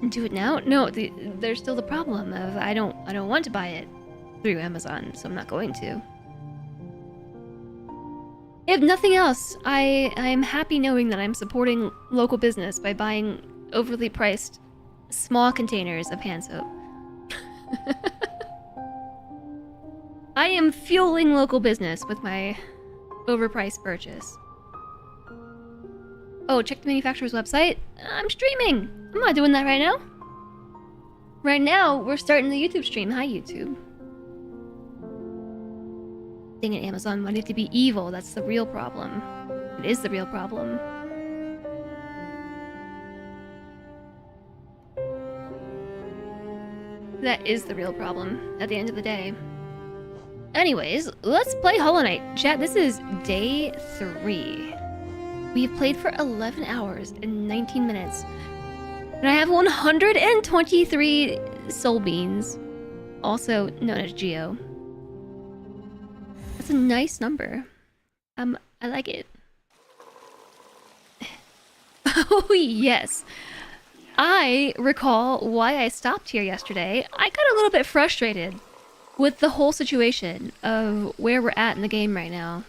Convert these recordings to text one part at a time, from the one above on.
Do it now? No, there's still the problem of I don't want to buy it through Amazon, so I'm not going to. If nothing else, I'm happy knowing that I'm supporting local business by buying overly priced small containers of hand soap. I am fueling local business with my overpriced purchase. Oh, check the manufacturer's website? I'm streaming! I'm not doing that right now. Right now, we're starting the YouTube stream. Hi, YouTube. Dang it, Amazon wanted to be evil. That's the real problem. It is the real problem. That is the real problem at the end of the day. Anyways, let's play Hollow Knight. Chat, this is day 3. We've played for 11 hours and 19 minutes. And I have 123 soul beans, also known as Geo. That's a nice number. I like it. Oh, yes. I recall why I stopped here yesterday. I got a little bit frustrated with the whole situation of where we're at in the game right now.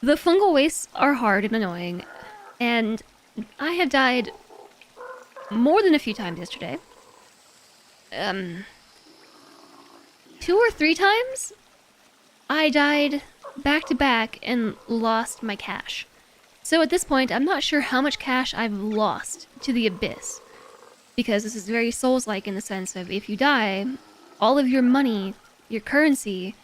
The fungal wastes are hard and annoying, and I have died more than a few times yesterday. 2 or 3 times, I died back to back and lost my cash. So at this point, I'm not sure how much cash I've lost to the abyss, because this is very Souls-like in the sense of if you die, all of your money, your currency,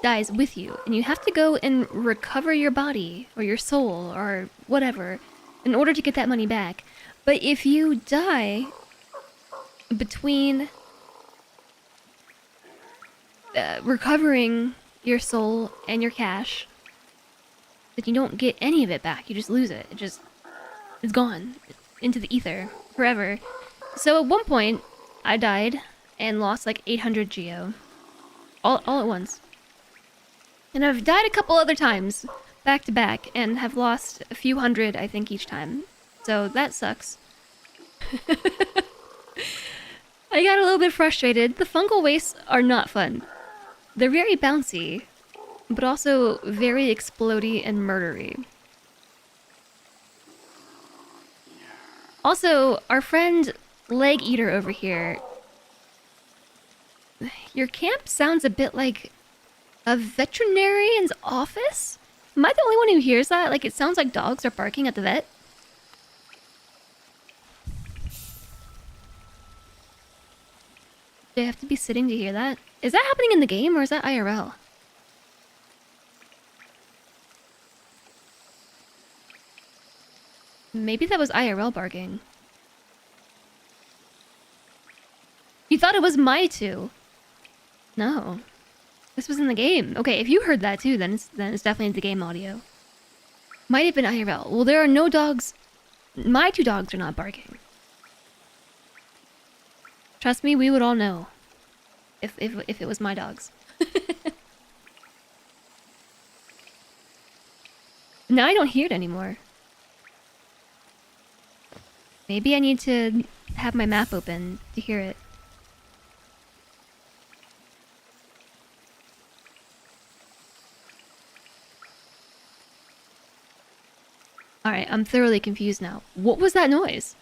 dies with you, and you have to go and recover your body or your soul or whatever in order to get that money back. But if you die between recovering your soul and your cash, then you don't get any of it back. You just lose it. It's gone into the ether forever. So at one point, I died and lost like 800 Geo all at once. And I've died a couple other times, back to back, and have lost a few hundred, I think, each time. So that sucks. I got a little bit frustrated. The fungal wastes are not fun. They're very bouncy, but also very explodey and murdery. Also, our friend Leg Eater over here, your camp sounds a bit like a veterinarian's office? Am I the only one who hears that? Like, it sounds like dogs are barking at the vet. Do I have to be sitting to hear that? Is that happening in the game, or is that IRL? Maybe that was IRL barking. You thought it was my two. No. This was in the game. Okay, if you heard that too, then it's definitely the game audio. Might have been IRL. Well, there are no dogs. My 2 dogs are not barking. Trust me, we would all know if it was my dogs. Now I don't hear it anymore. Maybe I need to have my map open to hear it. Alright, I'm thoroughly confused now. What was that noise?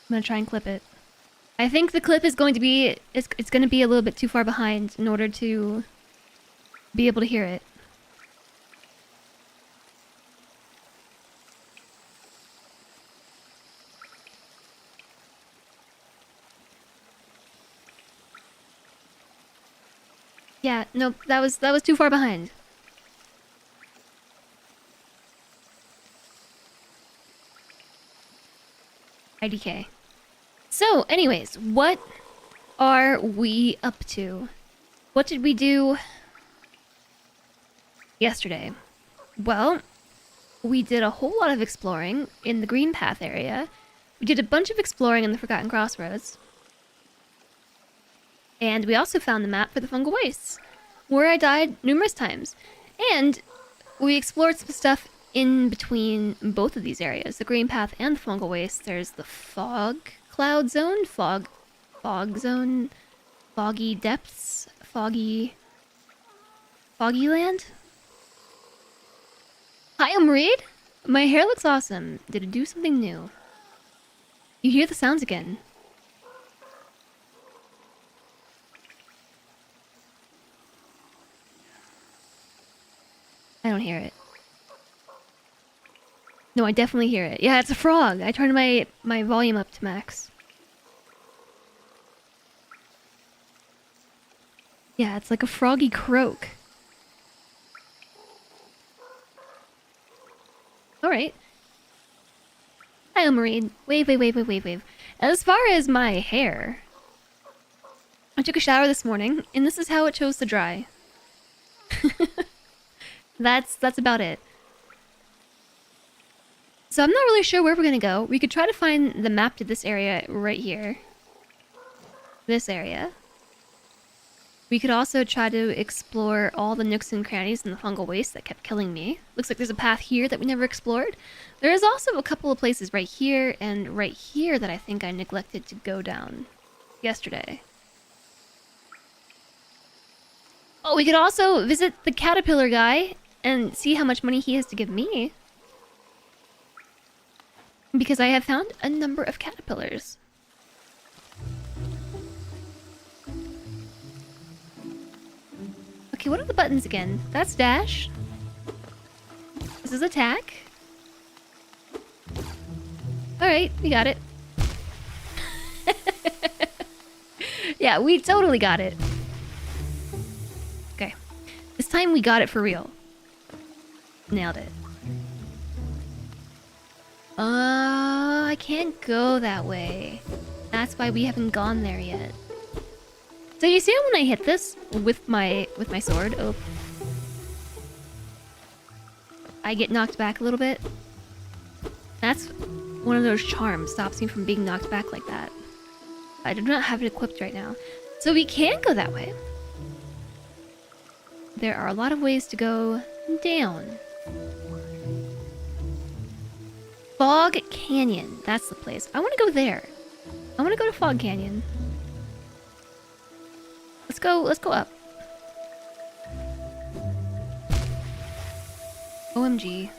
I'm gonna try and clip it. I think the clip is going to be... It's gonna be a little bit too far behind in order to be able to hear it. Yeah, no, that was too far behind. IDK. So, anyways, what are we up to? What did we do yesterday? Well, we did a whole lot of exploring in the Green Path area. We did a bunch of exploring in the Forgotten Crossroads. And we also found the map for the fungal wastes, where I died numerous times. And we explored some stuff in between both of these areas, the green path and the fungal waste. There's the fog cloud zone, fog zone, foggy depths, foggy land. Hi, I'm Reed. My hair looks awesome. Did it do something new? You hear the sounds again. I don't hear it. No, I definitely hear it. Yeah, it's a frog. I turned my volume up to max. Yeah, it's like a froggy croak. Alright. Hi, Marine. Wave. As far as my hair, I took a shower this morning, and this is how it chose to dry. That's about it. So I'm not really sure where we're gonna go. We could try to find the map to this area right here. This area. We could also try to explore all the nooks and crannies in the fungal waste that kept killing me. Looks like there's a path here that we never explored. There is also a couple of places right here and right here that I think I neglected to go down yesterday. Oh, we could also visit the caterpillar guy and see how much money he has to give me. Because I have found a number of caterpillars. Okay, what are the buttons again? That's dash. This is attack. Alright, we got it. Yeah, we totally got it. Okay. This time we got it for real. Nailed it. I can't go that way. That's why we haven't gone there yet. So you see when I hit this with my sword? Oh. I get knocked back a little bit. That's one of those charms, stops me from being knocked back like that. I do not have it equipped right now. So we can go that way. There are a lot of ways to go down. Fog Canyon. That's the place. I want to go there. I want to go to Fog Canyon. Let's go up. OMG.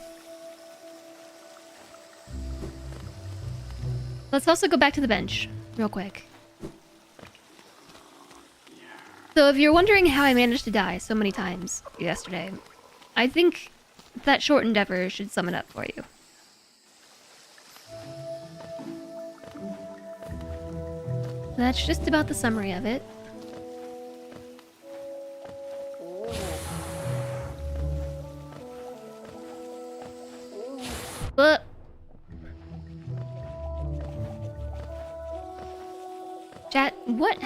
Let's also go back to the bench, real quick. So if you're wondering how I managed to die so many times yesterday, I think that short endeavor should sum it up for you. That's just about the summary of it. But chat, what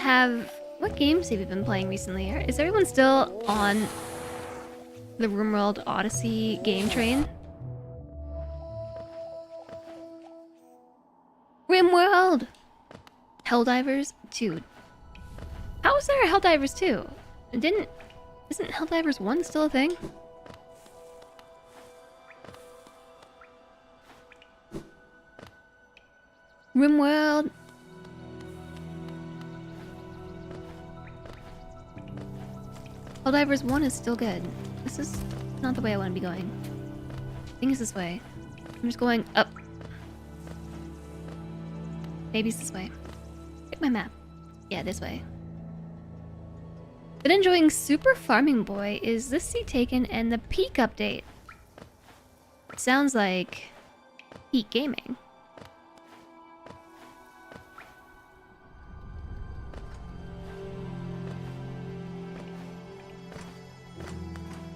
games have you been playing recently? Is everyone still on the RimWorld Odyssey game train? RimWorld! Helldivers 2. How is there a Helldivers 2? Isn't Helldivers 1 still a thing? RimWorld. Helldivers 1 is still good. This is not the way I want to be going. I think it's this way. I'm just going up. Maybe it's this way. Check my map. Yeah, this way. Been enjoying Super Farming Boy. Is this seat taken? And the Peak update. Sounds like Peak Gaming.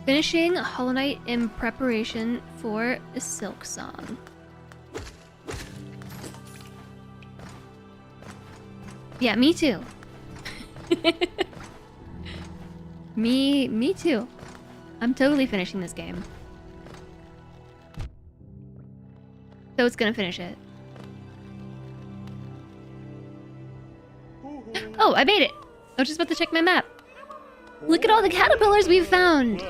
Finishing Hollow Knight in preparation for a Silk Song. Yeah, me too. Me too. I'm totally finishing this game. So it's gonna finish it. Oh, I made it! I was just about to check my map. Look at all the caterpillars we've found!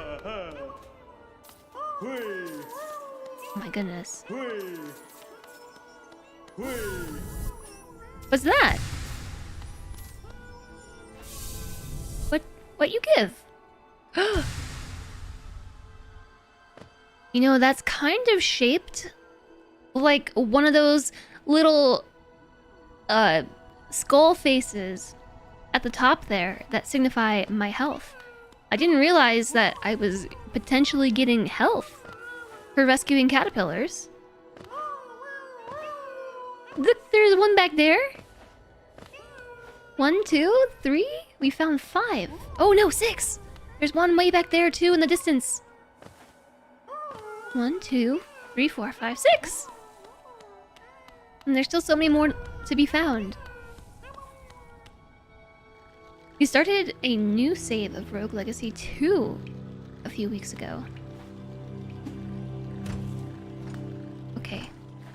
Oh my goodness. What's that? What you give? You know, that's kind of shaped like one of those little skull faces at the top there that signify my health. I didn't realize that I was potentially getting health for rescuing caterpillars. Look, there's one back there. 1, 2, 3. We found 5. Oh no, 6. There's one way back there too in the distance. 1, 2, 3, 4, 5, 6. And there's still so many more to be found. We started a new save of Rogue Legacy 2 a few weeks ago. Okay,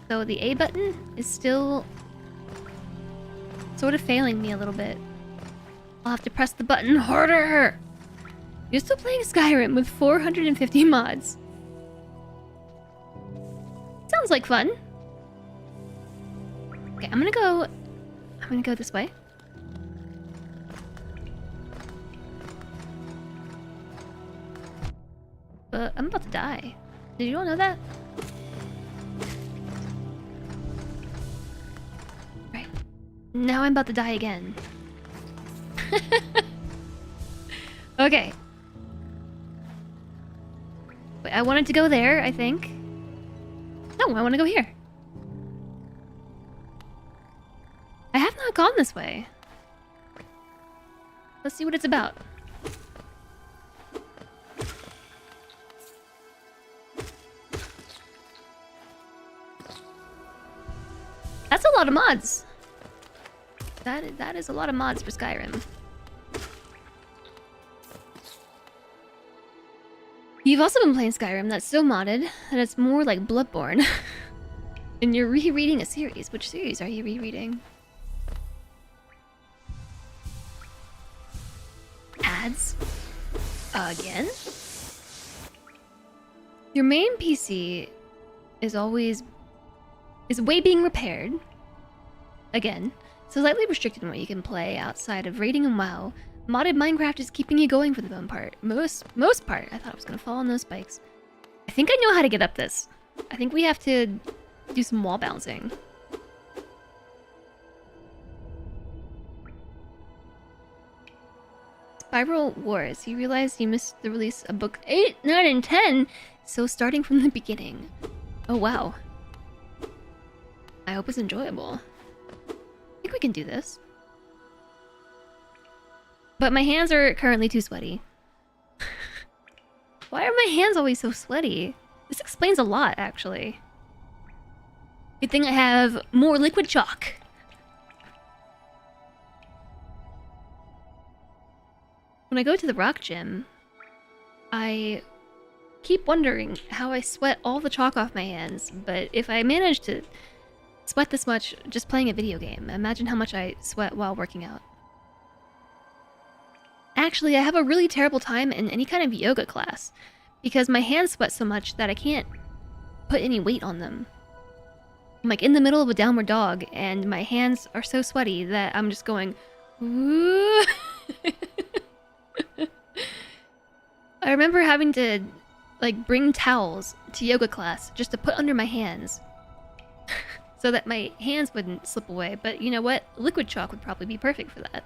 so the A button is still sort of failing me a little bit. I'll have to press the button harder! You're still playing Skyrim with 450 mods. Sounds like fun. Okay, I'm gonna go this way. I'm about to die. Did you all know that? Right. Now I'm about to die again. Okay. Wait, I wanted to go there, I think. No, I want to go here. I have not gone this way. Let's see what it's about. That's a lot of mods. That is a lot of mods for Skyrim. You've also been playing Skyrim that's so modded that it's more like Bloodborne. And you're rereading a series. Which series are you rereading? Ads? Again? Your main PC is way being repaired. Again. So slightly restricted in what you can play outside of raiding and WoW. Modded Minecraft is keeping you going for the most part. Most part. I thought I was gonna fall on those spikes. I think I know how to get up this. I think we have to do some wall bouncing. Spiral Wars. You realize you missed the release of book 8, 9, and 10. So starting from the beginning. Oh wow. I hope it's enjoyable. I think we can do this. But my hands are currently too sweaty. Why are my hands always so sweaty? This explains a lot, actually. Good thing I have more liquid chalk. When I go to the rock gym, I keep wondering how I sweat all the chalk off my hands, but if I manage to sweat this much just playing a video game, imagine how much I sweat while working out. Actually, I have a really terrible time in any kind of yoga class because my hands sweat so much that I can't put any weight on them. I'm like in the middle of a downward dog and my hands are so sweaty that I'm just going, ooh. I remember having to like bring towels to yoga class just to put under my hands so that my hands wouldn't slip away. But you know what? Liquid chalk would probably be perfect for that.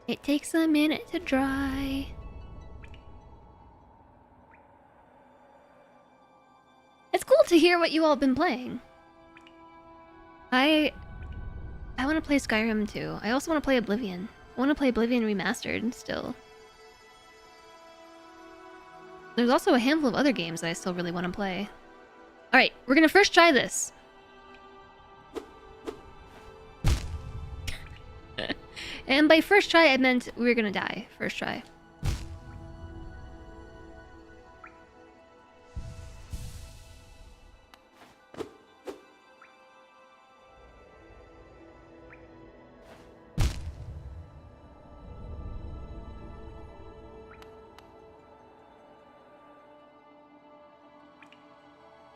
It takes a minute to dry. It's cool to hear what you all have been playing. I want to play Skyrim too. I also want to play Oblivion. I want to play Oblivion Remastered still. There's also a handful of other games that I still really want to play. Alright, we're gonna first try this. And by first try, I meant we were gonna die. First try.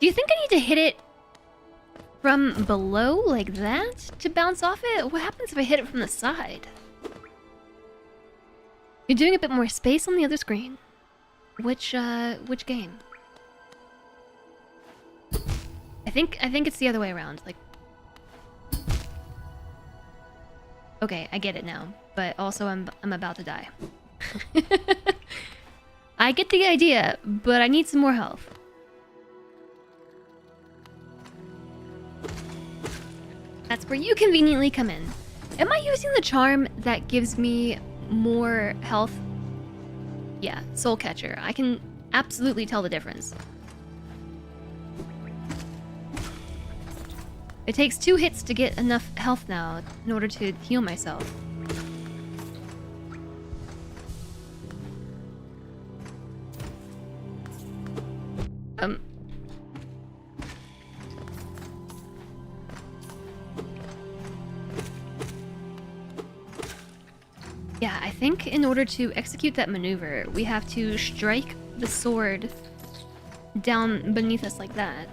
Do you think I need to hit it from below like that to bounce off it? What happens if I hit it from the side? You're doing a bit more space on the other screen. Which game? I think it's the other way around. Like, okay, I get it now. But also, I'm about to die. I get the idea, but I need some more health. That's where you conveniently come in. Am I using the charm that gives me more health? Yeah, Soul Catcher. I can absolutely tell the difference. It takes 2 hits to get enough health now in order to heal myself. Yeah, I think in order to execute that maneuver, we have to strike the sword down beneath us like that.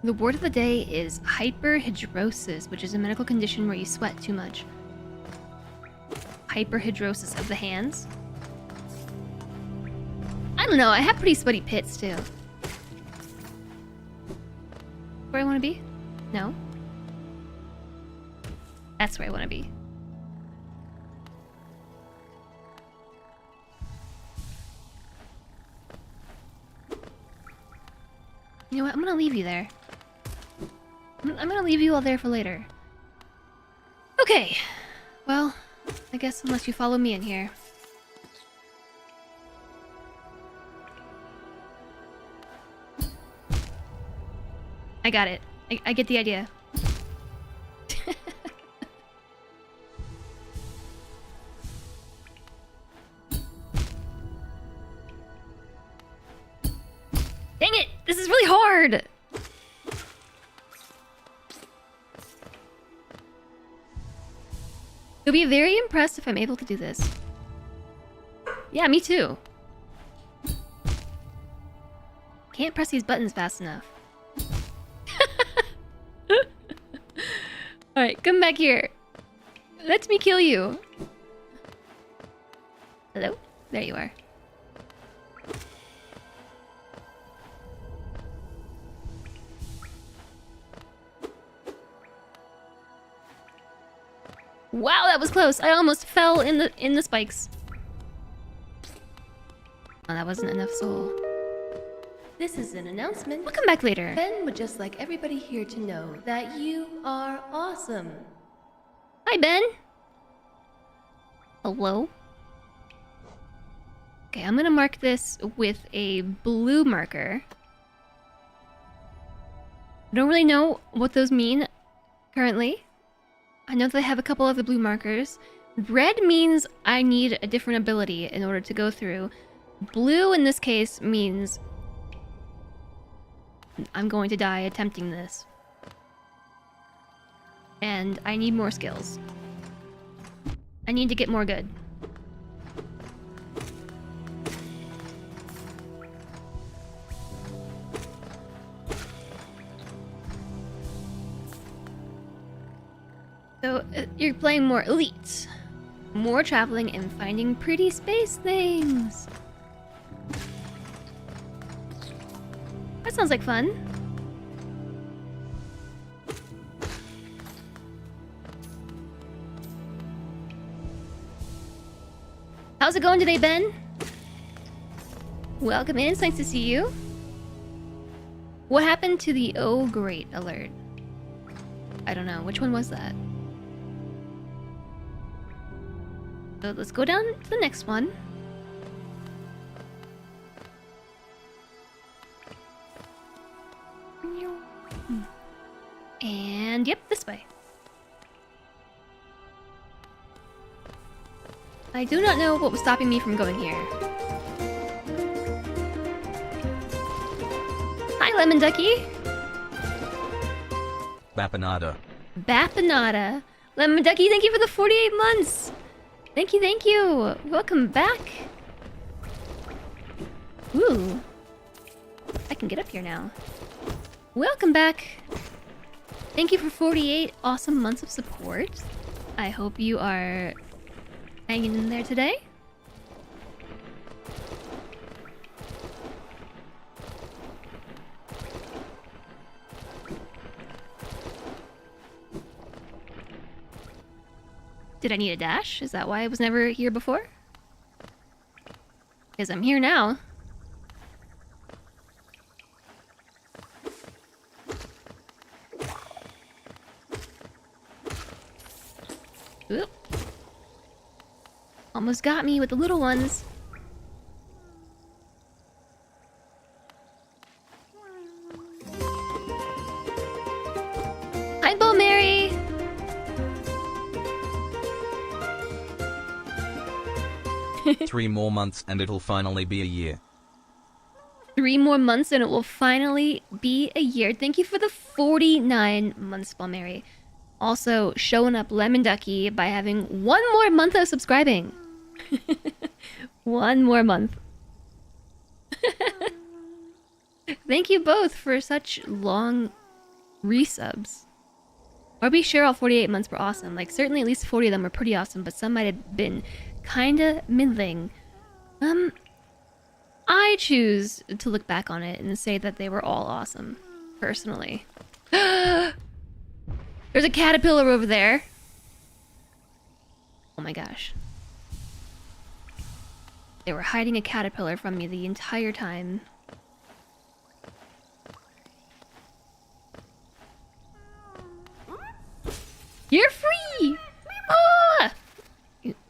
The word of the day is hyperhidrosis, which is a medical condition where you sweat too much. Hyperhidrosis of the hands. I don't know, I have pretty sweaty pits too. Where I want to be? No? That's where I want to be. You know what? I'm gonna leave you there. I'm gonna leave you all there for later. Okay. Well, I guess unless you follow me in here. I got it. I get the idea. Dang it! This is really hard! You'll be very impressed if I'm able to do this. Yeah, me too. Can't press these buttons fast enough. Alright, come back here. Let me kill you. Hello? There you are. Wow, that was close. I almost fell in the spikes. Oh, that wasn't enough soul. This is an announcement. We'll come back later. Ben would just like everybody here to know that you are awesome. Hi, Ben. Hello? Okay, I'm gonna mark this with a blue marker. I don't really know what those mean currently. I know that I have a couple of the blue markers. Red means I need a different ability in order to go through. Blue in this case means I'm going to die attempting this. And I need more skills. I need to get more good. So, you're playing more elite. More traveling and finding pretty space things. That sounds like fun. How's it going today, Ben? Welcome in, it's nice to see you. What happened to the oh great alert? I don't know, which one was that? So let's go down to the next one. And yep, this way. I do not know what was stopping me from going here. Hi, Lemon Ducky. Bapanada. Bapanada. Lemon Ducky, thank you for the 48 months. Thank you, thank you. Welcome back. Ooh. I can get up here now. Welcome back. Thank you for 48 awesome months of support. I hope you are hanging in there today. Did I need a dash? Is that why I was never here before? Because I'm here now. Oop. Almost got me with the little ones. Hi, Bo Mary! 3 more months and it'll finally be a year. 3 more months and it will finally be a year. Thank you for the 49 months, Bo Mary. Also, showing up Lemon Ducky by having 1 more month of subscribing. 1 more month. Thank you both for such long resubs. Or be sure all 48 months were awesome. Like, certainly at least 40 of them were pretty awesome, but some might have been kinda middling. I choose to look back on it and say that they were all awesome, personally. There's a caterpillar over there. Oh my gosh. They were hiding a caterpillar from me the entire time. You're free! Ah!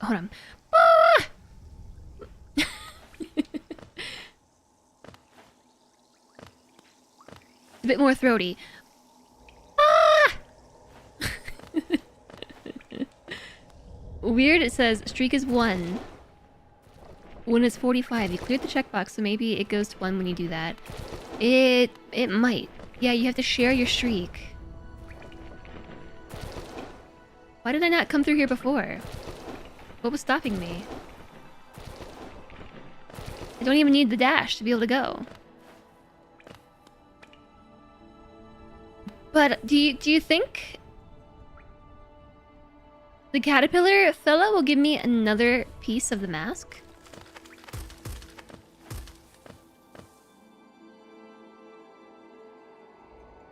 Hold on. Ah! A bit more throaty. Ah! Weird, it says streak is 1 when it's 45. You cleared the checkbox, so maybe it goes to 1 when you do that. It might. Yeah, you have to share your streak. Why did I not come through here before? What was stopping me? I don't even need the dash to be able to go. But do you think the caterpillar fella will give me another piece of the mask?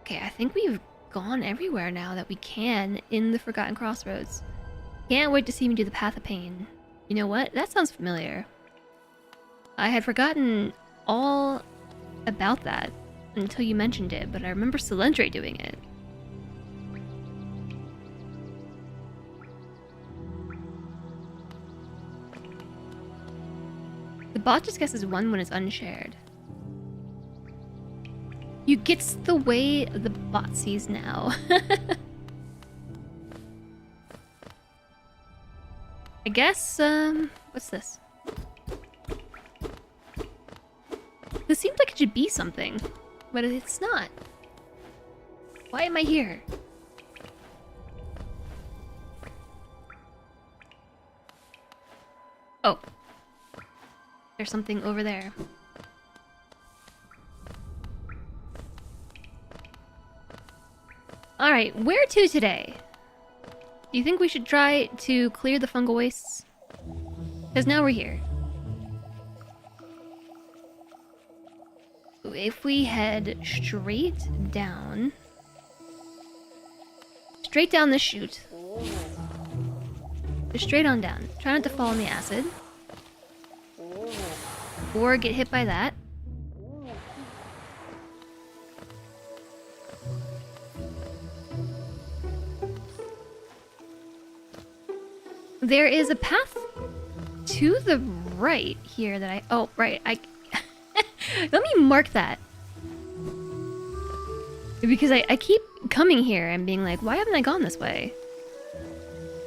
Okay, I think we've gone everywhere now that we can in the Forgotten Crossroads. Can't wait to see me do the Path of Pain. You know what? That sounds familiar. I had forgotten all about that until you mentioned it, but I remember Solentre doing it. The bot just guesses 1 when it's unshared. You gets the way the bot sees now. I guess, what's this? This seems like it should be something, but it's not. Why am I here? Oh. There's something over there. Alright, where to today? Do you think we should try to clear the fungal wastes? Because now we're here. If we head straight down this chute. Just straight on down. Try not to fall in the acid. Or get hit by that. There is a path to the right here that I... Oh, right. Let me mark that. Because I keep coming here and being like, why haven't I gone this way?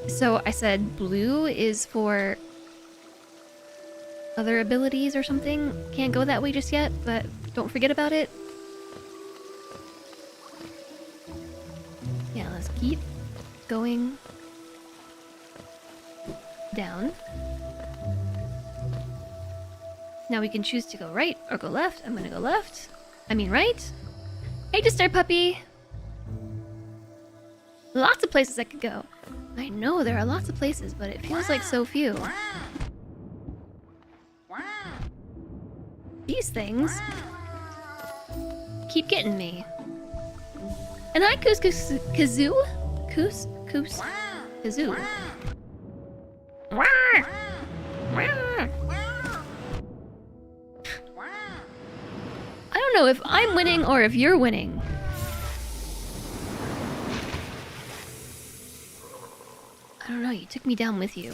So I said blue is for other abilities or something. Can't go that way just yet, but don't forget about it. Yeah, let's keep going down. Now we can choose to go right or go left. I'm gonna go left. I mean right. Hey, Disturb Puppy! Lots of places I could go. I know there are lots of places, but it feels like so few. These things keep getting me. And hi, Kazoo? Kazoo. I don't know if I'm winning or if you're winning. I don't know, you took me down with you.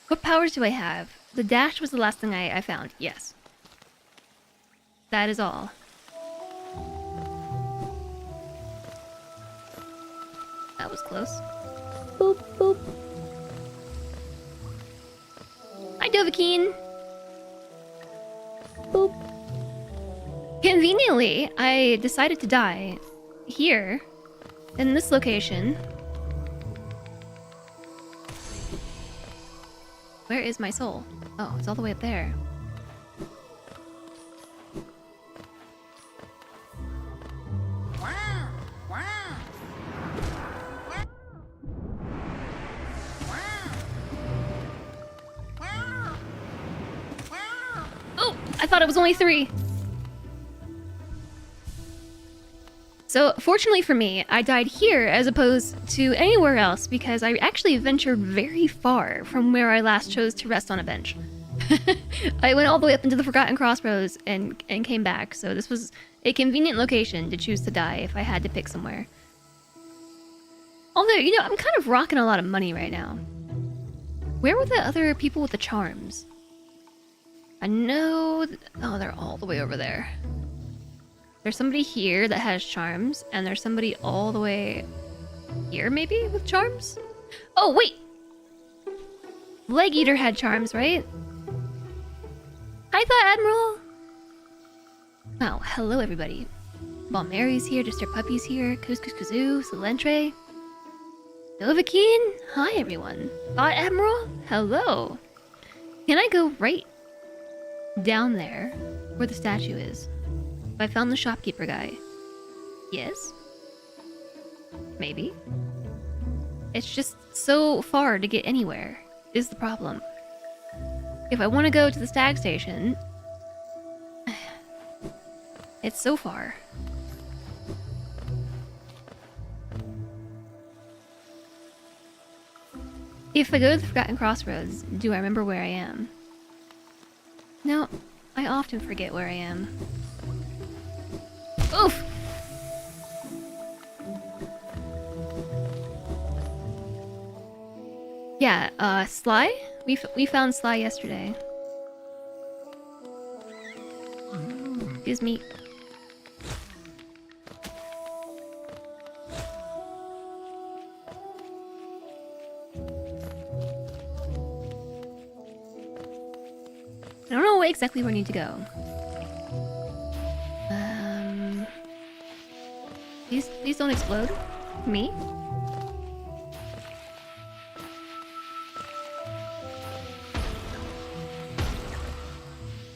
What powers do I have? The dash was the last thing I found, yes. That is all. That was close. Boop, boop. Hi, Dovahkiin! Boop. Conveniently, I decided to die here, in this location. Where is my soul? Oh, it's all the way up there. Oh, I thought it was only 3. So, fortunately for me, I died here as opposed to anywhere else because I actually ventured very far from where I last chose to rest on a bench. I went all the way up into the Forgotten Crossroads and came back, so this was a convenient location to choose to die if I had to pick somewhere. Although, you know, I'm kind of rocking a lot of money right now. Where were the other people with the charms? I know... Oh, they're all the way over there. There's somebody here that has charms, and there's somebody all the way here, maybe, with charms? Oh, wait! Leg Eater had charms, right? Hi, Thought Admiral! Oh, hello, everybody. Well, Mary's here, Disturb Puppy's here, Kazoo, Salentre. Dovahkiin? Hi, everyone. Thought Admiral? Hello. Can I go right down there, where the statue is? I found the shopkeeper guy. Yes? Maybe. It's just so far to get anywhere, is the problem. If I want to go to the stag station, it's so far. If I go to the Forgotten Crossroads, do I remember where I am? No, I often forget where I am. Oof! Yeah, Sly? We found Sly yesterday. Excuse me. I don't know exactly where I need to go. These don't explode? Me?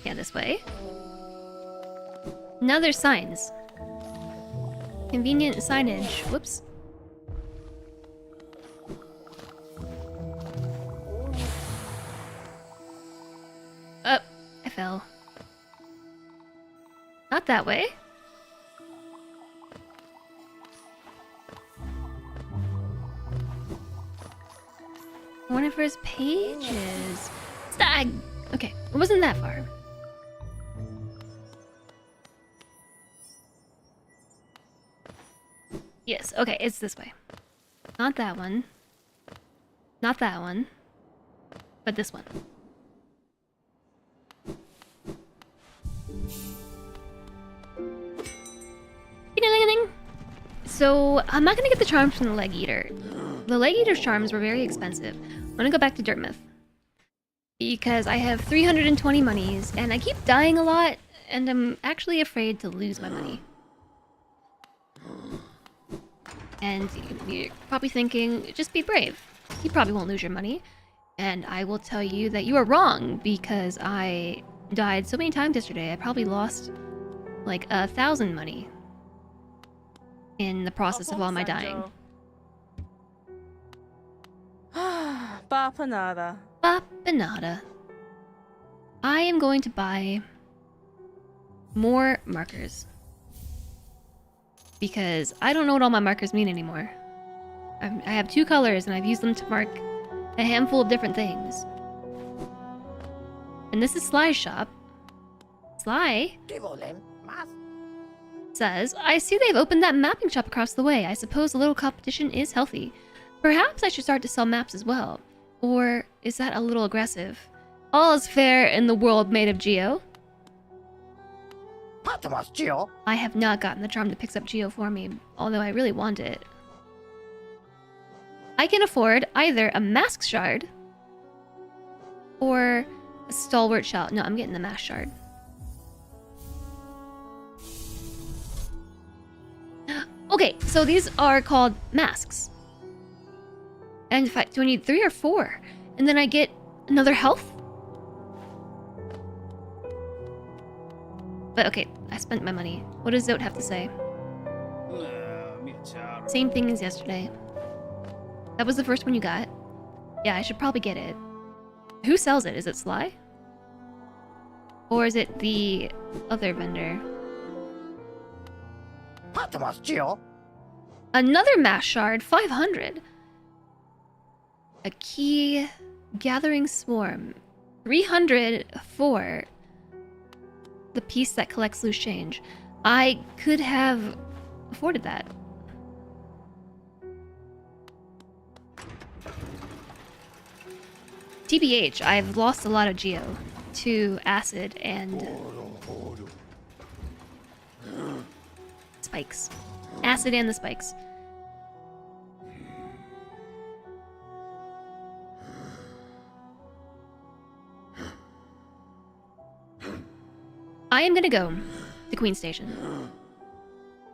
Yeah, this way. Now there's signs. Convenient signage. Whoops. Oh, I fell. Not that way. One of his pages. Stag! Okay, it wasn't that far. Yes, okay, it's this way. Not that one. Not that one. But this one. Ding-a-ling-a-ling. So, I'm not gonna get the charms from the Leg Eater. The Leg Eater's charms were very expensive. I'm gonna go back to Dirtmouth. Because I have 320 monies, and I keep dying a lot, and I'm actually afraid to lose my money. And you're probably thinking, just be brave. You probably won't lose your money. And I will tell you that you are wrong, because I died so many times yesterday. I probably lost like 1,000 money in the process of all my dying. Bapanada. Bapanada. I am going to buy more markers, because I don't know what all my markers mean anymore. I have 2 colors and I've used them to mark a handful of different things. And this is Sly's shop. Sly says, I see they've opened that mapping shop across the way. I suppose a little competition is healthy. Perhaps I should start to sell maps as well. Or is that a little aggressive? All is fair in the world made of Geo. I have not gotten the charm to pick up Geo for me, although I really want it. I can afford either a mask shard or a stalwart shell. No, I'm getting the mask shard. Okay, so these are called masks. And if do I need 3 or 4? And then I get another health? But okay, I spent my money. What does Zote have to say? Same thing as yesterday. That was the first one you got. Yeah, I should probably get it. Who sells it? Is it Sly? Or is it the other vendor? Another mass shard, 500. A key gathering swarm, 300 for the piece that collects loose change. I could have afforded that. TBH, I've lost a lot of Geo to acid and spikes. Acid and the spikes. I am gonna go to Queen Station.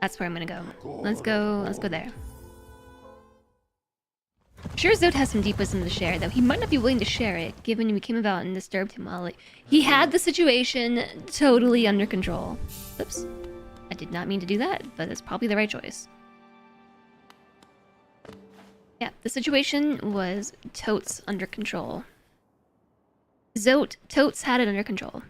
That's where I'm gonna go. Let's go there. I'm sure Zote has some deep wisdom to share, though he might not be willing to share it, given we came about and disturbed him while he had the situation totally under control. Oops. I did not mean to do that, but it's probably the right choice. Yeah, the situation was totes under control. Zote totes had it under control.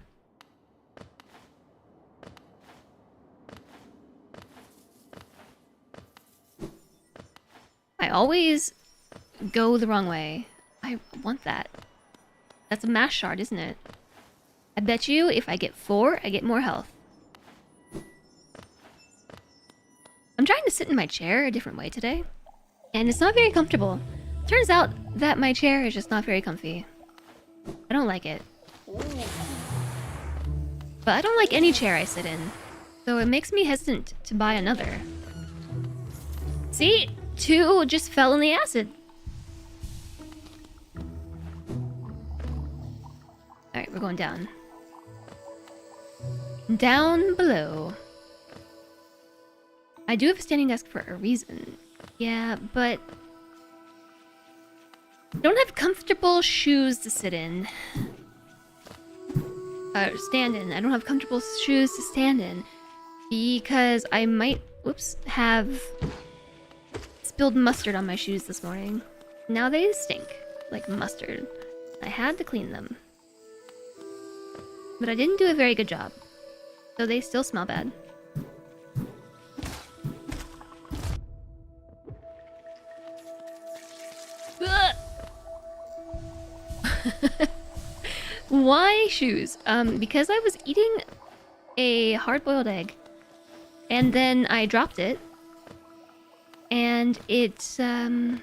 I always go the wrong way. I want that. That's a mass shard, isn't it? I bet you if I get 4, I get more health. I'm trying to sit in my chair a different way today, and it's not very comfortable. Turns out that my chair is just not very comfy. I don't like it. But I don't like any chair I sit in, so it makes me hesitant to buy another. See? 2 just fell in the acid. Alright, we're going down. Down below. I do have a standing desk for a reason. Yeah, but I don't have comfortable shoes to sit in. Stand in. I don't have comfortable shoes to stand in because I might, whoops, have spilled mustard on my shoes this morning. Now they stink like mustard. I had to clean them. But I didn't do a very good job. So they still smell bad. Why shoes? Because I was eating a hard-boiled egg. And then I dropped it. And it's, I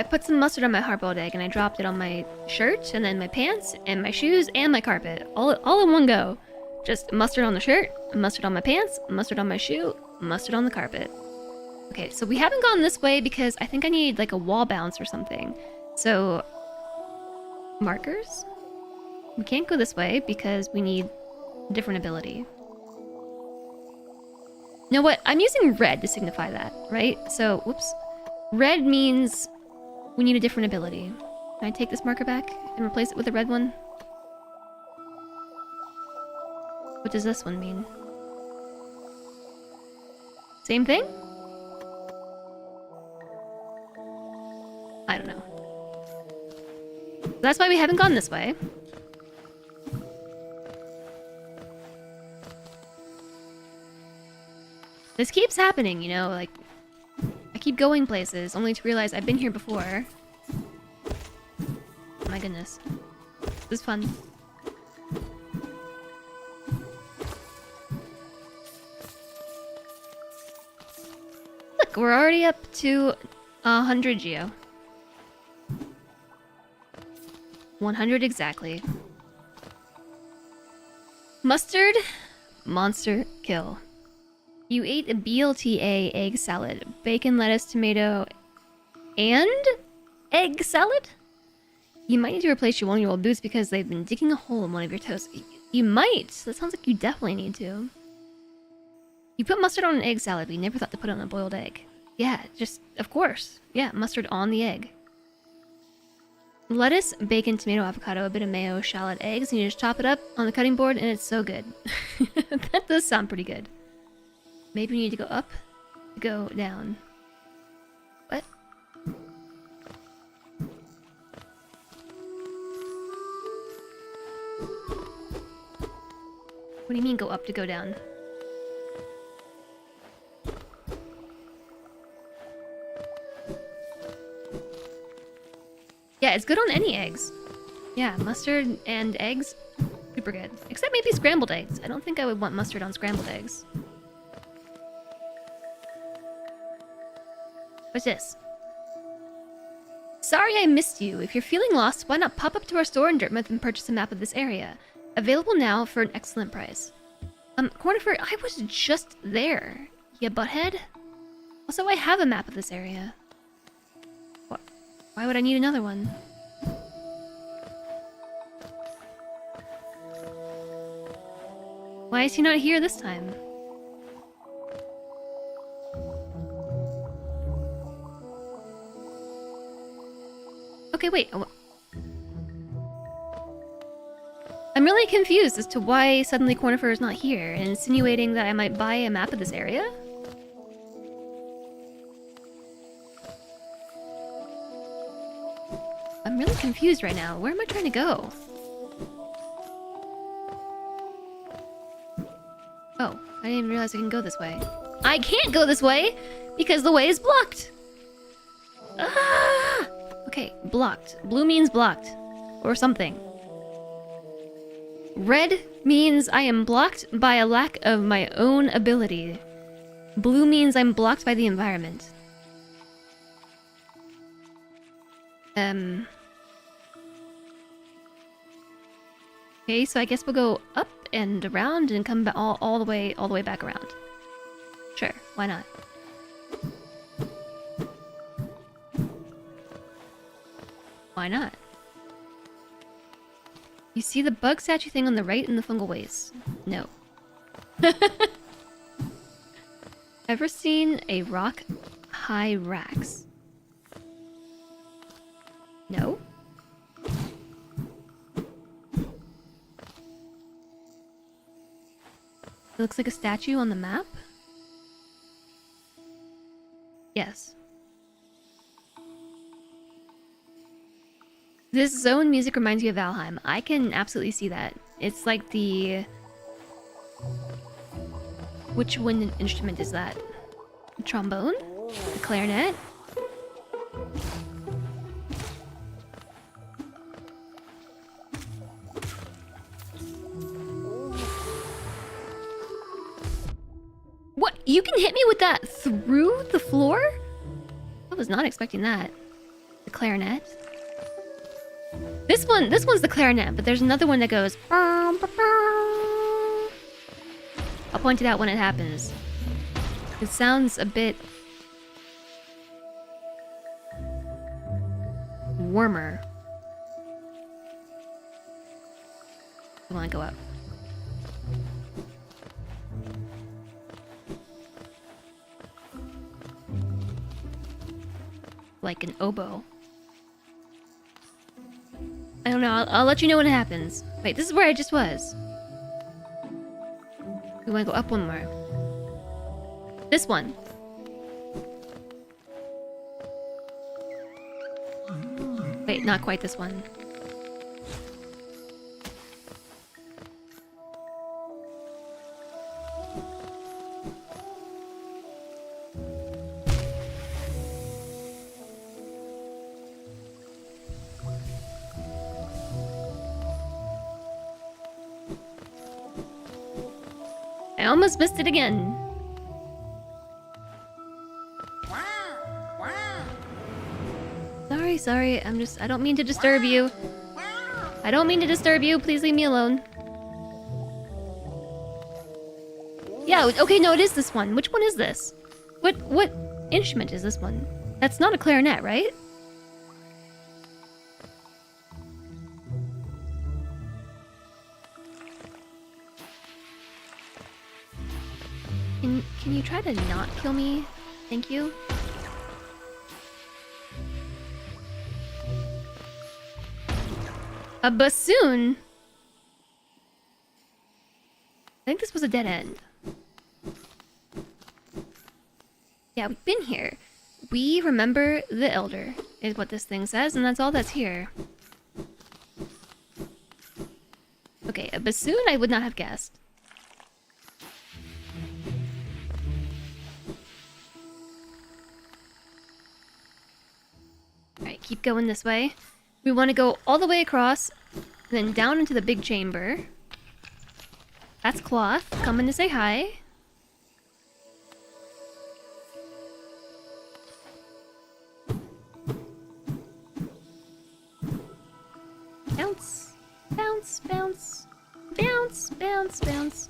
put some mustard on my hard-boiled egg and I dropped it on my shirt and then my pants and my shoes and my carpet. All in one go. Just mustard on the shirt, mustard on my pants, mustard on my shoe, mustard on the carpet. Okay, so we haven't gone this way because I think I need like a wall bounce or something. So, markers? We can't go this way because we need a different ability. You know what? I'm using red to signify that, right? So, whoops. Red means we need a different ability. Can I take this marker back and replace it with a red one? What does this one mean? Same thing? I don't know. That's why we haven't gone this way. This keeps happening, you know, like... I keep going places, only to realize I've been here before. Oh my goodness. This is fun. Look, we're already up to 100 geo. 100 exactly. Mustard, monster kill. You ate a BLTA egg salad, bacon, lettuce, tomato, and egg salad? You might need to replace your 1-year-old boots because they've been digging a hole in one of your toes. You might. That sounds like you definitely need to. You put mustard on an egg salad, but you never thought to put it on a boiled egg. Yeah, just, of course. Yeah, mustard on the egg. Lettuce, bacon, tomato, avocado, a bit of mayo, shallot, eggs, and you just chop it up on the cutting board, and it's so good. That does sound pretty good. Maybe we need to go up, go down. What? What do you mean go up to go down? Yeah, it's good on any eggs. Yeah, mustard and eggs, super good. Except maybe scrambled eggs. I don't think I would want mustard on scrambled eggs. What's this? Sorry I missed you. If you're feeling lost, why not pop up to our store in Dirtmouth and purchase a map of this area? Available now for an excellent price. Cornifer, I was just there, ya butthead. Also, I have a map of this area. Why would I need another one? Why is he not here this time? Okay, wait. I'm really confused as to why suddenly Cornifer is not here, and insinuating that I might buy a map of this area? I'm really confused right now. Where am I trying to go? Oh, I didn't even realize I can go this way. I can't go this way because the way is blocked! Ah! Okay, blocked. Blue means blocked. Or something. Red means I am blocked by a lack of my own ability. Blue means I'm blocked by the environment. Okay, so I guess we'll go up and around and come back all the way back around. Sure, why not? Why not? You see the bug statue thing on the right in the fungal waste? No. Ever seen a rock hyrax? No? It looks like a statue on the map? Yes. This zone music reminds me of Valheim. I can absolutely see that. It's like the... Which wind instrument is that? A trombone? A clarinet? What? You can hit me with that through the floor? I was not expecting that. The clarinet? This one's the clarinet, but there's another one that goes... I'll point it out when it happens. It sounds a bit... warmer. I want to go up. like an oboe. I don't know, I'll let you know when it happens. Wait, this is where I just was. We wanna go up one more. This one. Wait, not quite this one. I almost missed it again. Sorry, I don't mean to disturb you. I don't mean to disturb you, please leave me alone. Yeah, okay, no, it is this one. Which one is this? What instrument is this one? That's not a clarinet, right? Can you try to not kill me? Thank you. A bassoon? I think this was a dead end. Yeah, we've been here. We remember the elder, is what this thing says, and that's all that's here. Okay, a bassoon I would not have guessed. Alright, keep going this way. We want to go all the way across, then down into the big chamber. That's Cloth, coming to say hi. Bounce, bounce, bounce, bounce, bounce, bounce.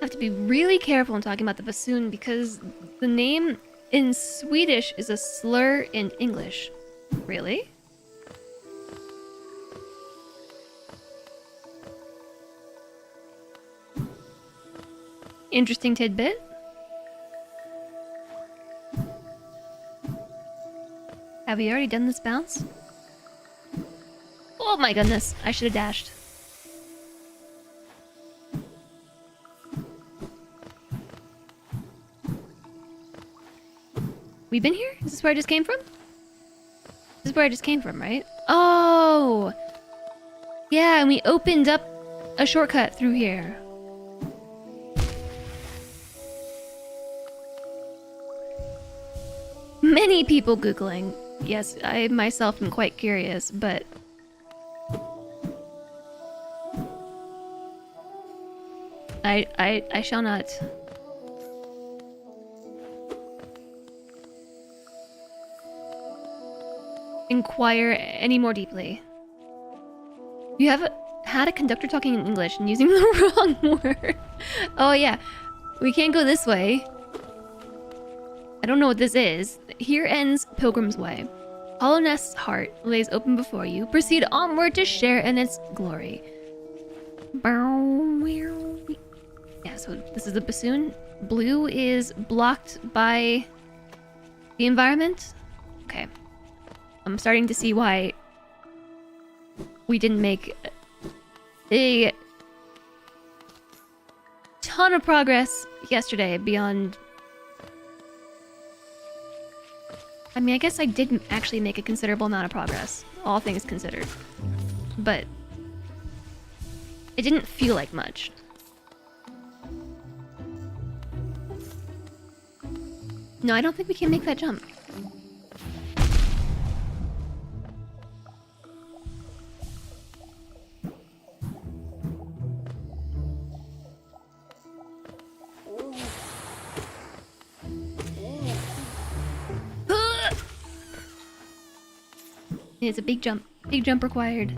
Have to be really careful when talking about the bassoon because the name in Swedish is a slur in English. Really? Interesting tidbit. Have we already done this bounce? Oh my goodness, I should have dashed. We've been here? Is this where I just came from? This is where I just came from, right? Oh! Yeah, and we opened up a shortcut through here. Many people Googling. Yes, I myself am quite curious, but... I shall not... inquire any more deeply. You have had a conductor talking in English and using the wrong word. Oh yeah, we can't go this way. I don't know what this is. Here ends Pilgrim's Way. Hollownest's heart lays open before you. Proceed onward to share in its glory. Yeah, so this is the bassoon. Blue is blocked by the environment. Okay. I'm starting to see why we didn't make a ton of progress yesterday beyond... I mean, I guess I did actually make a considerable amount of progress, all things considered. But it didn't feel like much. No, I don't think we can make that jump. It's a big jump required.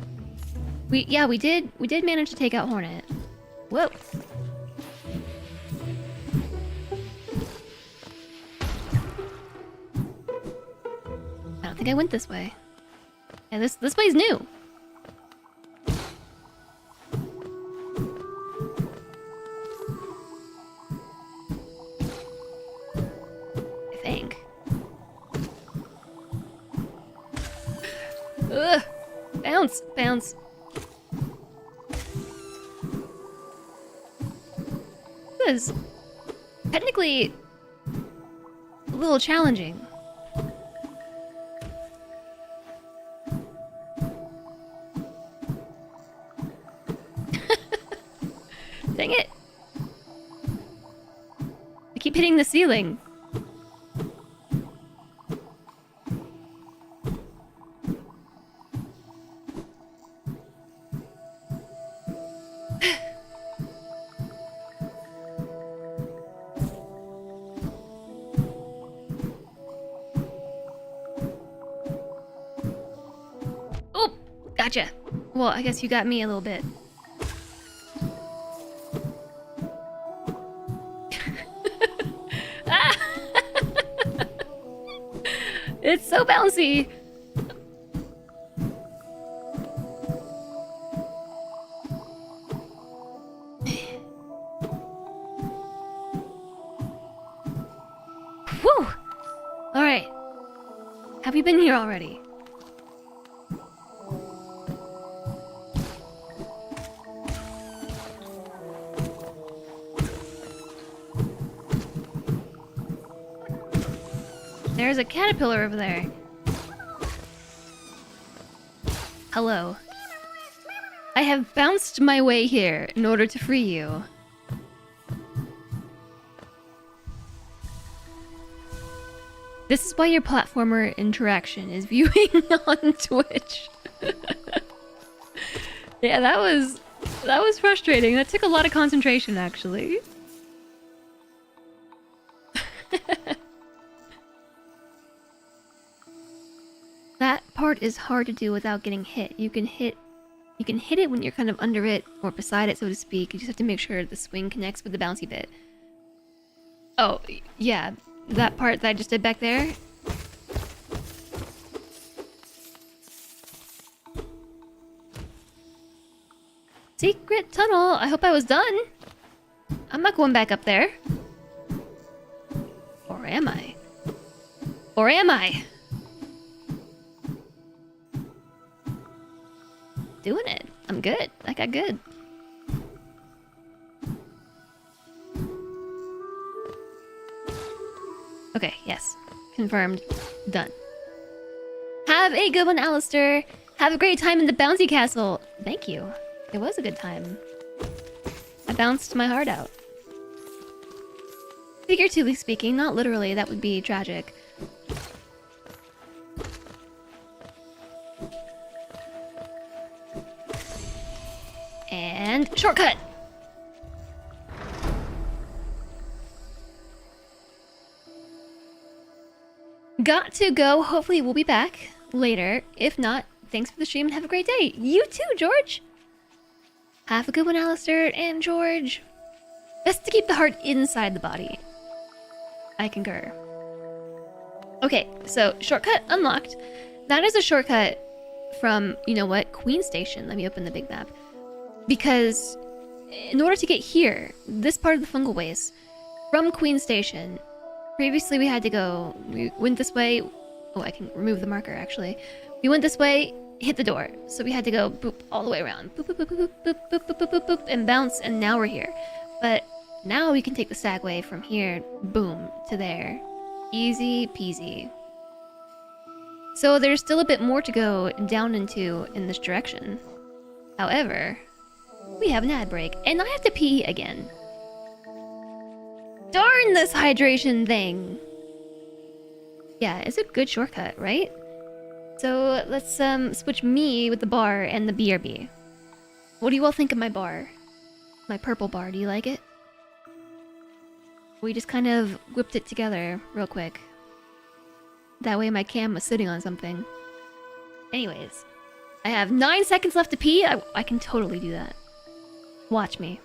We did manage to take out Hornet. Whoa. I don't think I went this way. Yeah, this way's new. Bounce! Bounce. This is technically a little challenging. Dang it. I keep hitting the ceiling. Oh, gotcha. Well, I guess you got me a little bit. It's so bouncy. Whew. All right. Have you been here already? There's a caterpillar over there. Hello. I have bounced my way here in order to free you. This is why your platformer interaction is viewing on Twitch. Yeah, that was frustrating. That took a lot of concentration, actually. That part is hard to do without getting hit. You can hit it when you're kind of under it or beside it, so to speak. You just have to make sure the swing connects with the bouncy bit. Oh, yeah. That part that I just did back there. Secret tunnel. I hope I was done. I'm not going back up there. Or am I? Or am I? Doing it. I'm good. I got good. Okay, yes. Confirmed. Done. Have a good one, Alistair. Have a great time in the bouncy castle. Thank you. It was a good time. I bounced my heart out. Figuratively speaking, not literally. That would be tragic. And shortcut! Got to go. Hopefully we'll be back later. If not, thanks for the stream and have a great day. You too, George! Have a good one, Alistair and George. Best to keep the heart inside the body. I concur. Okay, so shortcut unlocked. That is a shortcut from, you know what, Queen Station. Let me open the big map. Because in order to get here, this part of the fungal waste, from Queen Station, previously we had to go, we went this way. Oh, I can remove the marker actually. We went this way, hit the door. So we had to go boop all the way around. Boop, boop, boop, boop, boop, boop, boop, boop, boop, boop, and bounce, and now we're here. But now we can take the stagway from here, boom, to there. Easy peasy. So there's still a bit more to go down into in this direction. However, we have an ad break, and I have to pee again. Darn this hydration thing! Yeah, it's a good shortcut, right? So let's switch me with the bar and the BRB. What do you all think of my bar? My purple bar, do you like it? We just kind of whipped it together real quick. That way my cam was sitting on something. Anyways, I have 9 seconds left to pee. I can totally do that. Watch me.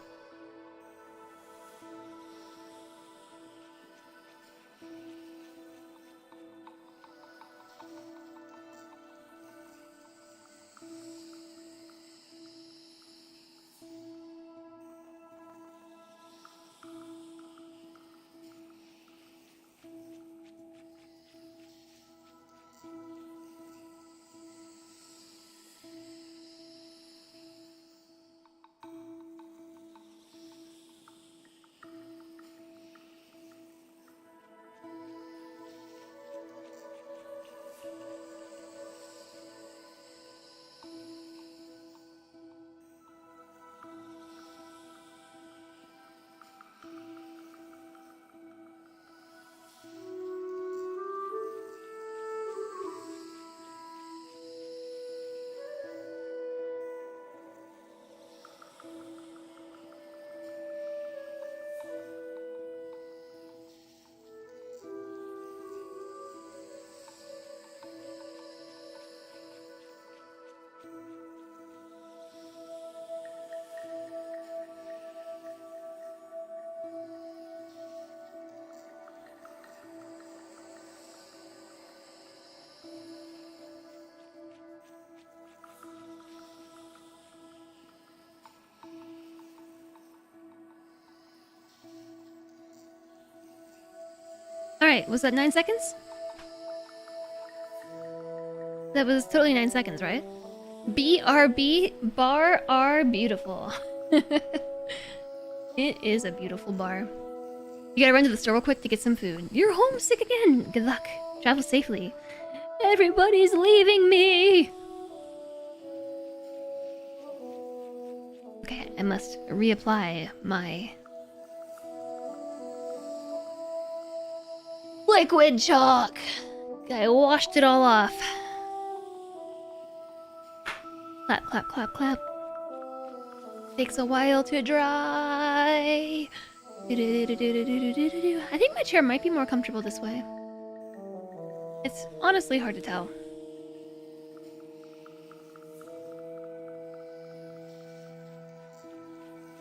Alright, was that 9 seconds? That was totally 9 seconds, right? BRB, bar are beautiful. It is a beautiful bar. You gotta run to the store real quick to get some food. You're homesick again! Good luck. Travel safely. Everybody's leaving me! Okay, I must reapply my... liquid chalk! I washed it all off. Clap, clap, clap, clap. Takes a while to dry. I think my chair might be more comfortable this way. It's honestly hard to tell.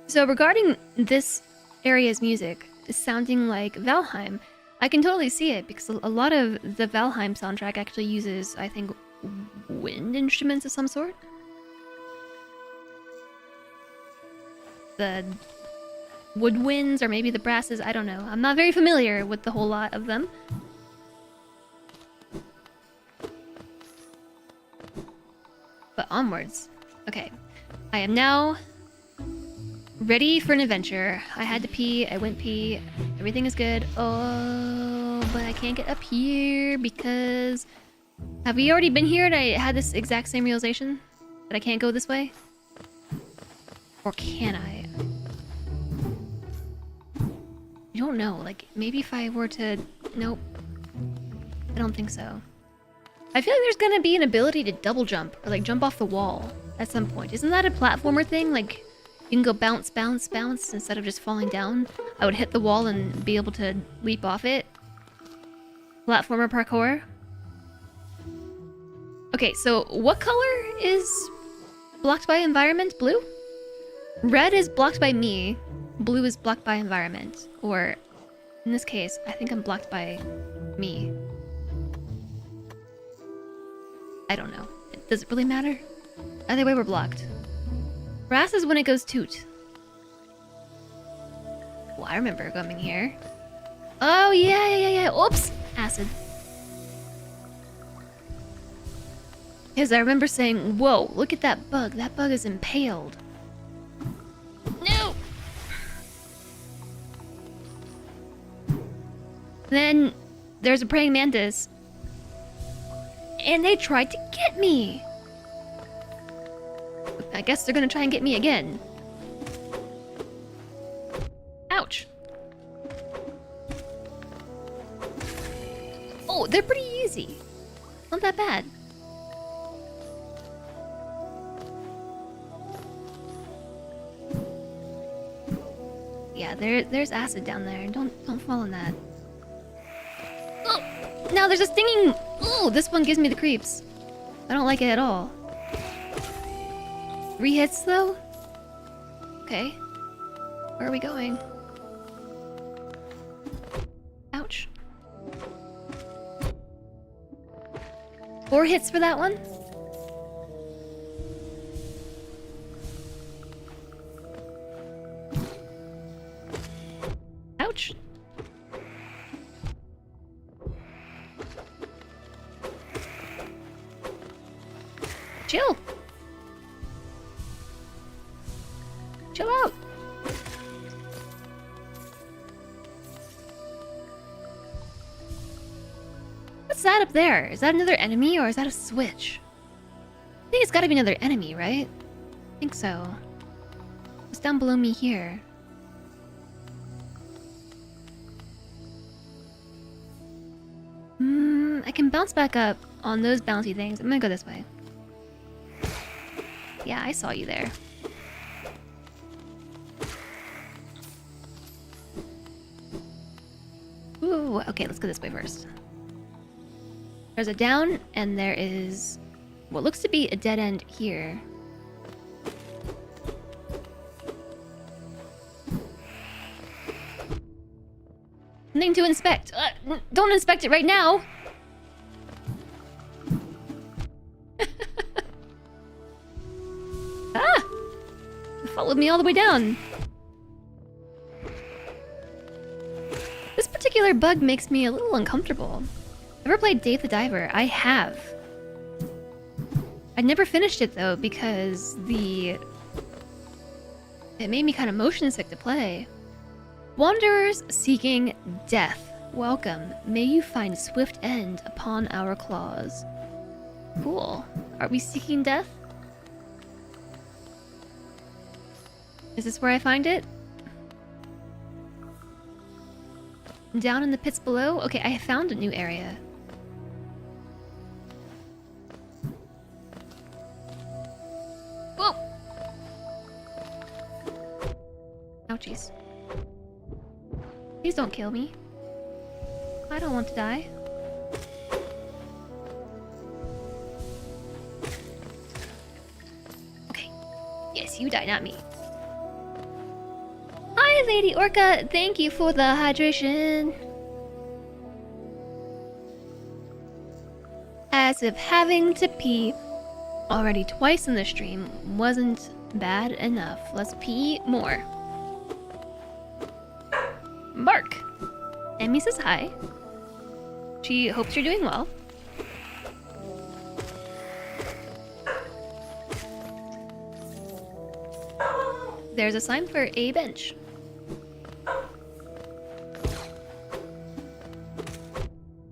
So regarding this area's music sounding like Valheim, I can totally see it because a lot of the Valheim soundtrack actually uses, I think, wind instruments of some sort. The woodwinds or maybe the brasses, I don't know. I'm not very familiar with the whole lot of them. But onwards. Okay. I am now ready for an adventure. I had to pee, I went pee, everything is good. Oh, but I can't get up here because... Have we already been here and I had this exact same realization? That I can't go this way? Or can I? I don't know, like, maybe if I were to... Nope. I don't think so. I feel like there's gonna be an ability to double jump, or like jump off the wall at some point. Isn't that a platformer thing? Like, you can go bounce, bounce, bounce instead of just falling down. I would hit the wall and be able to leap off it. Platformer parkour. Okay, so what color is blocked by environment? Blue? Red is blocked by me. Blue is blocked by environment. Or, in this case, I think I'm blocked by me. I don't know. Does it really matter? Either way, we're blocked. Brass is when it goes toot. Well, I remember coming here. Oh, yeah. Oops! Acid. Because I remember saying, whoa, look at that bug. That bug is impaled. No! Then there's a praying mantis. And they tried to get me! I guess they're gonna try and get me again. Ouch. Oh, they're pretty easy. Not that bad. Yeah, there's acid down there. Don't fall in that. Oh, now there's a stinging. Oh, this one gives me the creeps. I don't like it at all. 3 hits though? Okay. Where are we going? Ouch. 4 hits for that one? Ouch. Chill. Chill out. What's that up there? Is that another enemy or is that a switch? I think it's gotta be another enemy, right? I think so. What's down below me here? I can bounce back up on those bouncy things. I'm gonna go this way. Yeah, I saw you there. Ooh, okay, let's go this way first. There's a down, and there is what looks to be a dead end here. Something to inspect. Don't inspect it right now! Ah! It followed me all the way down. This particular particular bug makes me a little uncomfortable. Ever played Dave the Diver? I have. I never finished it though because it made me kind of motion sick to play. Wanderers seeking death. Welcome. May you find swift end upon our claws. Cool. Are we seeking death? Is this where I find it? Down in the pits below? Okay, I found a new area. Whoa! Ouchies. Please don't kill me. I don't want to die. Okay. Yes, you die, not me. Hi, Lady Orca. Thank you for the hydration. As if having to pee already twice in the stream wasn't bad enough. Let's pee more. Bark. Emmy says hi. She hopes you're doing well. There's a sign for a bench.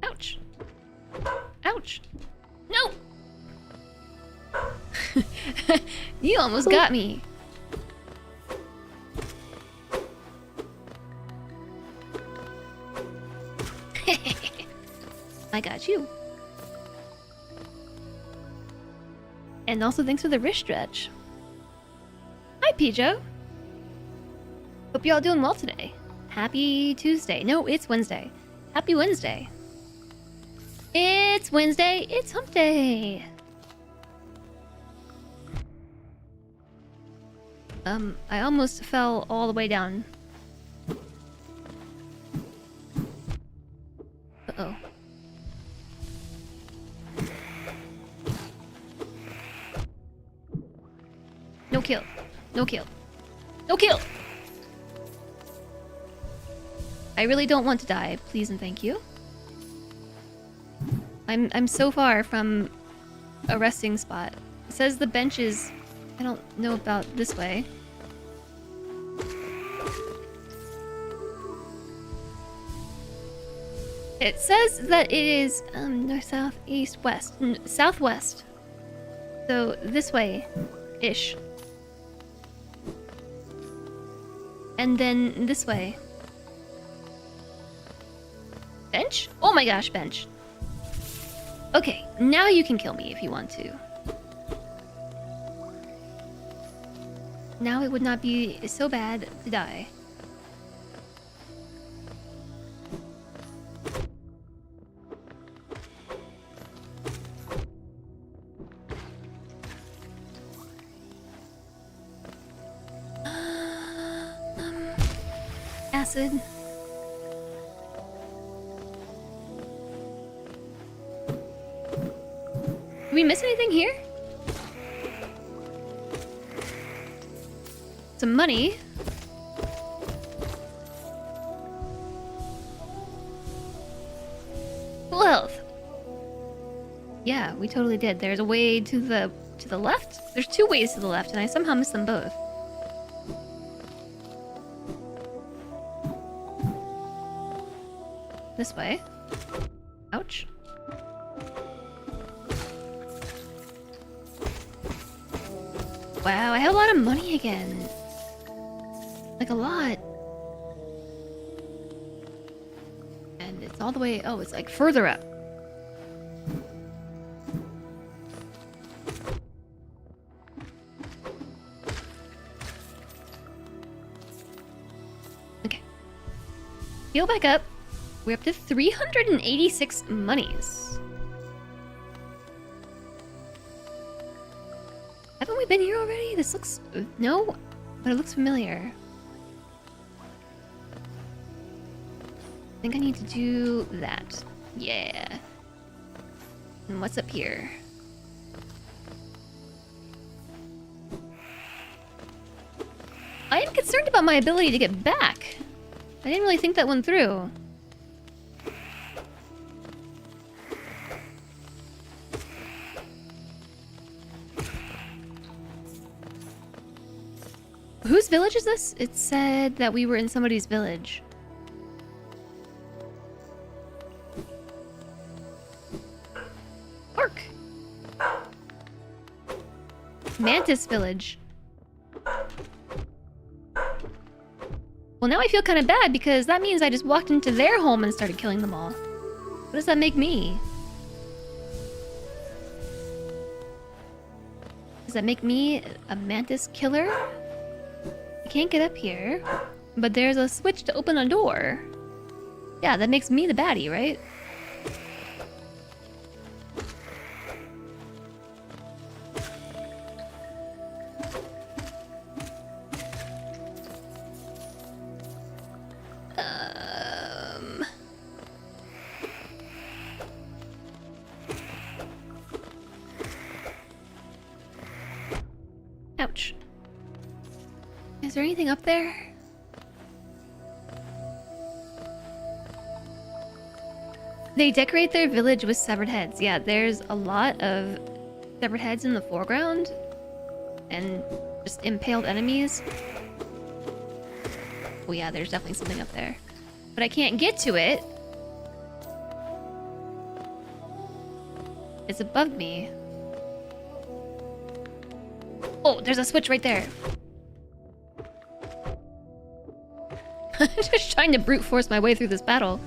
Ouch. Ouch. No! You almost got me. I got you. And also thanks for the wrist stretch. Hi, Pijo. Hope y'all doing well today. Happy Tuesday. No, it's Wednesday. Happy Wednesday. It's Wednesday. It's hump day. I almost fell all the way down. Uh-oh. No kill. No kill. No kill! I really don't want to die, please and thank you. I'm so far from a resting spot. It says the bench is... I don't know about this way. It says that it is north, south, east, west. Southwest. So this way-ish. And then this way. Bench? Oh my gosh, bench. Okay, now you can kill me if you want to. Now it would not be so bad to die. Acid. Did we miss anything here? Some money. Full health. Yeah, we totally did. There's a way to the left. There's two ways to the left, and I somehow missed them both. This way. Ouch. Wow, I have a lot of money again. Like a lot. And it's all the way... Oh, it's like further up. Okay. Heal back up. We're up to 386 monies. Haven't we been here already? This looks... No, but it looks familiar. I think I need to do that. Yeah. And what's up here? I am concerned about my ability to get back. I didn't really think that one through. Whose village is this? It said that we were in somebody's village. Orc! Mantis village. Well, now I feel kind of bad because that means I just walked into their home and started killing them all. What does that make me? Does that make me a mantis killer? I can't get up here, but there's a switch to open a door. Yeah, that makes me the baddie, right? Ouch. Is there anything up there? They decorate their village with severed heads. Yeah, there's a lot of severed heads in the foreground and just impaled enemies. Oh yeah, there's definitely something up there. But I can't get to it. It's above me. Oh, there's a switch right there. Just trying to brute force my way through this battle.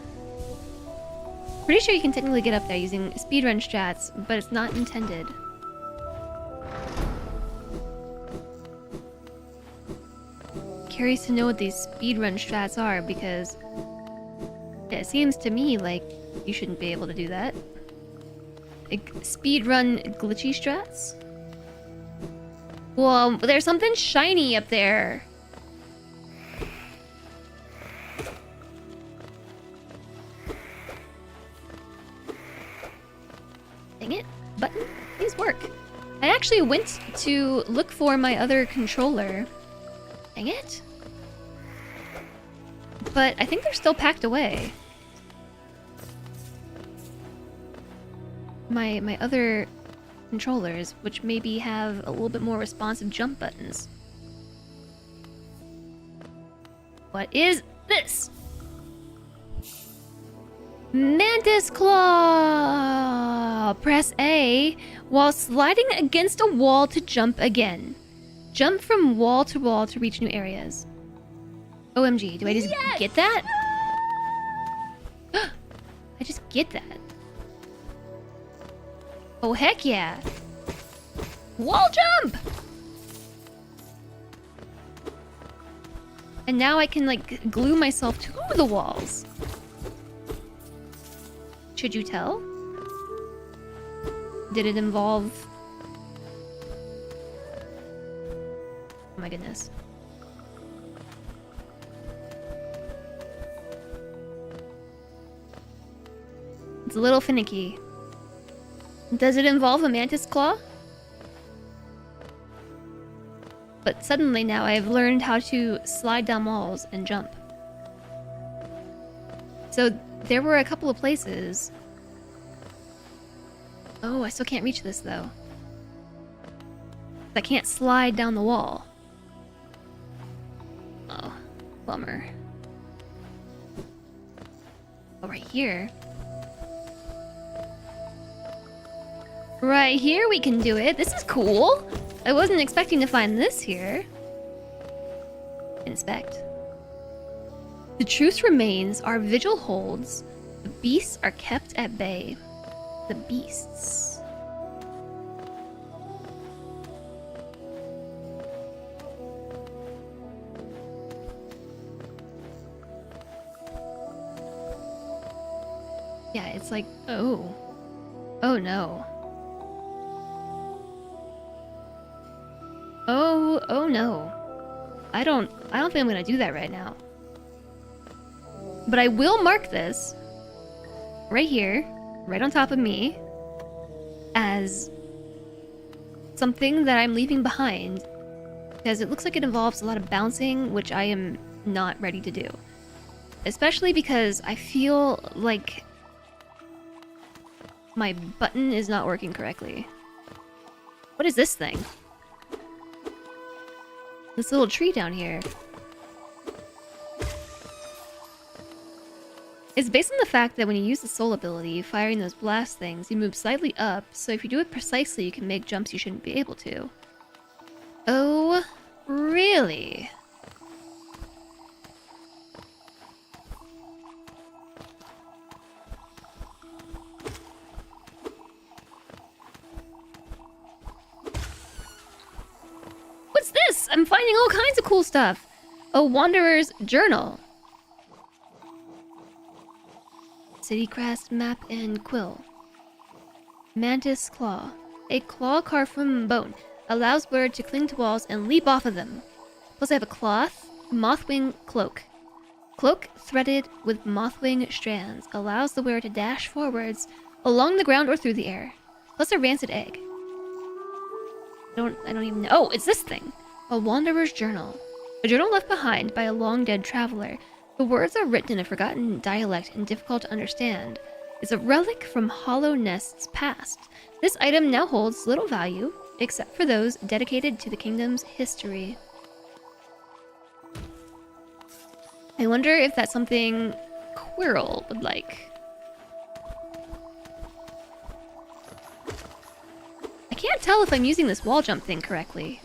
Pretty sure you can technically get up there using speedrun strats, but it's not intended. Curious to know what these speedrun strats are because it seems to me like you shouldn't be able to do that. Like, speedrun glitchy strats? Whoa, there's something shiny up there. Dang it. Button, please work. I actually went to look for my other controller. Dang it. But I think they're still packed away. My other controllers, which maybe have a little bit more responsive jump buttons. What is this? Mantis Claw! Press A while sliding against a wall to jump again. Jump from wall to reach new areas. OMG, do I just get that? I just get that. Oh, heck yeah. Wall jump! And now I can, like, glue myself to the walls. Should you tell? Did it involve... Oh my goodness. It's a little finicky. Does it involve a mantis claw? But suddenly now I've learned how to slide down walls and jump. So there were a couple of places. Oh, I still can't reach this though. I can't slide down the wall. Oh, bummer. Oh, right here. Right here we can do it. This is cool. I wasn't expecting to find this here. Inspect. The truth remains, our vigil holds. The beasts are kept at bay. The beasts. Yeah, it's like, oh. Oh no. Oh no. I don't think I'm gonna do that right now. But I will mark this right here, right on top of me, as something that I'm leaving behind, because it looks like it involves a lot of bouncing, which I am not ready to do. Especially because I feel like my button is not working correctly. What is this thing? this little tree down here. It's based on the fact that when you use the soul ability, firing those blast things, you move slightly up, so if you do it precisely, you can make jumps you shouldn't be able to. Oh, really? What's this? I'm finding all kinds of cool stuff. A Wanderer's Journal. City crest, map, and quill. Mantis claw. A claw carved from bone. Allows bird to cling to walls and leap off of them. Plus I have a cloth, mothwing cloak. Cloak threaded with mothwing strands. Allows the wearer to dash forwards along the ground or through the air. Plus a rancid egg. I don't even know. Oh, it's this thing. A Wanderer's Journal. A journal left behind by a long-dead traveler. The words are written in a forgotten dialect and difficult to understand. It's a relic from Hollow Knight's past. This item now holds little value, except for those dedicated to the kingdom's history. I wonder if that's something Quirrell would like. I can't tell if I'm using this wall jump thing correctly.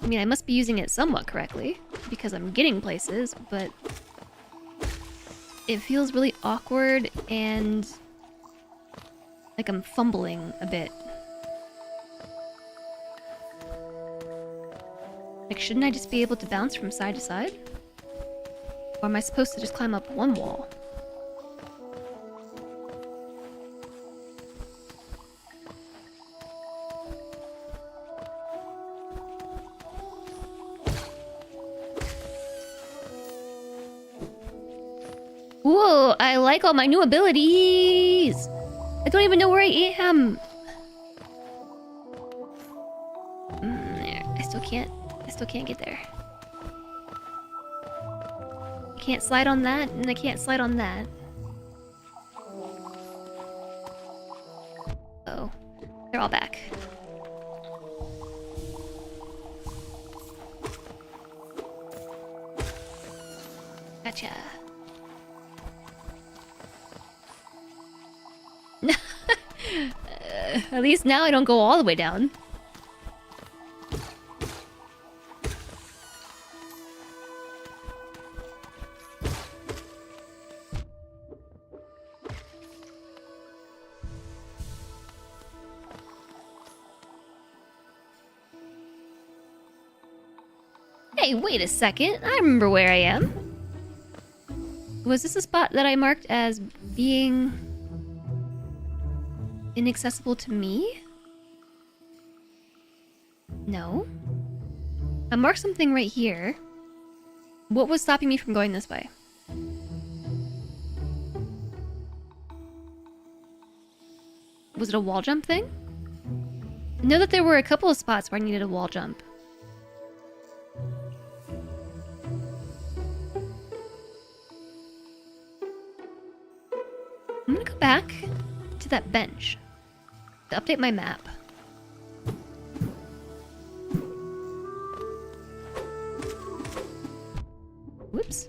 I mean, I must be using it somewhat correctly, because I'm getting places, but it feels really awkward and like I'm fumbling a bit. Like, shouldn't I just be able to bounce from side to side? Or am I supposed to just climb up one wall? Whoa, I like all my new abilities! I don't even know where I am! I still can't get there. I can't slide on that, and I can't slide on that. Oh, they're all back. Gotcha. At least now I don't go all the way down. Hey, wait a second. I remember where I am. Was this a spot that I marked as being inaccessible to me? No. I marked something right here. What was stopping me from going this way? Was it a wall jump thing? I know that there were a couple of spots where I needed a wall jump. I'm gonna go back to that bench to update my map. Whoops.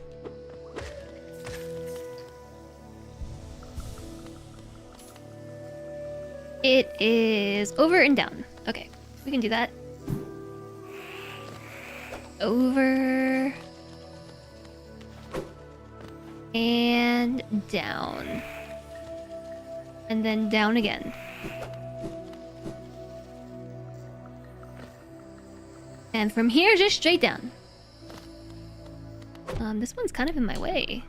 It is over and down. Okay, we can do that. Over and down. And then down again. And from here, just straight down. This one's kind of in my way.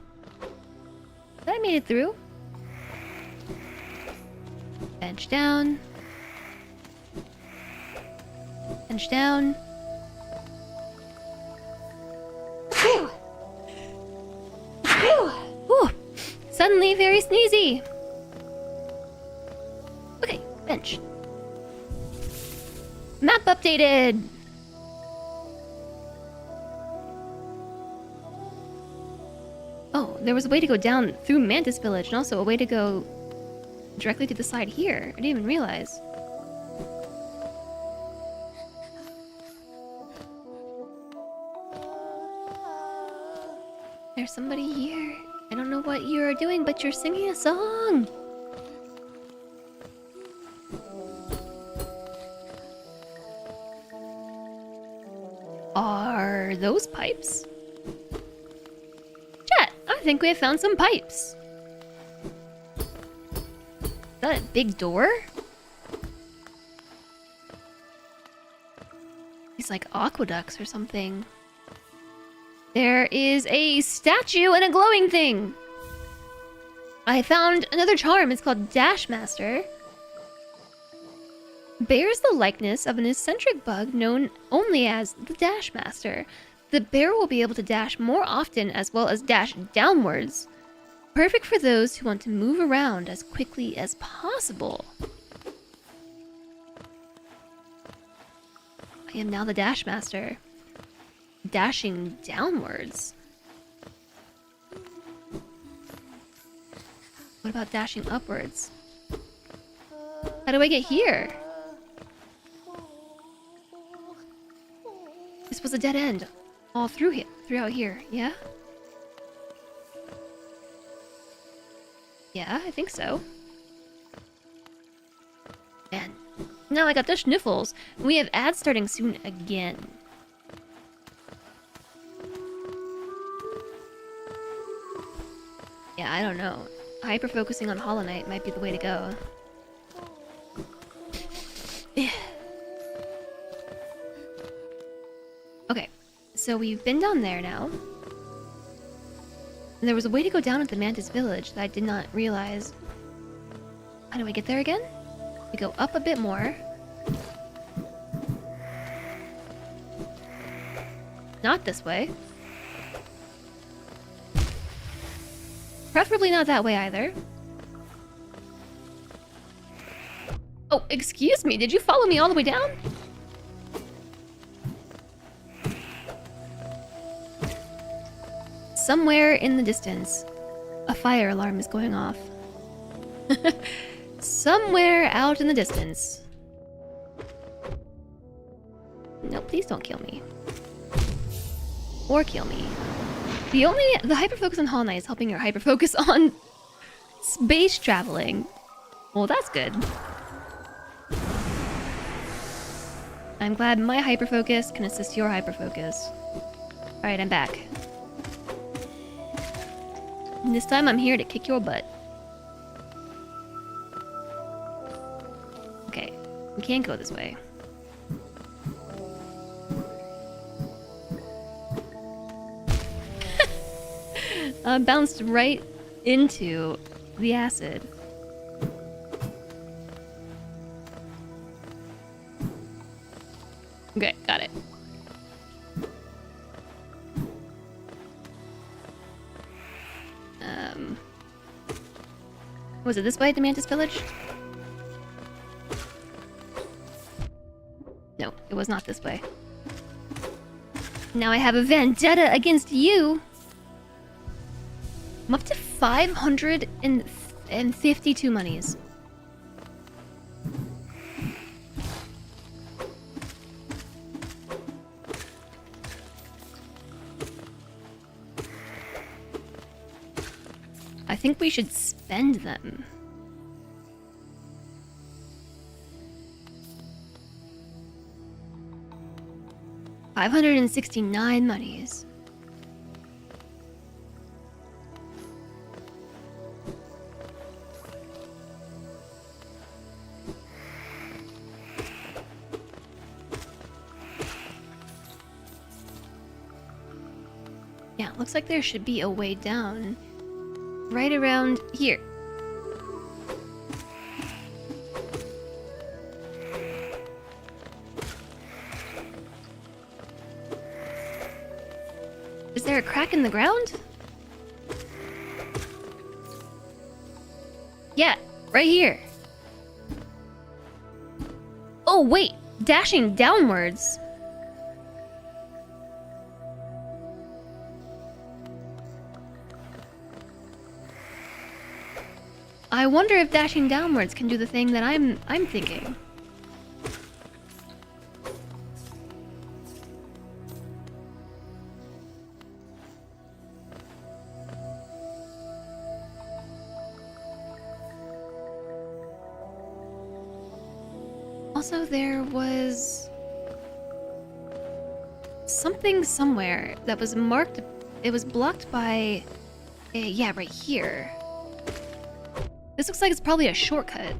But I made it through. Bench down. Bench down. Whew. Whew. Whew. Suddenly very sneezy. Okay, bench. Map updated! Oh, there was a way to go down through Mantis Village and also a way to go directly to the side here. I didn't even realize. There's somebody here. I don't know what you're doing, but you're singing a song. Are those pipes? Chat, I think we have found some pipes. Is that a big door? These like aqueducts or something. There is a statue and a glowing thing. I found another charm. It's called Dash Master. Bears the likeness of an eccentric bug known only as the Dash Master. The bear will be able to dash more often as well as dash downwards. Perfect for those who want to move around as quickly as possible. I am now the Dash Master. Dashing downwards. What about dashing upwards? How do I get here? This was a dead end. All throughout here, yeah? Yeah, I think so. Man, now I got the sniffles. We have ads starting soon again. Yeah, I don't know. Hyper-focusing on Hollow Knight might be the way to go. Okay, so we've been down there now. And there was a way to go down at the Mantis Village that I did not realize. How do I get there again? We go up a bit more. Not this way. Preferably not that way either. Oh, excuse me, did you follow me all the way down? Somewhere in the distance, a fire alarm is going off. Somewhere out in the distance. No, please don't kill me. Or kill me. The hyperfocus on Hollow Knight is helping your hyperfocus on space traveling. Well, that's good. I'm glad my hyperfocus can assist your hyperfocus. Alright, I'm back. And this time I'm here to kick your butt. Okay, we can't go this way. Bounced right into the acid. Okay, got it. Was it this way, the Mantis Village? No, it was not this way. Now I have a vendetta against you! I'm up to 552 monies. I think we should spend them. $569 monies. Yeah, looks like there should be a way down. Right around here. Is there a crack in the ground? Yeah, right here. Oh, wait. Dashing downwards. I wonder if dashing downwards can do the thing that I'm thinking. Also, there was something somewhere that was marked. It was blocked by yeah, right here. This looks like it's probably a shortcut.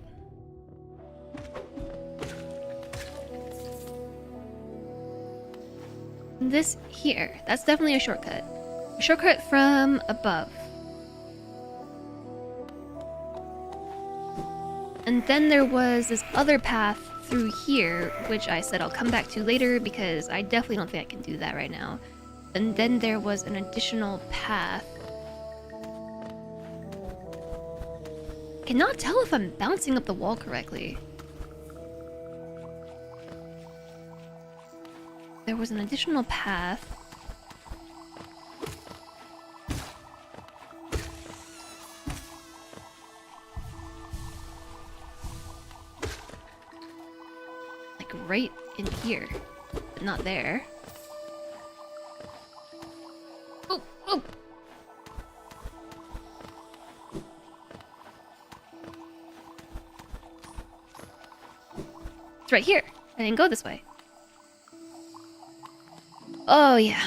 This here, that's definitely a shortcut. A shortcut from above. And then there was this other path through here, which I said I'll come back to later because I definitely don't think I can do that right now. And then there was an additional path. Cannot tell if I'm bouncing up the wall correctly. There was an additional path. Like right in here, but not there. Oh, oh! It's right here. I didn't go this way. Oh yeah,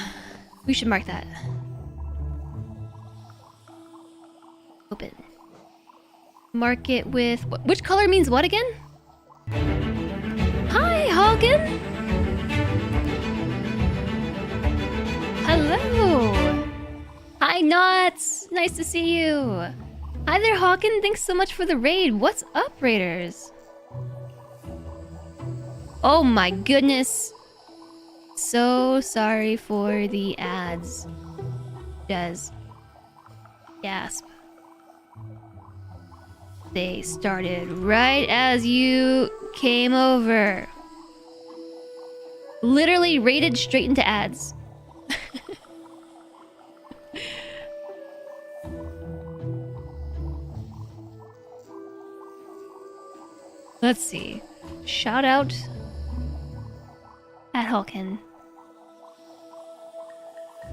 we should mark that. Open. Mark it with which color means what again? Hi, Halkin. Hello. Hi, Knots. Nice to see you. Hi there, Hawken. Thanks so much for the raid. What's up, raiders? Oh my goodness. So sorry for the ads. Jez. Gasp. They started right as you came over. Literally raided straight into ads. Let's see. Shout out at Halkin.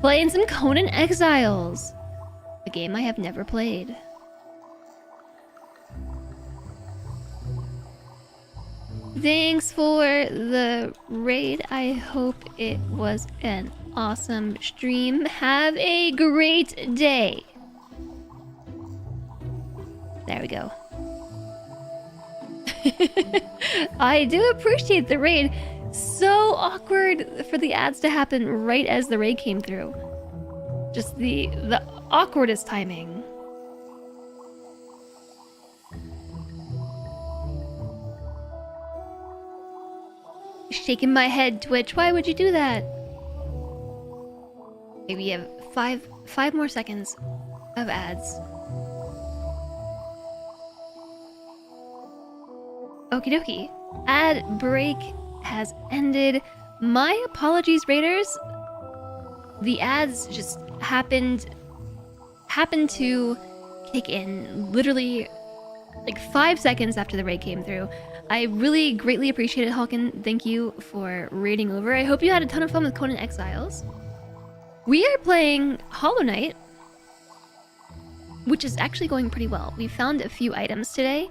Playing some Conan Exiles. A game I have never played. Thanks for the raid. I hope it was an awesome stream. Have a great day. There we go. I do appreciate the raid. So awkward for the ads to happen right as the raid came through. Just the awkwardest timing. Shaking my head, Twitch. Why would you do that? Maybe you have five more seconds of ads. Okie dokie. Ad break has ended. My apologies, raiders. The ads just happened to kick in literally like 5 seconds after the raid came through. I really greatly appreciate it, Halkin. Thank you for raiding over. I hope you had a ton of fun with Conan Exiles. We are playing Hollow Knight, which is actually going pretty well. We found a few items today,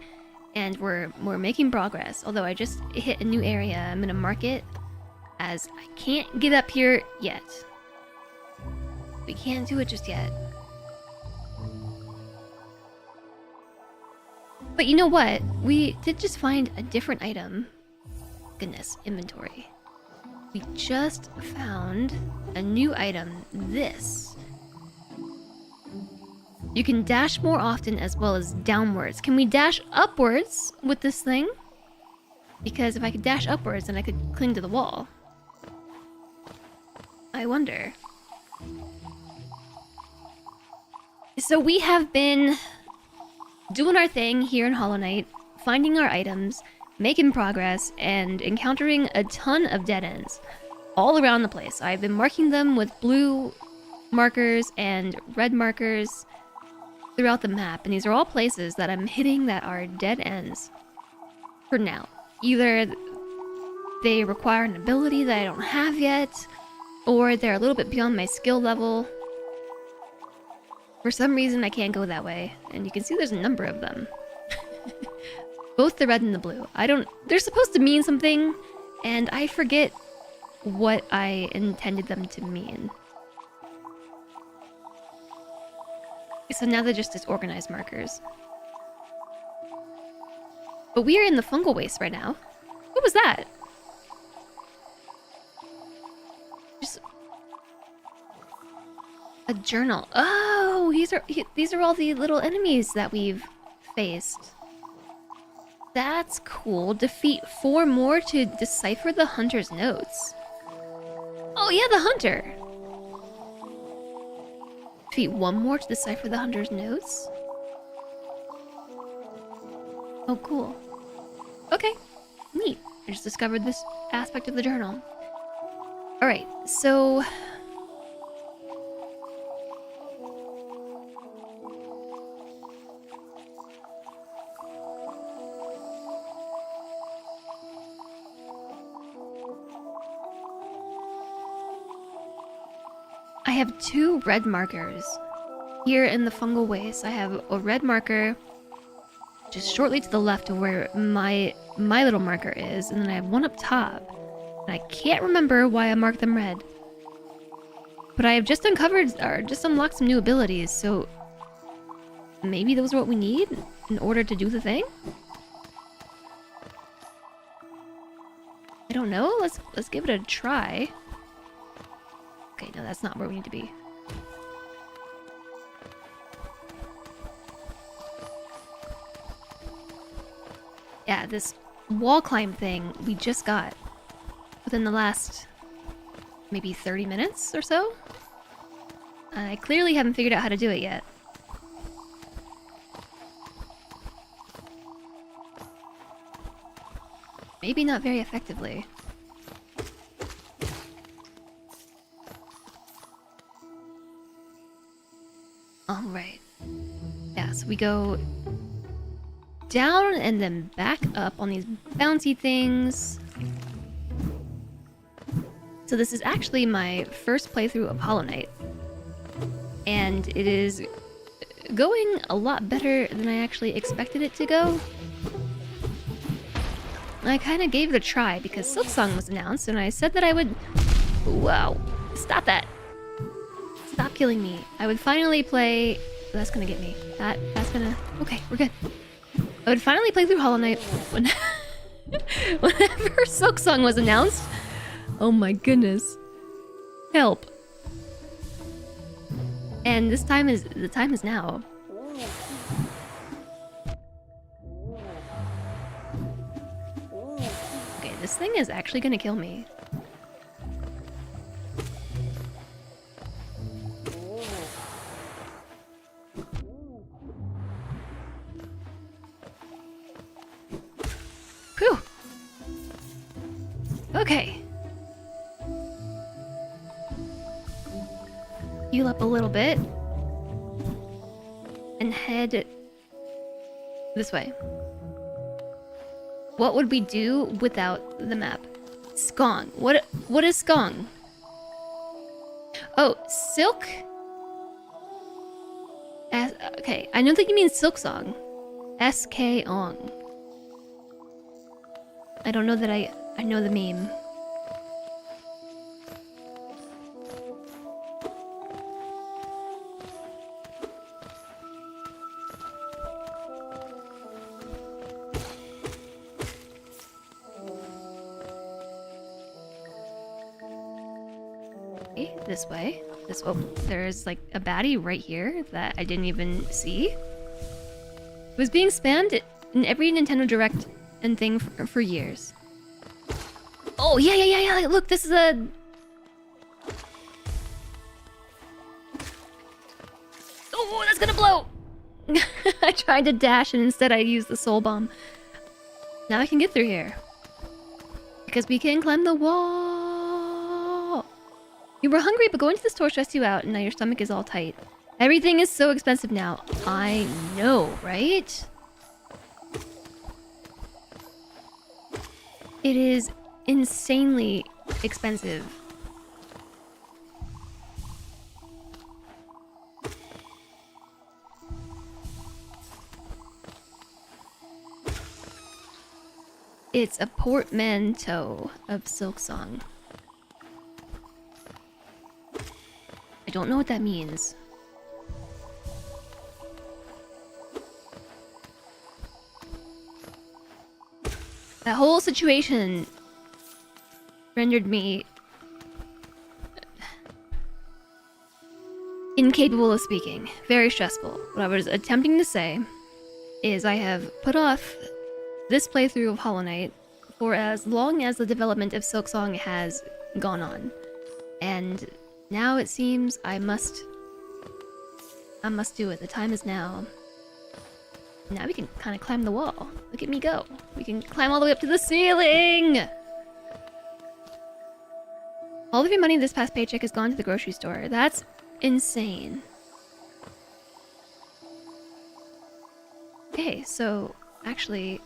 and we're making progress. Although I just hit a new area, I'm gonna mark it as I can't get up here yet. We can't do it just yet. But you know what? We did just find a different item. Goodness, inventory. We just found a new item. This. You can dash more often as well as downwards. Can we dash upwards with this thing? Because if I could dash upwards, then I could cling to the wall. I wonder. So we have been doing our thing here in Hollow Knight, finding our items, making progress, and encountering a ton of dead ends all around the place. I've been marking them with blue markers and red markers throughout the map, and these are all places that I'm hitting that are dead ends for now. Either they require an ability that I don't have yet, or they're a little bit beyond my skill level. For some reason, I can't go that way, and you can see there's a number of them. Both the red and the blue. I don't... They're supposed to mean something, and I forget what I intended them to mean. So now they're just disorganized markers. But we are in the fungal waste right now. What was that? Just... a journal. Oh, these are all the little enemies that we've faced. That's cool. Defeat 4 more to decipher the hunter's notes. Oh yeah, the hunter. Defeat 1 more to decipher the hunter's notes. Oh, cool. Okay, neat. I just discovered this aspect of the journal. Alright, so... I have 2 red markers. Here in the fungal waste, I have a red marker just shortly to the left of where my little marker is, and then I have one up top. And I can't remember why I marked them red. But I have just uncovered, or just unlocked some new abilities, so maybe those are what we need in order to do the thing? I don't know. Let's give it a try. Okay, no, that's not where we need to be. Yeah, this wall climb thing we just got within the last maybe 30 minutes or so. I clearly haven't figured out how to do it yet. Maybe not very effectively. Alright. Yeah, so we go down and then back up on these bouncy things. So this is actually my first playthrough of Hollow Knight. And it is going a lot better than I actually expected it to go. I kind of gave it a try because Silksong was announced and I said that I would... Wow. Stop that. Stop killing me. I would finally play... That's gonna get me. That's gonna... Okay, we're good. I would finally play through Hollow Knight when... whenever Silksong was announced. Oh my goodness. Help. And this time is... The time is now. Okay, this thing is actually gonna kill me. Whew. Okay. Heal up a little bit. And head this way. What would we do without the map? Skong. What is Skong? Oh, Silk? Okay, I know that you mean Silksong. SK-ong. I don't know that I know the meme. Okay, this way. Oh, there's like a baddie right here that I didn't even see. It was being spammed in every Nintendo Direct and thing for years. Oh, yeah. Look, this is a... Oh, that's gonna blow! I tried to dash and instead I used the soul bomb. Now I can get through here. Because we can climb the wall! You were hungry, but going to the store stressed you out, and now your stomach is all tight. Everything is so expensive now. I know, right? It is insanely expensive. It's a portmanteau of Silksong. I don't know what that means. That whole situation rendered me incapable of speaking. Very stressful. What I was attempting to say is I have put off this playthrough of Hollow Knight for as long as the development of Silksong has gone on. And now it seems I must do it. The time is now. Now we can kind of climb the wall. Look at me go. We can climb all the way up to the ceiling! All of your money this past paycheck has gone to the grocery store. That's insane. Okay, so actually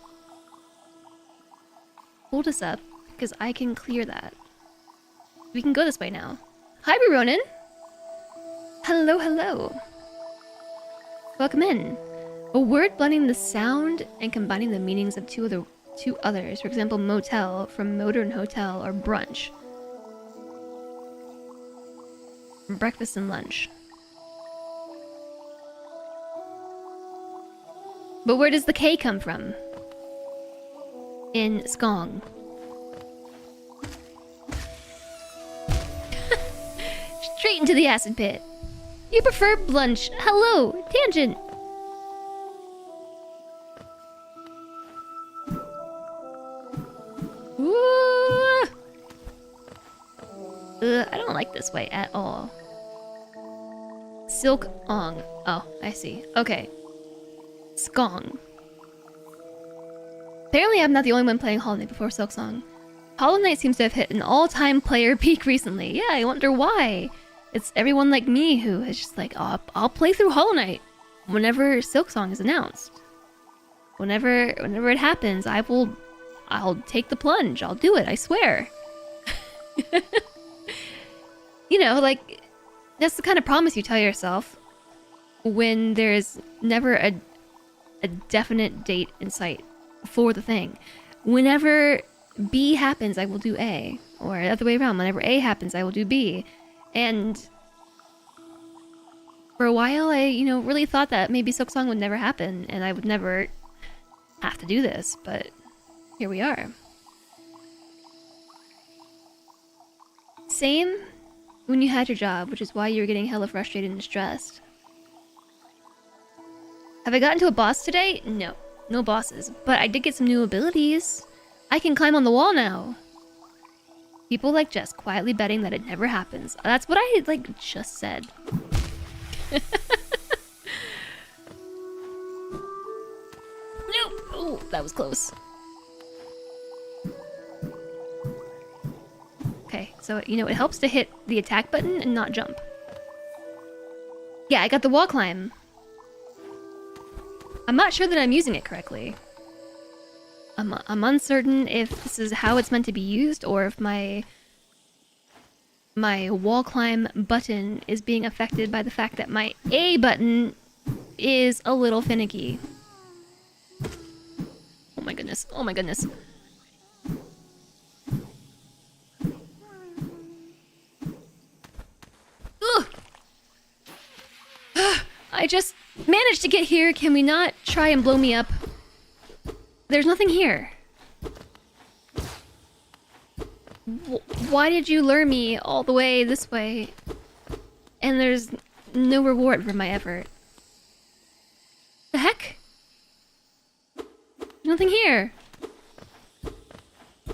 hold us up because I can clear that. We can go this way now. Hi, Ronan. Hello, hello. Welcome in. A word blending the sound and combining the meanings of two others. For example, motel from modern hotel or brunch. Breakfast and lunch. But where does the K come from? In Skong. Straight into the acid pit. You prefer blunch. Hello, Tangent. I don't like this way at all. Silk Ong. Oh, I see. Okay. Skong. Apparently I'm not the only one playing Hollow Knight before Silksong. Hollow Knight seems to have hit an all-time player peak recently. Yeah, I wonder why. It's everyone like me who is just like, oh, I'll play through Hollow Knight whenever Silksong is announced. Whenever it happens, I'll take the plunge. I'll do it, I swear. You know, like, that's the kind of promise you tell yourself when there's never a definite date in sight for the thing. Whenever B happens, I will do A. Or the other way around, whenever A happens, I will do B. And for a while, I, really thought that maybe Silksong would never happen, and I would never have to do this, but here we are. Same when you had your job, which is why you were getting hella frustrated and stressed. Have I gotten to a boss today? No. No bosses. But I did get some new abilities. I can climb on the wall now. People like Jess quietly betting that it never happens. That's what I, just said. No! Oh, that was close. Okay, so, it helps to hit the attack button and not jump. Yeah, I got the wall climb. I'm not sure that I'm using it correctly. I'm uncertain if this is how it's meant to be used or if my wall climb button is being affected by the fact that my A button is a little finicky. Oh my goodness. Oh my goodness. Ugh. I just managed to get here. Can we not try and blow me up? There's nothing here. Why did you lure me all the way this way? And there's no reward for my effort. The heck? Nothing here.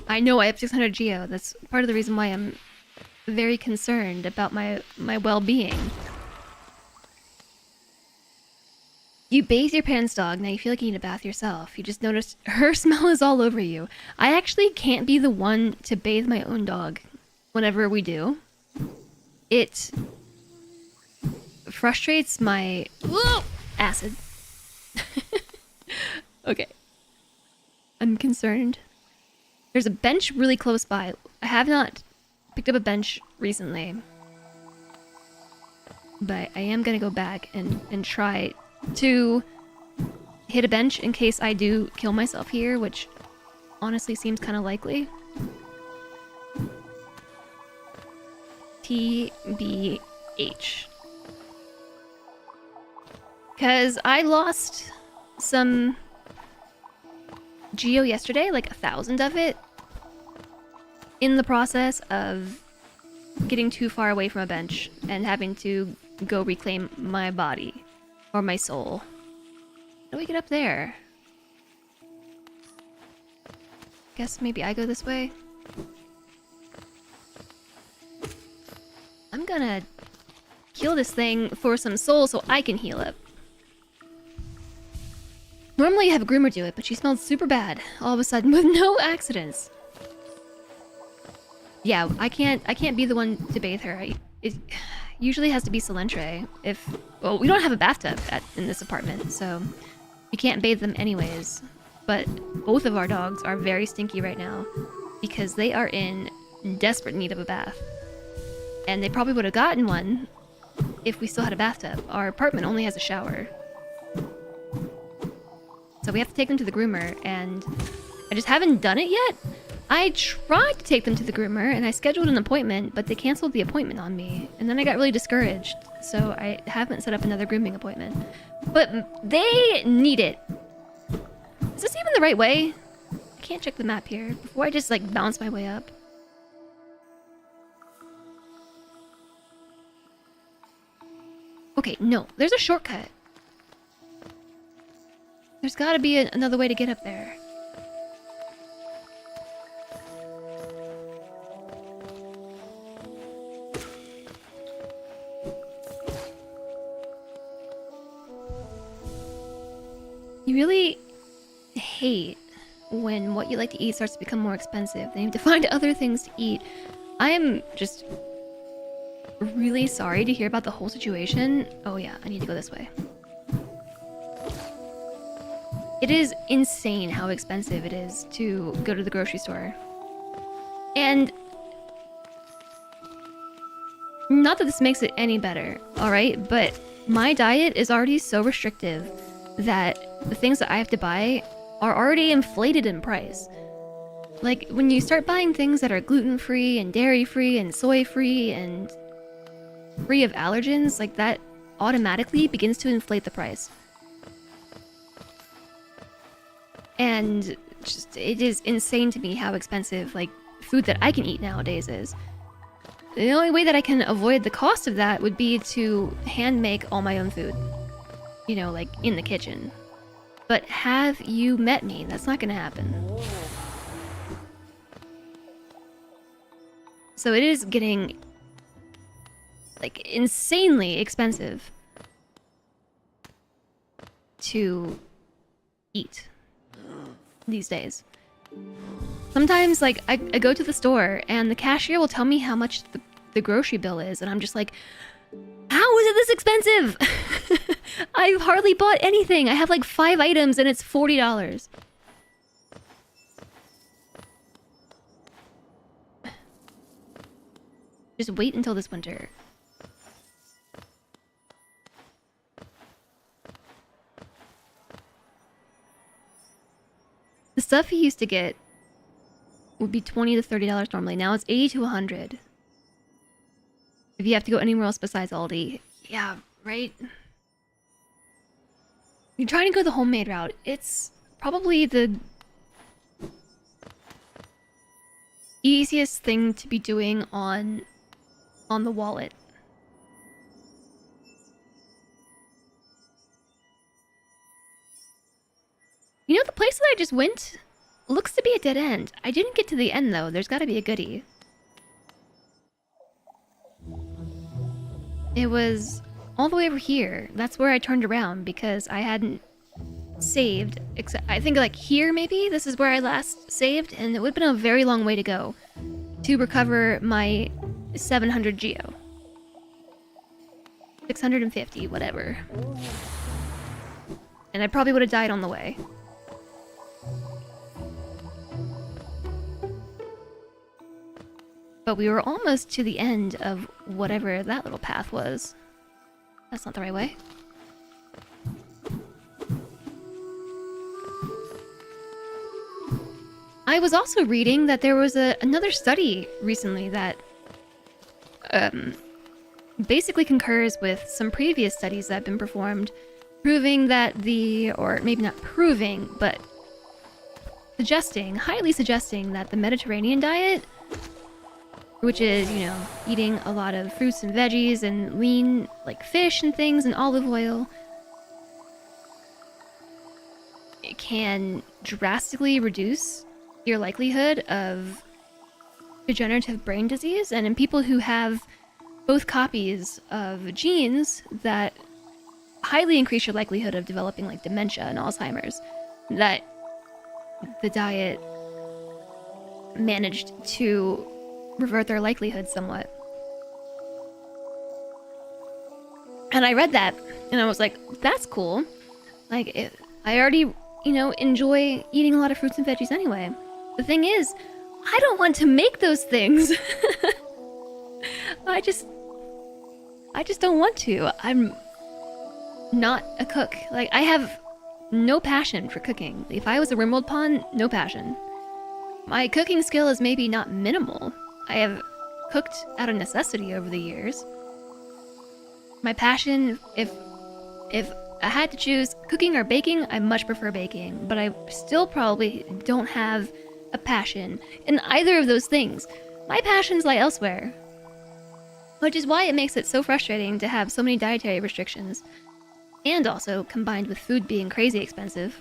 I know I have 600 geo. That's part of the reason why I'm very concerned about my well-being. You bathe your parents' dog, now you feel like you need a bath yourself. You just noticed her smell is all over you. I actually can't be the one to bathe my own dog whenever we do. It frustrates my acid. Okay. I'm concerned. There's a bench really close by. I have not picked up a bench recently. But I am gonna go back and try to hit a bench in case I do kill myself here, which honestly seems kind of likely. TBH. Because I lost some geo yesterday, like 1,000 of it, in the process of getting too far away from a bench and having to go reclaim my body or my soul. How do we get up there? Guess maybe I go this way. I'm gonna kill this thing for some soul so I can heal up. Normally you have a groomer do it, but she smelled super bad all of a sudden with no accidents. Yeah, I can't be the one to bathe her. It usually has to be Solentre. Well, we don't have a bathtub in this apartment, so you can't bathe them anyways. But both of our dogs are very stinky right now because they are in desperate need of a bath. And they probably would have gotten one if we still had a bathtub. Our apartment only has a shower. So we have to take them to the groomer, and I just haven't done it yet. I tried to take them to the groomer, and I scheduled an appointment, but they canceled the appointment on me. And then I got really discouraged, so I haven't set up another grooming appointment. But they need it. Is this even the right way? I can't check the map here before I just, like, bounce my way up. Okay, no, there's a shortcut. There's gotta be another way to get up there. You really hate when what you like to eat starts to become more expensive. Then you have to find other things to eat. I am just really sorry to hear about the whole situation. Oh yeah, I need to go this way. It is insane how expensive it is to go to the grocery store. And not that this makes it any better, alright? But my diet is already so restrictive that the things that I have to buy are already inflated in price. Like, when you start buying things that are gluten-free and dairy-free and soy-free and free of allergens, like, that automatically begins to inflate the price. And just, it is insane to me how expensive, like, food that I can eat nowadays is. The only way that I can avoid the cost of that would be to hand make all my own food. You know, like, in the kitchen. But have you met me? That's not gonna happen. So it is getting, like, insanely expensive to eat these days. Sometimes, like, I go to the store and the cashier will tell me how much the grocery bill is, and I'm just like, how is it this expensive? I've hardly bought anything. I have like 5 items and it's $40. Just wait until this winter. The stuff he used to get would be $20 to $30 normally. Now it's $80 to $100. If you have to go anywhere else besides Aldi. Yeah, right? You're trying to go the homemade route. It's probably the easiest thing to be doing on the wallet. You know, the place that I just went looks to be a dead end. I didn't get to the end though. There's gotta be a goodie. It was all the way over here. That's where I turned around because I hadn't saved. Except I think like here maybe? This is where I last saved, and it would have been a very long way to go to recover my 700 geo. 650, whatever. And I probably would have died on the way. But we were almost to the end of whatever that little path was. That's not the right way. I was also reading that there was another study recently that basically concurs with some previous studies that have been performed, proving that or maybe not proving, but highly suggesting that the Mediterranean diet, which is, eating a lot of fruits and veggies and lean, like fish and things and olive oil, it can drastically reduce your likelihood of degenerative brain disease. And in people who have both copies of genes that highly increase your likelihood of developing like dementia and Alzheimer's, that the diet managed to revert their likelihood somewhat. And I read that and I was like, that's cool. Like, I already, enjoy eating a lot of fruits and veggies anyway. The thing is, I don't want to make those things. I just don't want to. I'm not a cook. Like, I have no passion for cooking. If I was a Rimworld pawn, no passion. My cooking skill is maybe not minimal. I have cooked out of necessity over the years. My passion, if I had to choose cooking or baking, I much prefer baking, but I still probably don't have a passion in either of those things. My passions lie elsewhere, which is why it makes it so frustrating to have so many dietary restrictions, and also combined with food being crazy expensive,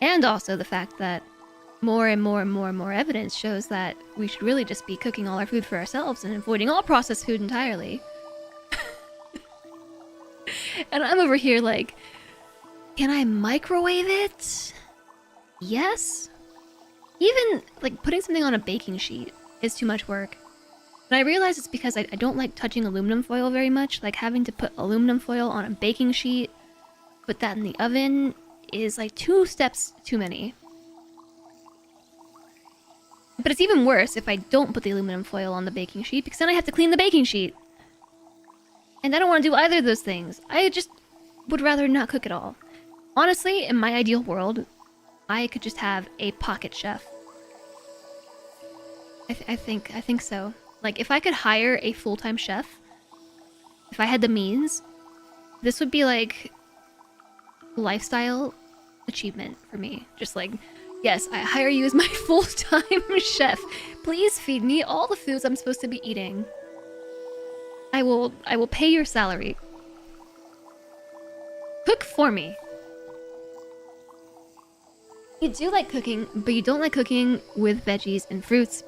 and also the fact that more and more and more and more evidence shows that we should really just be cooking all our food for ourselves and avoiding all processed food entirely. And I'm over here like, can I microwave it? Yes? Even, like, putting something on a baking sheet is too much work. And I realize it's because I don't like touching aluminum foil very much. Like, having to put aluminum foil on a baking sheet, put that in the oven, is like 2 steps too many. But it's even worse if I don't put the aluminum foil on the baking sheet, because then I have to clean the baking sheet. And I don't want to do either of those things. I just would rather not cook at all. Honestly, in my ideal world, I could just have a pocket chef. I think so. Like, if I could hire a full-time chef, if I had the means, this would be like lifestyle achievement for me. Just like, yes, I hire you as my full-time chef. Please feed me all the foods I'm supposed to be eating. I will pay your salary. Cook for me. You do like cooking, but you don't like cooking with veggies and fruits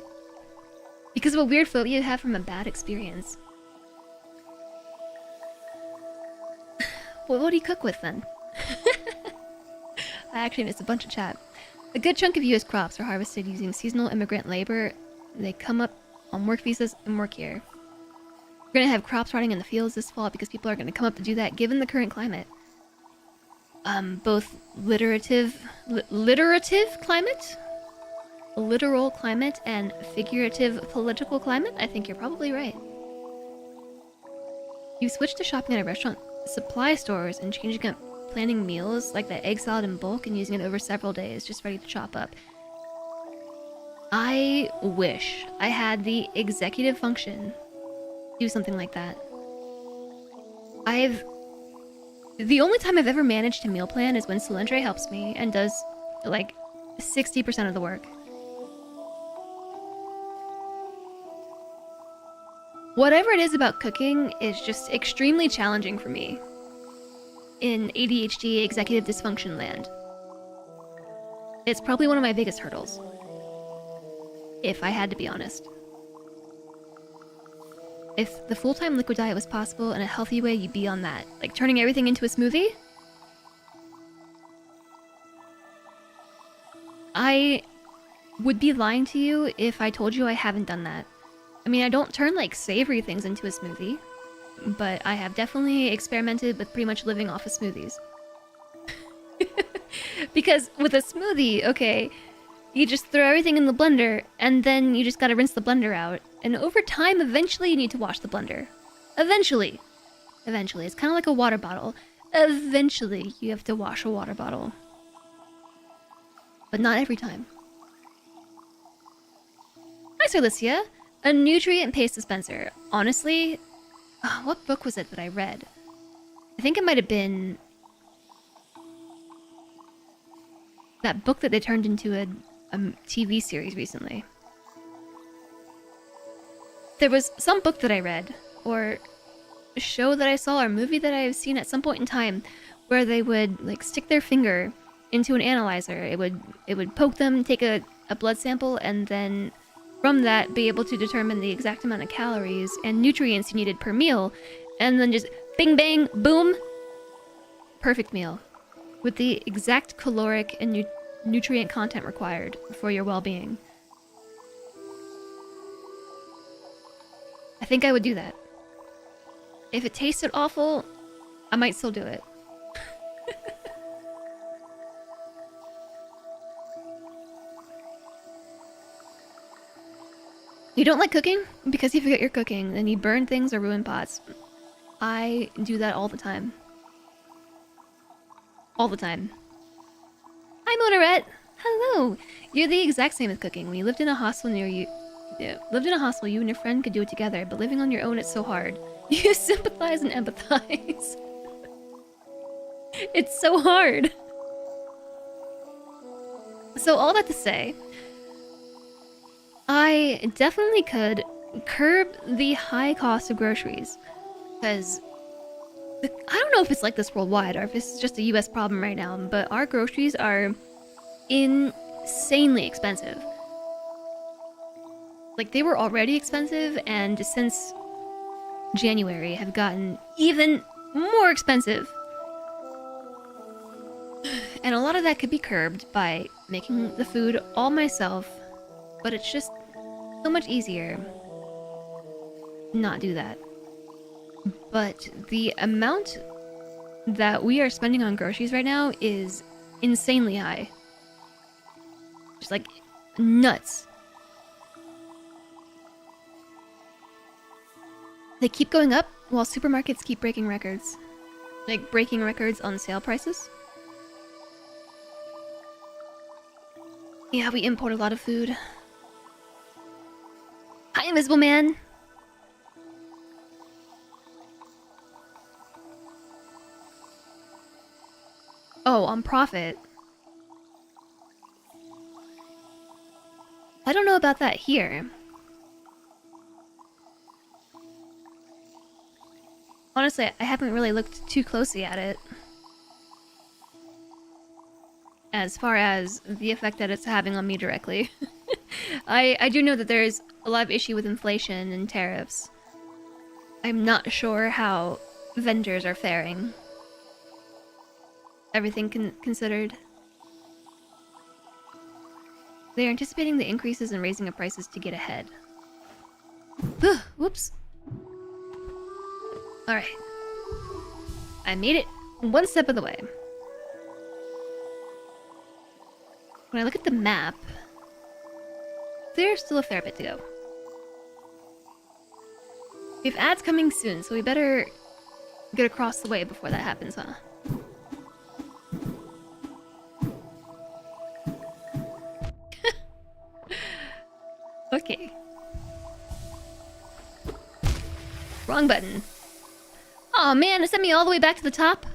because of a weird phobia you have from a bad experience. Well, what do you cook with then? I actually missed a bunch of chat. A good chunk of U.S. crops are harvested using seasonal immigrant labor. They come up on work visas and work here. We're gonna have crops rotting in the fields this fall because people are gonna come up to do that given the current climate. Both literative climate? Literal climate and figurative political climate? I think you're probably right. You switched to shopping at a restaurant supply stores and changing up planning meals like the egg salad in bulk and using it over several days just ready to chop up. I wish I had the executive function to do something like that. The only time I've ever managed to meal plan is when Solentre helps me and does like 60% of the work. Whatever it is about cooking is just extremely challenging for me in ADHD executive dysfunction land. It's probably one of my biggest hurdles, if I had to be honest. If the full-time liquid diet was possible in a healthy way, you'd be on that. Like turning everything into a smoothie? I would be lying to you if I told you I haven't done that. I mean, I don't turn like savory things into a smoothie, but I have definitely experimented with pretty much living off of smoothies. Because with a smoothie, okay, you just throw everything in the blender, and then you just gotta rinse the blender out. And over time, eventually you need to wash the blender. Eventually. It's kind of like a water bottle. Eventually, you have to wash a water bottle. But not every time. Sir Licia. A nutrient paste dispenser. Honestly, what book was it that I read? I think it might have been that book that they turned into a TV series recently. There was some book that I read, or a show that I saw, or movie that I've seen at some point in time, where they would like stick their finger into an analyzer. It would poke them, take a blood sample, and then from that be able to determine the exact amount of calories and nutrients you needed per meal, and then just bing bang boom, perfect meal with the exact caloric and nutrient content required for your well-being. I think I would do that. If it tasted awful, I might still do it. You don't like cooking? Because you forget you're cooking, then you burn things or ruin pots. I do that all the time. All the time. Hi, Motorette! Hello! You're the exact same with cooking. When you lived in a hostel near you... Yeah, lived in a hostel, you and your friend could do it together, but living on your own, it's so hard. You sympathize and empathize. It's so hard. So all that to say, I definitely could curb the high cost of groceries, because I don't know if it's like this worldwide or if it's just a US problem right now, but our groceries are insanely expensive. Like, they were already expensive, and since January have gotten even more expensive. And a lot of that could be curbed by making the food all myself, but it's just so much easier not do that. But the amount that we are spending on groceries right now is insanely high. Just like nuts. They keep going up while supermarkets keep breaking records. Like breaking records on sale prices. Yeah, we import a lot of food. Hi, Invisible Man! Oh, on profit. I don't know about that here. Honestly, I haven't really looked too closely at it. As far as the effect that it's having on me directly. I do know that there's a lot of issue with inflation and tariffs. I'm not sure how vendors are faring. Everything considered. They're anticipating the increases and raising of prices to get ahead. Ugh, whoops. Alright. I made it one step of the way. When I look at the map, there's still a fair bit to go. We have ads coming soon, so we better get across the way before that happens, huh? Okay. Wrong button. Aw, man, it sent me all the way back to the top.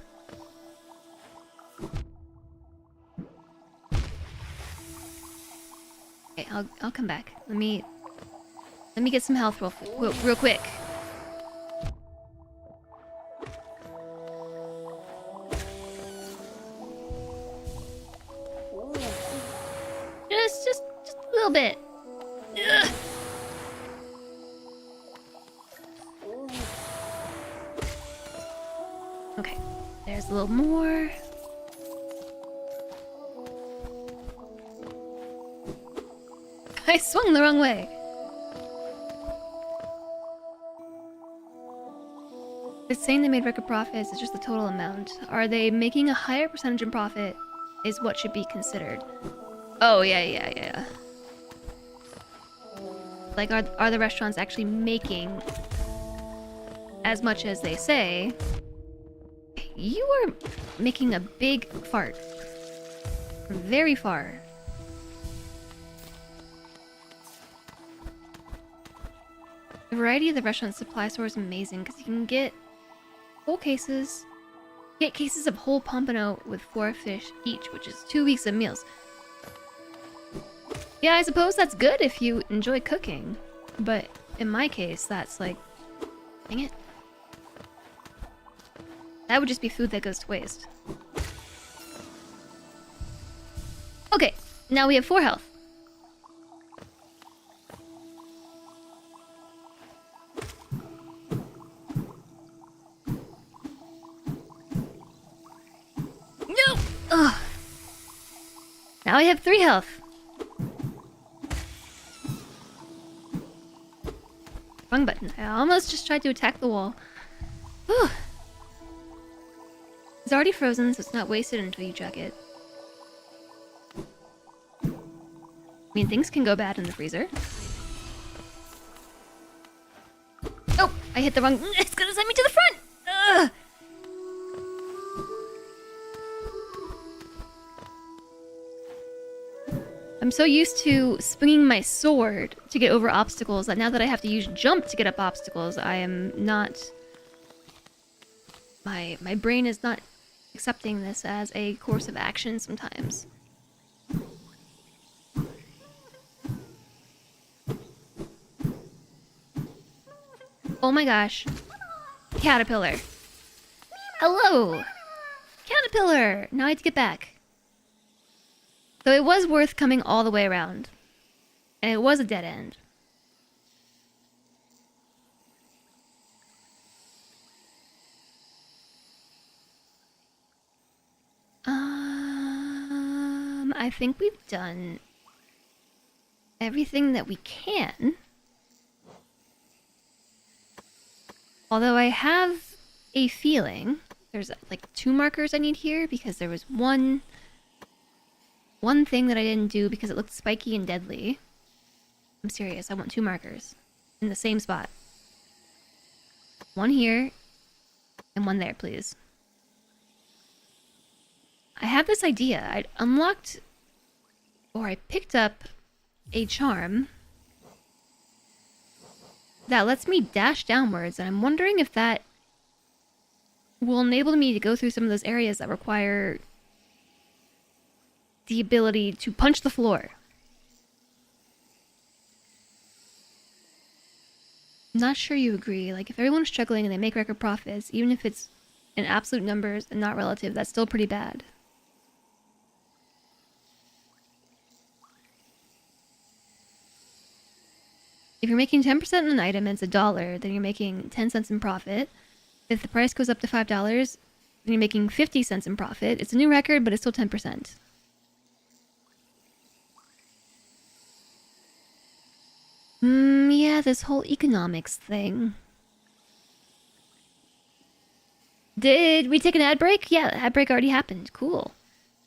Okay, I'll come back. Let me get some health real quick. Just a little bit. Ugh. Okay, there's a little more. I swung the wrong way. It's saying they made record profits, it's just the total amount. Are they making a higher percentage in profit is what should be considered. Oh, yeah. Like, are the restaurants actually making as much as they say? You are making a big fart. Very far. The variety of the restaurant supply store is amazing because you can get whole cases. Get cases of whole pompano with 4 fish each, which is 2 weeks of meals. Yeah, I suppose that's good if you enjoy cooking, but in my case, that's like, dang it. That would just be food that goes to waste. Okay, now we have 4 health. No! Ugh. Now I have 3 health. Wrong button. I almost just tried to attack the wall. Whew. It's already frozen, so it's not wasted until you check it. I mean, things can go bad in the freezer. Oh, I hit the wrong... It's gonna send me to the front! Ugh. I'm so used to swinging my sword to get over obstacles that now that I have to use jump to get up obstacles, I am not... My brain is not accepting this as a course of action sometimes. Oh my gosh. Caterpillar. Hello! Caterpillar! Now I have to get back. So it was worth coming all the way around. And it was a dead end. I think we've done everything that we can. Although I have a feeling there's like 2 markers I need here because there was one thing that I didn't do because it looked spiky and deadly. I'm serious, I want 2 markers in the same spot. 1 here and 1 there, please. I have this idea. I unlocked, or I picked up a charm that lets me dash downwards, and I'm wondering if that will enable me to go through some of those areas that require the ability to punch the floor. I'm not sure you agree. Like, if everyone's struggling and they make record profits, even if it's in absolute numbers and not relative, that's still pretty bad. If you're making 10% on an item and it's $1, then you're making 10 cents in profit. If the price goes up to $5, then you're making 50 cents in profit. It's a new record, but it's still 10%. Yeah, this whole economics thing. Did we take an ad break? Yeah, the ad break already happened. Cool.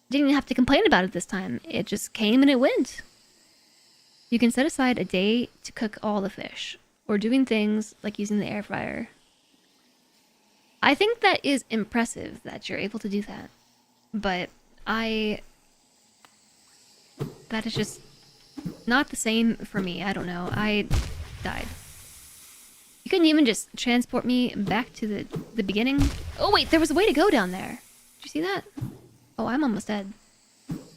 Didn't even have to complain about it this time. It just came and it went. You can set aside a day to cook all the fish, or doing things like using the air fryer. I think that is impressive that you're able to do that. But that is just not the same for me. I don't know. I died. You couldn't even just transport me back to the beginning. Oh wait, there was a way to go down there. Did you see that? Oh, I'm almost dead.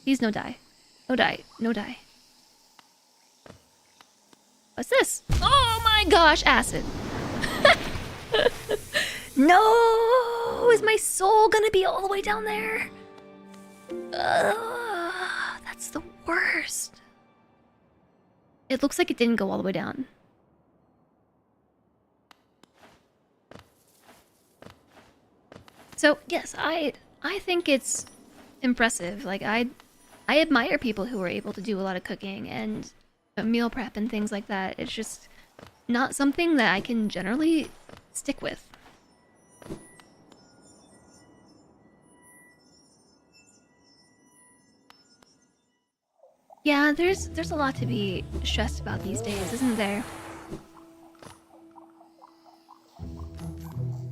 Please no die. No die. No die. What's this? Oh my gosh, acid. No! Is my soul gonna be all the way down there? That's the worst. It looks like it didn't go all the way down. So, yes, I think it's impressive. Like, I admire people who are able to do a lot of cooking and meal prep and things like that. It's just not something that I can generally stick with. Yeah, there's a lot to be stressed about these days, isn't there?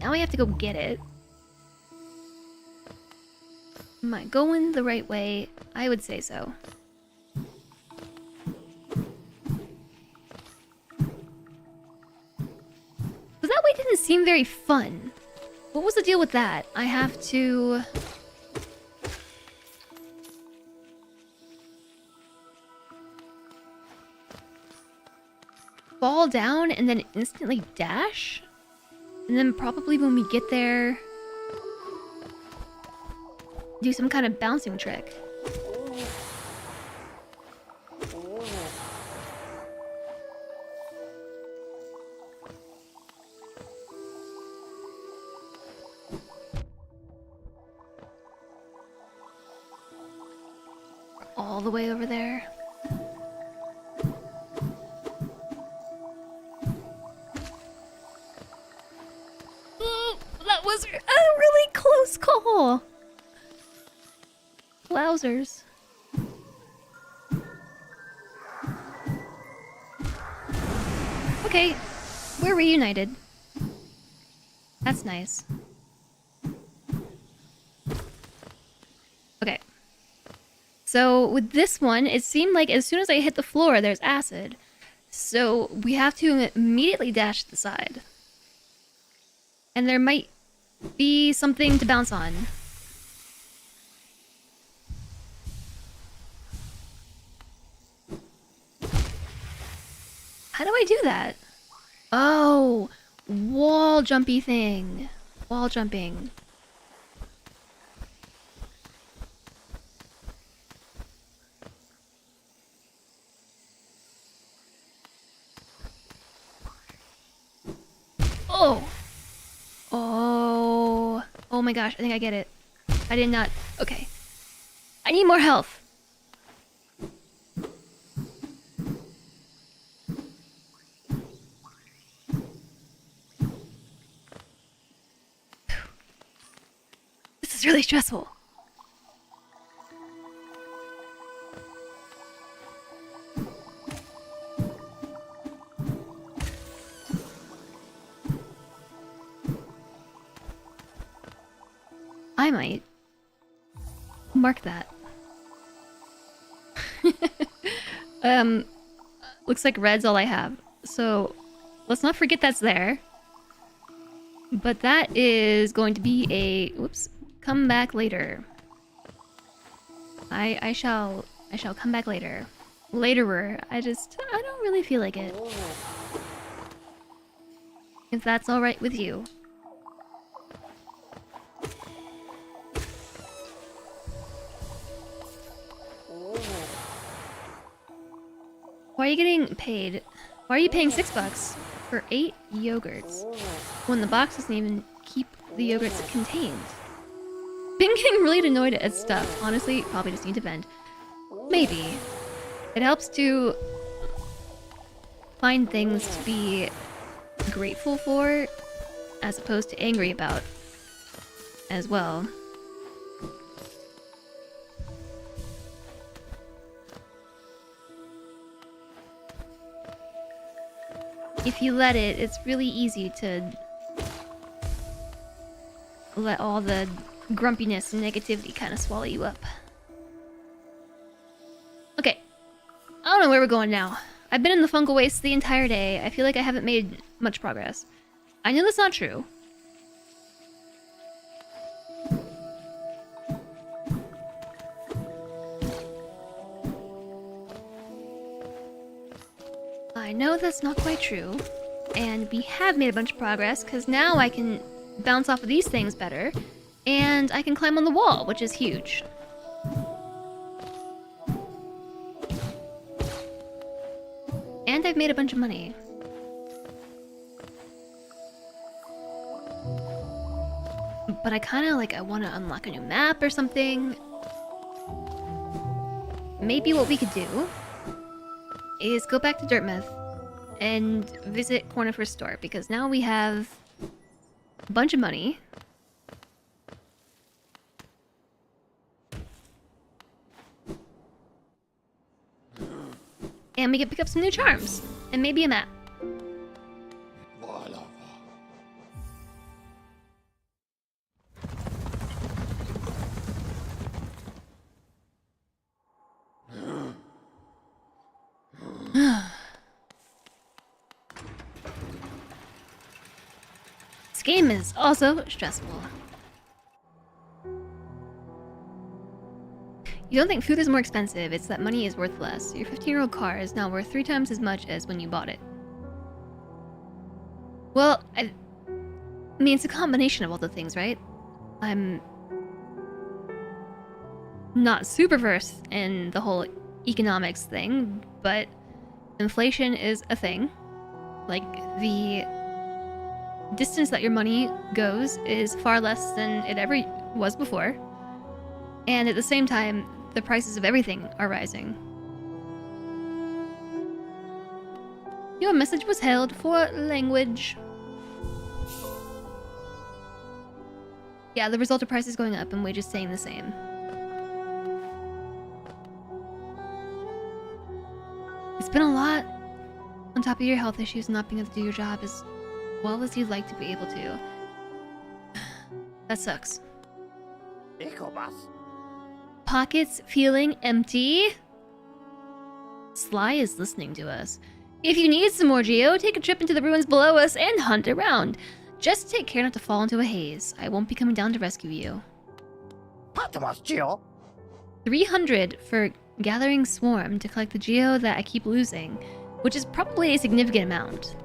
Now I have to go get it. Am I going the right way? I would say so. very fun. What was the deal with that? I have to... fall down and then instantly dash? And then probably when we get there... do some kind of bouncing trick. All the way over there. Ooh, that was a really close call. Wowzers. Okay, we're reunited. That's nice. Okay. So with this one, it seemed like as soon as I hit the floor, there's acid. So we have to immediately dash to the side. And there might be something to bounce on. How do I do that? Oh, wall jumpy thing. Wall jumping. Oh! Oh. Oh my gosh, I think I get it. I did not... Okay. I need more health. This is really stressful. I might mark that. Looks like red's all I have. So let's not forget that's there. But that is going to be a whoops, come back later. I shall come back later. Laterer. I don't really feel like it. If that's alright with you. Why are you getting paid? Why are you paying $6 for 8 yogurts when the box doesn't even keep the yogurts contained? Been getting really annoyed at stuff. Honestly, probably just need to vent. Maybe. It helps to find things to be grateful for as opposed to angry about as well. If you let it, it's really easy to let all the grumpiness and negativity kind of swallow you up. Okay. I don't know where we're going now. I've been in the fungal waste the entire day. I feel like I haven't made much progress. I know that's not true. I know that's not quite true, and we have made a bunch of progress, because now I can bounce off of these things better, and I can climb on the wall, which is huge. And I've made a bunch of money. But I kind of, I want to unlock a new map or something. Maybe what we could do is go back to Dirtmouth and visit Cornifer's store, because now we have a bunch of money. And we can pick up some new charms, and maybe a map. game is also stressful. You don't think food is more expensive, it's that money is worth less. Your 15-year-old car is now worth 3 times as much as when you bought it. Well, I mean, it's a combination of all the things, right? I'm not super versed in the whole economics thing, but inflation is a thing. Like, the distance that your money goes is far less than it ever was before. And at the same time, the prices of everything are rising. Your message was held for language. Yeah, the result of prices going up and wages staying the same. It's been a lot, on top of your health issues and not being able to do your job as well as you'd like to be able to. That sucks. Pockets feeling empty? Sly is listening to us. If you need some more Geo, take a trip into the ruins below us and hunt around. Just take care not to fall into a haze. I won't be coming down to rescue you. 300 for gathering swarm to collect the Geo that I keep losing, which is probably a significant amount.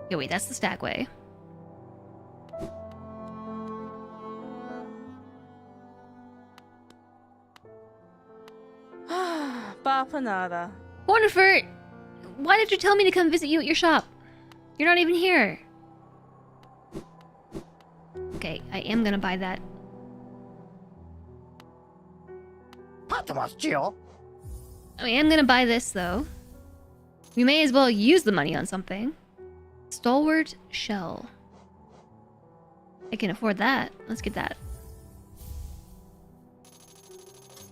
Okay, wait, that's the stagway. Bapanada. Cornfort! Why did you tell me to come visit you at your shop? You're not even here. Okay, I am gonna buy that. I am gonna buy this, though. We may as well use the money on something. Stalwart shell. I can afford that. Let's get that.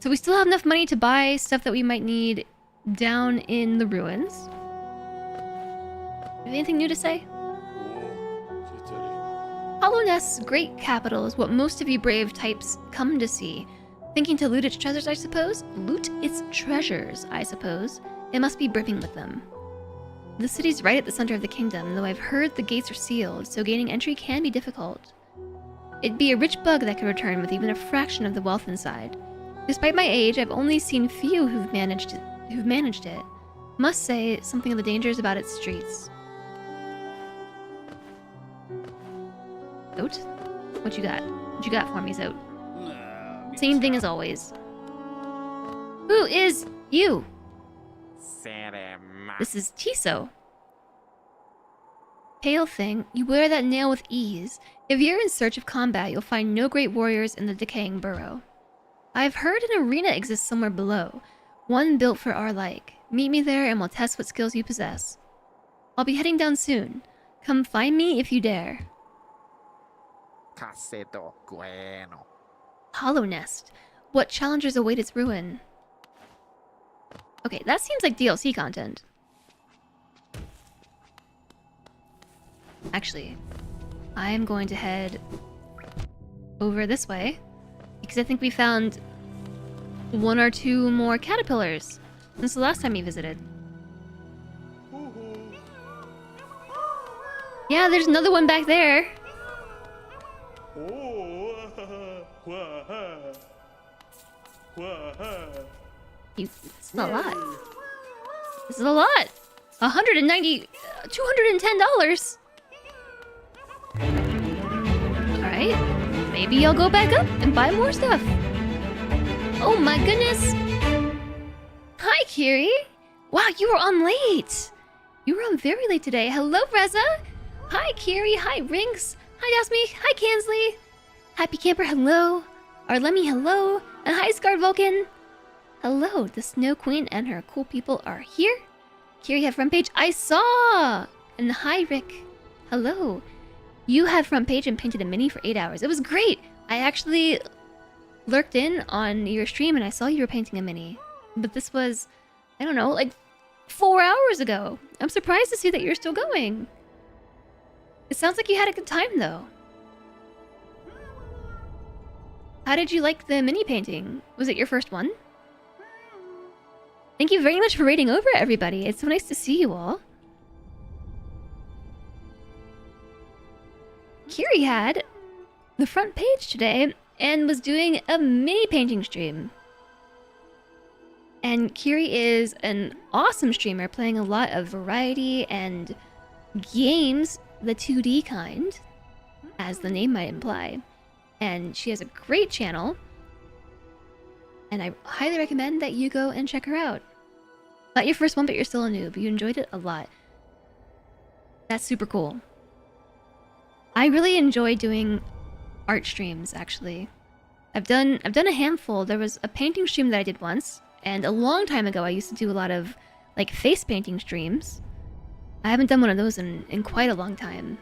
So we still have enough money to buy stuff that we might need down in the ruins. Have anything new to say? Hollownest's great capital is what most of you brave types come to see. Thinking to loot its treasures, I suppose? Loot its treasures, I suppose. It must be brimming with them. The city's right at the center of the kingdom, though I've heard the gates are sealed, so gaining entry can be difficult. It'd be a rich bug that could return with even a fraction of the wealth inside. Despite my age, I've only seen few who've managed it. Must say something of the dangers about its streets. Zote? What you got? What you got for me, Zote? Same thing as always. Who is you? This is Tiso. Pale thing, you wear that nail with ease. If you're in search of combat, you'll find no great warriors in the decaying burrow. I've heard an arena exists somewhere below, one built for our like. Meet me there and we'll test what skills you possess. I'll be heading down soon. Come find me if you dare. Hollow Nest. What challengers await its ruin? Okay, that seems like DLC content. Actually, I am going to head over this way because I think we found 1 or 2 more caterpillars since the last time we visited. Yeah, there's another one back there. It's a lot. This is a lot. $190, $210. Alright, maybe I'll go back up and buy more stuff. Oh my goodness. Hi, Kiri. Wow, you were on late. You were on very late today. Hello, Reza. Hi, Kiri. Hi, Rinks. Hi, Dasmi. Hi, Kansley. Happy Camper, hello. Arlemi, hello. And hi, Scarred Vulcan. Hello, the Snow Queen and her cool people are here. Kiri have front page. I saw. And hi, Rick. Hello. You had front page and painted a mini for 8 hours. It was great. I actually lurked in on your stream and I saw you were painting a mini. But this was, I don't know, like 4 hours ago. I'm surprised to see that you're still going. It sounds like you had a good time, though. How did you like the mini painting? Was it your first one? Thank you very much for raiding over, everybody. It's so nice to see you all. Kiri had the front page today and was doing a mini painting stream. And Kiri is an awesome streamer, playing a lot of variety and games, the 2D kind, as the name might imply. And she has a great channel, and I highly recommend that you go and check her out. Not your first one, but you're still a noob. You enjoyed it a lot. That's super cool. I really enjoy doing art streams, actually. I've done a handful. There was a painting stream that I did once, and a long time ago I used to do a lot of like face painting streams. I haven't done one of those in quite a long time.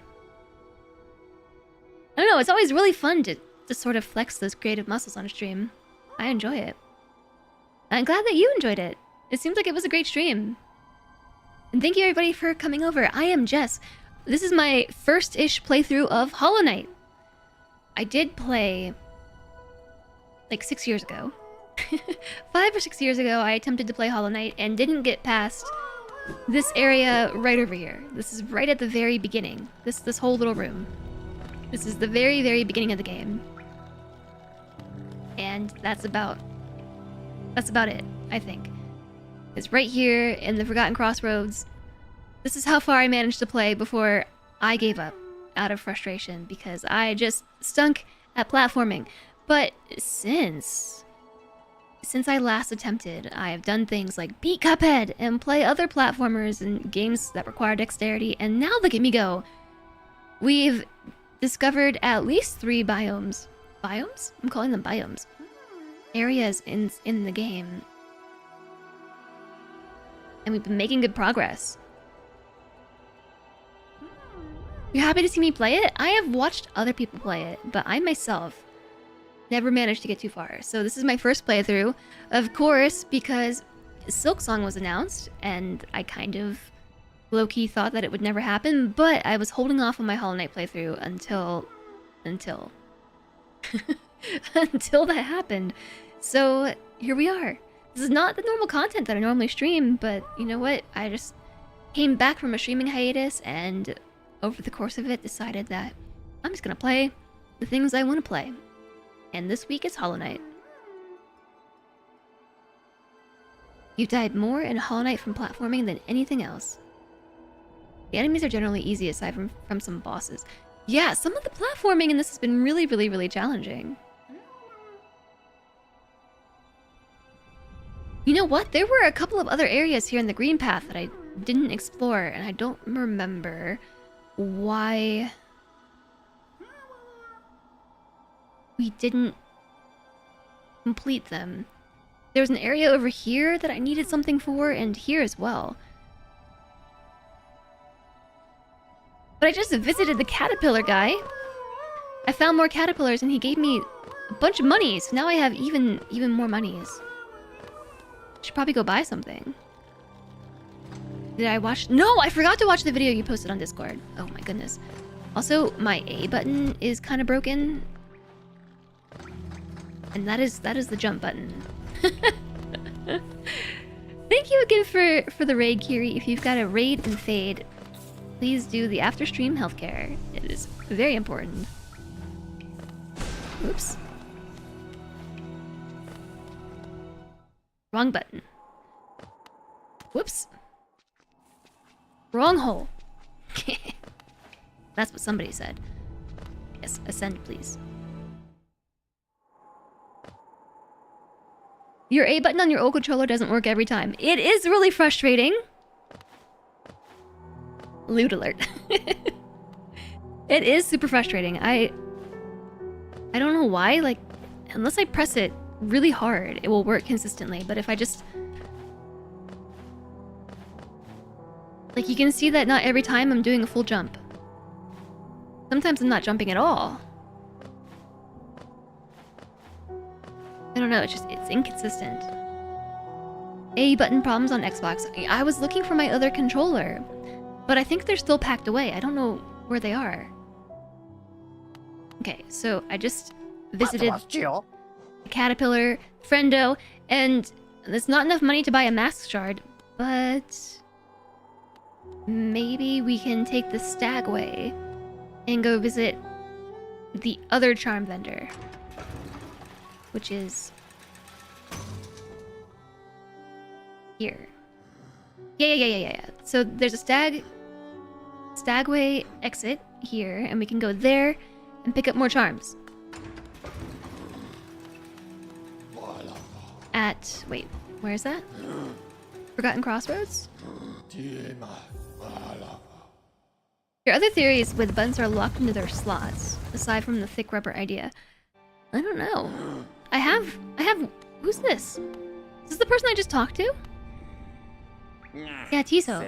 I don't know, it's always really fun to sort of flex those creative muscles on a stream. I enjoy it. I'm glad that you enjoyed it. It seems like it was a great stream. And thank you everybody for coming over. I am Jess. This is my first-ish playthrough of Hollow Knight. I did play like 6 years ago. 5 or 6 years ago, I attempted to play Hollow Knight and didn't get past this area right over here. This is right at the very beginning. This whole little room. This is the very, very beginning of the game. And that's about it, I think. It's right here in the Forgotten Crossroads. This is how far I managed to play before I gave up out of frustration because I just stunk at platforming. But since I last attempted, I have done things like beat Cuphead and play other platformers and games that require dexterity, and now look at me go. We've discovered at least 3 biomes. Biomes? I'm calling them biomes. Areas in the game. And we've been making good progress. You're happy to see me play it? I have watched other people play it, but I myself never managed to get too far. So this is my first playthrough, of course, because Silksong was announced, and I kind of low-key thought that it would never happen, but I was holding off on my Hollow Knight playthrough until until that happened. So here we are. This is not the normal content that I normally stream, but you know what? I just came back from a streaming hiatus, and over the course of it decided that I'm just gonna play the things I want to play. And this week is Hollow Knight. You've died more in Hollow Knight from platforming than anything else. The enemies are generally easy aside from some bosses. Yeah, some of the platforming in this has been really, really, really challenging. You know what? There were a couple of other areas here in the green path that I didn't explore, and I don't remember why we didn't complete them. There was an area over here that I needed something for, and here as well. But I just visited the caterpillar guy. I found more caterpillars, and he gave me a bunch of money, so now I have even more monies. Should probably go buy something. Did I watch? No, I forgot to watch the video you posted on Discord. Oh my goodness. Also, my A button is kind of broken. And that is the jump button. Thank you again for the raid, Kiri. If you've got a raid and fade, please do the after stream healthcare. It is very important. Oops. Wrong button. Whoops. Wrong hole. That's what somebody said. Yes, ascend, please. Your A button on your old controller doesn't work every time. It is really frustrating. Loot alert. It is super frustrating. I don't know why, like, unless I press it really hard, it will work consistently, but if I just... Like, you can see that not every time I'm doing a full jump. Sometimes I'm not jumping at all. I don't know, it's inconsistent. A button problems on Xbox. I was looking for my other controller, but I think they're still packed away. I don't know where they are. Okay, so I just visited the caterpillar friendo, and there's not enough money to buy a mask shard, but maybe we can take the Stagway and go visit the other charm vendor, which is here. Yeah. So there's a stagway exit here, and we can go there and pick up more charms. At, wait, where is that? Forgotten Crossroads? Your other theories with buttons are locked into their slots, aside from the thick rubber idea. I don't know. I have, who's this? Is this the person I just talked to? Yeah, Tiso.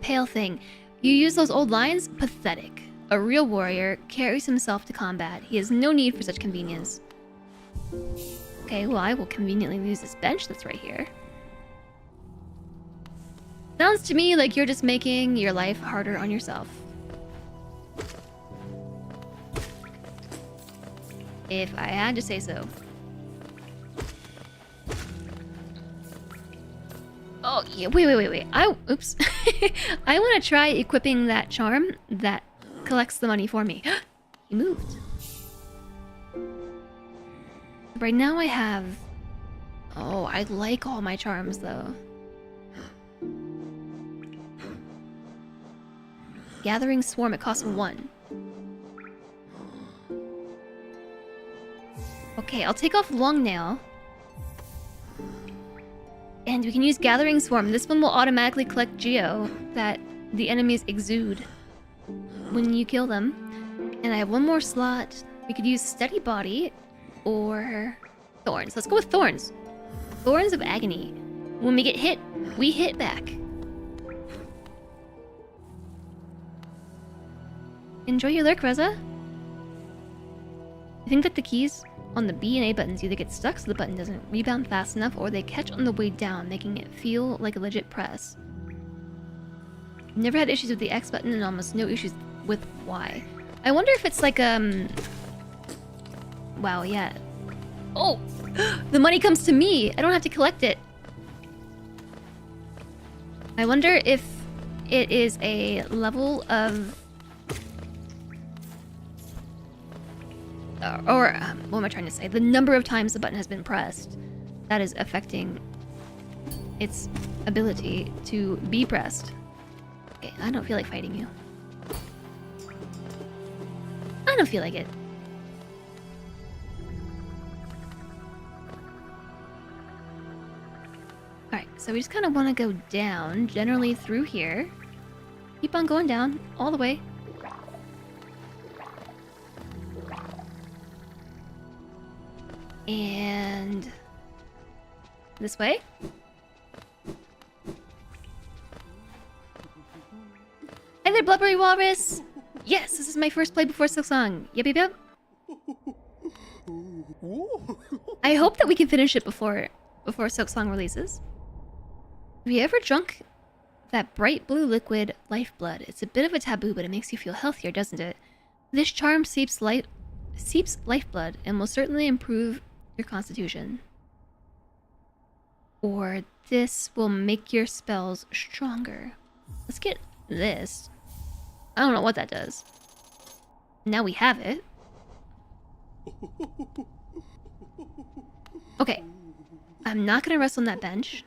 Pale thing. You use those old lines? Pathetic. A real warrior carries himself to combat. He has no need for such convenience. Okay, well, I will conveniently use this bench that's right here. Sounds to me like you're just making your life harder on yourself. If I had to say so. Oh, yeah, wait. Oops. I want to try equipping that charm that collects the money for me. He moved. Right now I have... Oh, I like all my charms, though. Gathering Swarm, it costs 1. Okay, I'll take off Long Nail. And we can use Gathering Swarm. This one will automatically collect Geo that the enemies exude when you kill them. And I have one more slot. We could use Steady Body or Thorns. Let's go with Thorns. Thorns of Agony. When we get hit, we hit back. Enjoy your lurk, Reza. I think that the keys on the B and A buttons either get stuck so the button doesn't rebound fast enough, or they catch on the way down, making it feel like a legit press. Never had issues with the X button and almost no issues with Y. I wonder if it's like, wow, yeah. Oh! The money comes to me! I don't have to collect it. I wonder if it is a level of... what am I trying to say? The number of times the button has been pressed that is affecting its ability to be pressed. Okay, I don't feel like fighting you. I don't feel like it. Alright, so we just kind of want to go down, generally through here. Keep on going down, all the way. And... this way? Hey there, Blubbery Walrus! Yes, this is my first play before Silksong. Yep. I hope that we can finish it before Silksong releases. Have you ever drunk that bright blue liquid, lifeblood? It's a bit of a taboo, but it makes you feel healthier, doesn't it? This charm seeps lifeblood and will certainly improve your constitution. Or this will make your spells stronger. Let's get this. I don't know what that does. Now we have it. Okay. I'm not gonna rest on that bench.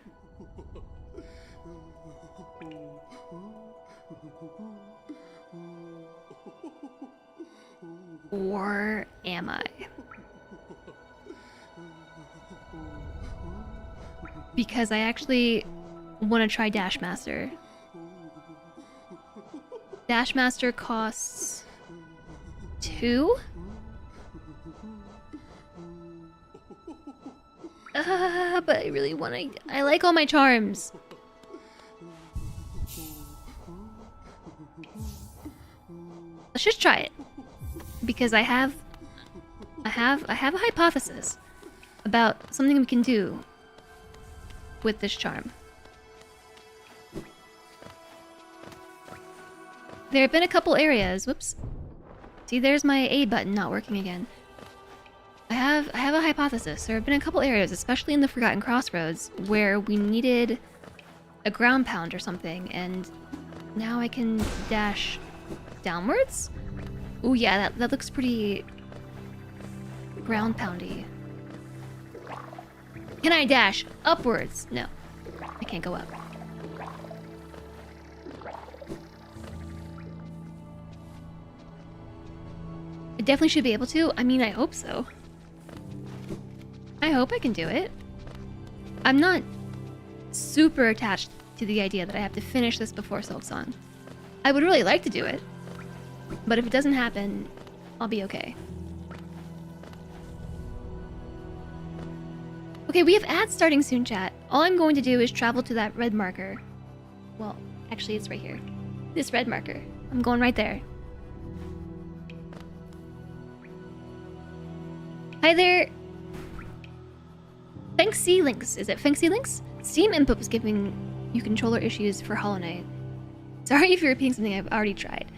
Or am I? Because I actually want to try Dash Master. Dash Master costs 2? But I really want to... I like all my charms. Let's just try it. Because I have a hypothesis about something we can do with this charm. There have been a couple areas. Whoops. See, there's my A button not working again. I have a hypothesis. There have been a couple areas, especially in the Forgotten Crossroads, where we needed a ground pound or something, and now I can dash downwards? Oh yeah, that looks pretty ground poundy. Can I dash upwards? No, I can't go up. I definitely should be able to. I mean, I hope so. I hope I can do it. I'm not super attached to the idea that I have to finish this before Silksong. I would really like to do it, but if it doesn't happen, I'll be okay. Okay, we have ads starting soon, chat. All I'm going to do is travel to that red marker. Well, actually, it's right here. This red marker. I'm going right there. Hi there. Fenxy Links. Is it Fenxy Links? Steam input was giving you controller issues for Hollow Knight. Sorry if you're repeating something I've already tried.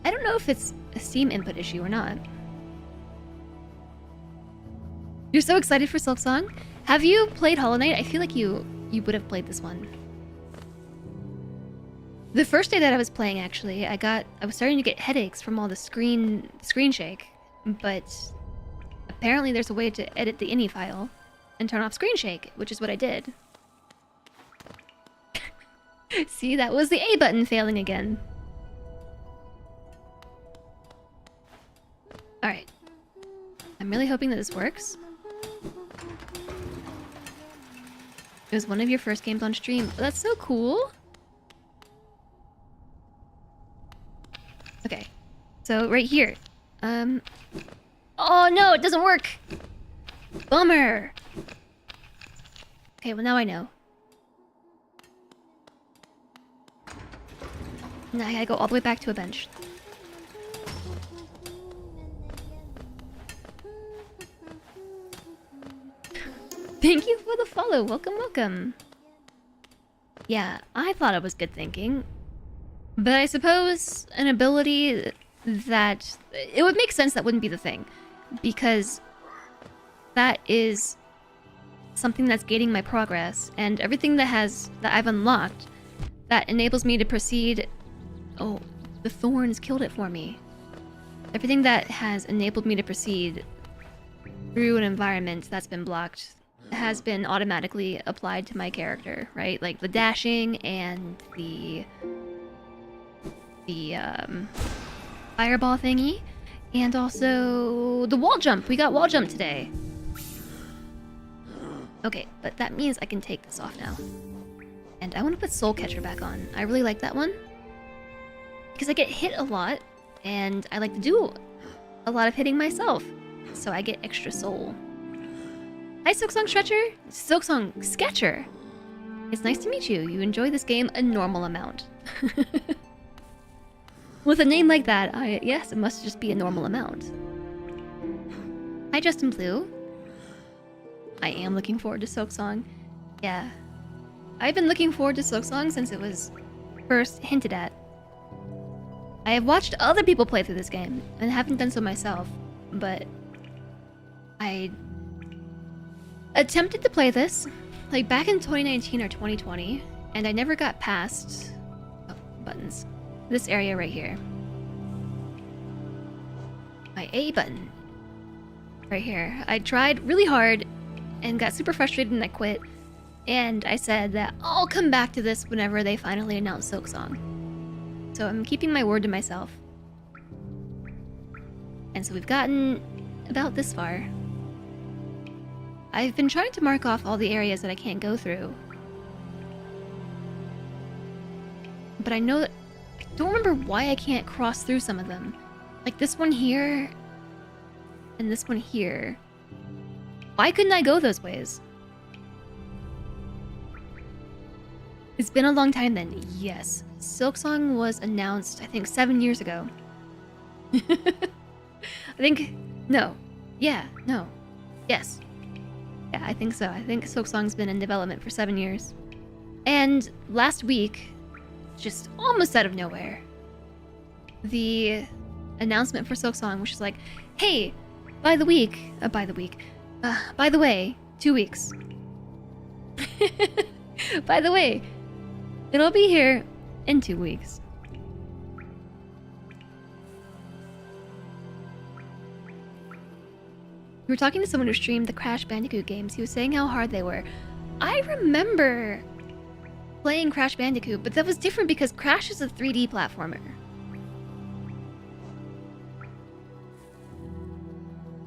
I don't know if it's a Steam input issue or not. You're so excited for Silksong? Have you played Hollow Knight? I feel like you would have played this one. The first day that I was playing, actually, I was starting to get headaches from all the screen shake, but apparently there's a way to edit the ini file and turn off screen shake, which is what I did. See, that was the A button failing again. Alright. I'm really hoping that this works. It was one of your first games on stream. Oh, that's so cool. Okay. So, right here. Oh no, it doesn't work! Bummer! Okay, well now I know. Now I gotta go all the way back to a bench. Thank you for the follow. Welcome, welcome. Yeah, I thought it was good thinking. But I suppose an ability that... It would make sense that wouldn't be the thing. Because that is something that's gating my progress. And everything that I've unlocked that enables me to proceed... Oh, the thorns killed it for me. Everything that has enabled me to proceed through an environment that's been blocked has been automatically applied to my character, right? Like the dashing and the fireball thingy, and also the wall jump. We got wall jump today. Okay, but that means I can take this off now. And I want to put Soul Catcher back on. I really like that one because I get hit a lot, and I like to do a lot of hitting myself, so I get extra soul. Hi, Silksong Stretcher. Silksong Sketcher. It's nice to meet you. You enjoy this game a normal amount. With a name like that, yes, it must just be a normal amount. Hi, Justin Blue. I am looking forward to Silksong. Yeah. I've been looking forward to Silksong since it was first hinted at. I have watched other people play through this game, and haven't done so myself, but I attempted to play this, like back in 2019 or 2020, and I never got past buttons. This area right here. My A button. Right here. I tried really hard and got super frustrated and I quit. And I said that I'll come back to this whenever they finally announce Silksong. So I'm keeping my word to myself. And so we've gotten about this far. I've been trying to mark off all the areas that I can't go through. But I know that... I don't remember why I can't cross through some of them. Like this one here... and this one here. Why couldn't I go those ways? It's been a long time then. Yes. Silksong was announced, I think, 7 years ago. I think... No. Yeah, no. Yes. Yeah, I think so. I think Silksong's been in development for 7 years. And last week, just almost out of nowhere, the announcement for Silksong, which is like, hey, by the way, 2 weeks. By the way, it'll be here in 2 weeks. We were talking to someone who streamed the Crash Bandicoot games. He was saying how hard they were. I remember playing Crash Bandicoot, but that was different because Crash is a 3D platformer.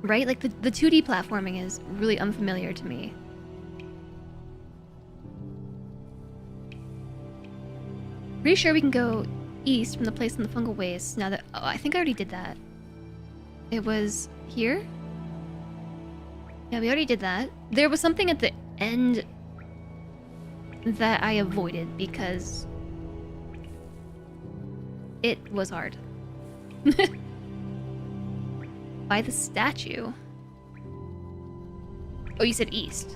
Right? Like, the 2D platforming is really unfamiliar to me. Pretty sure we can go east from the place in the fungal waste now that... Oh, I think I already did that. It was here? Yeah, we already did that. There was something at the end that I avoided because it was hard. By the statue. Oh, you said east.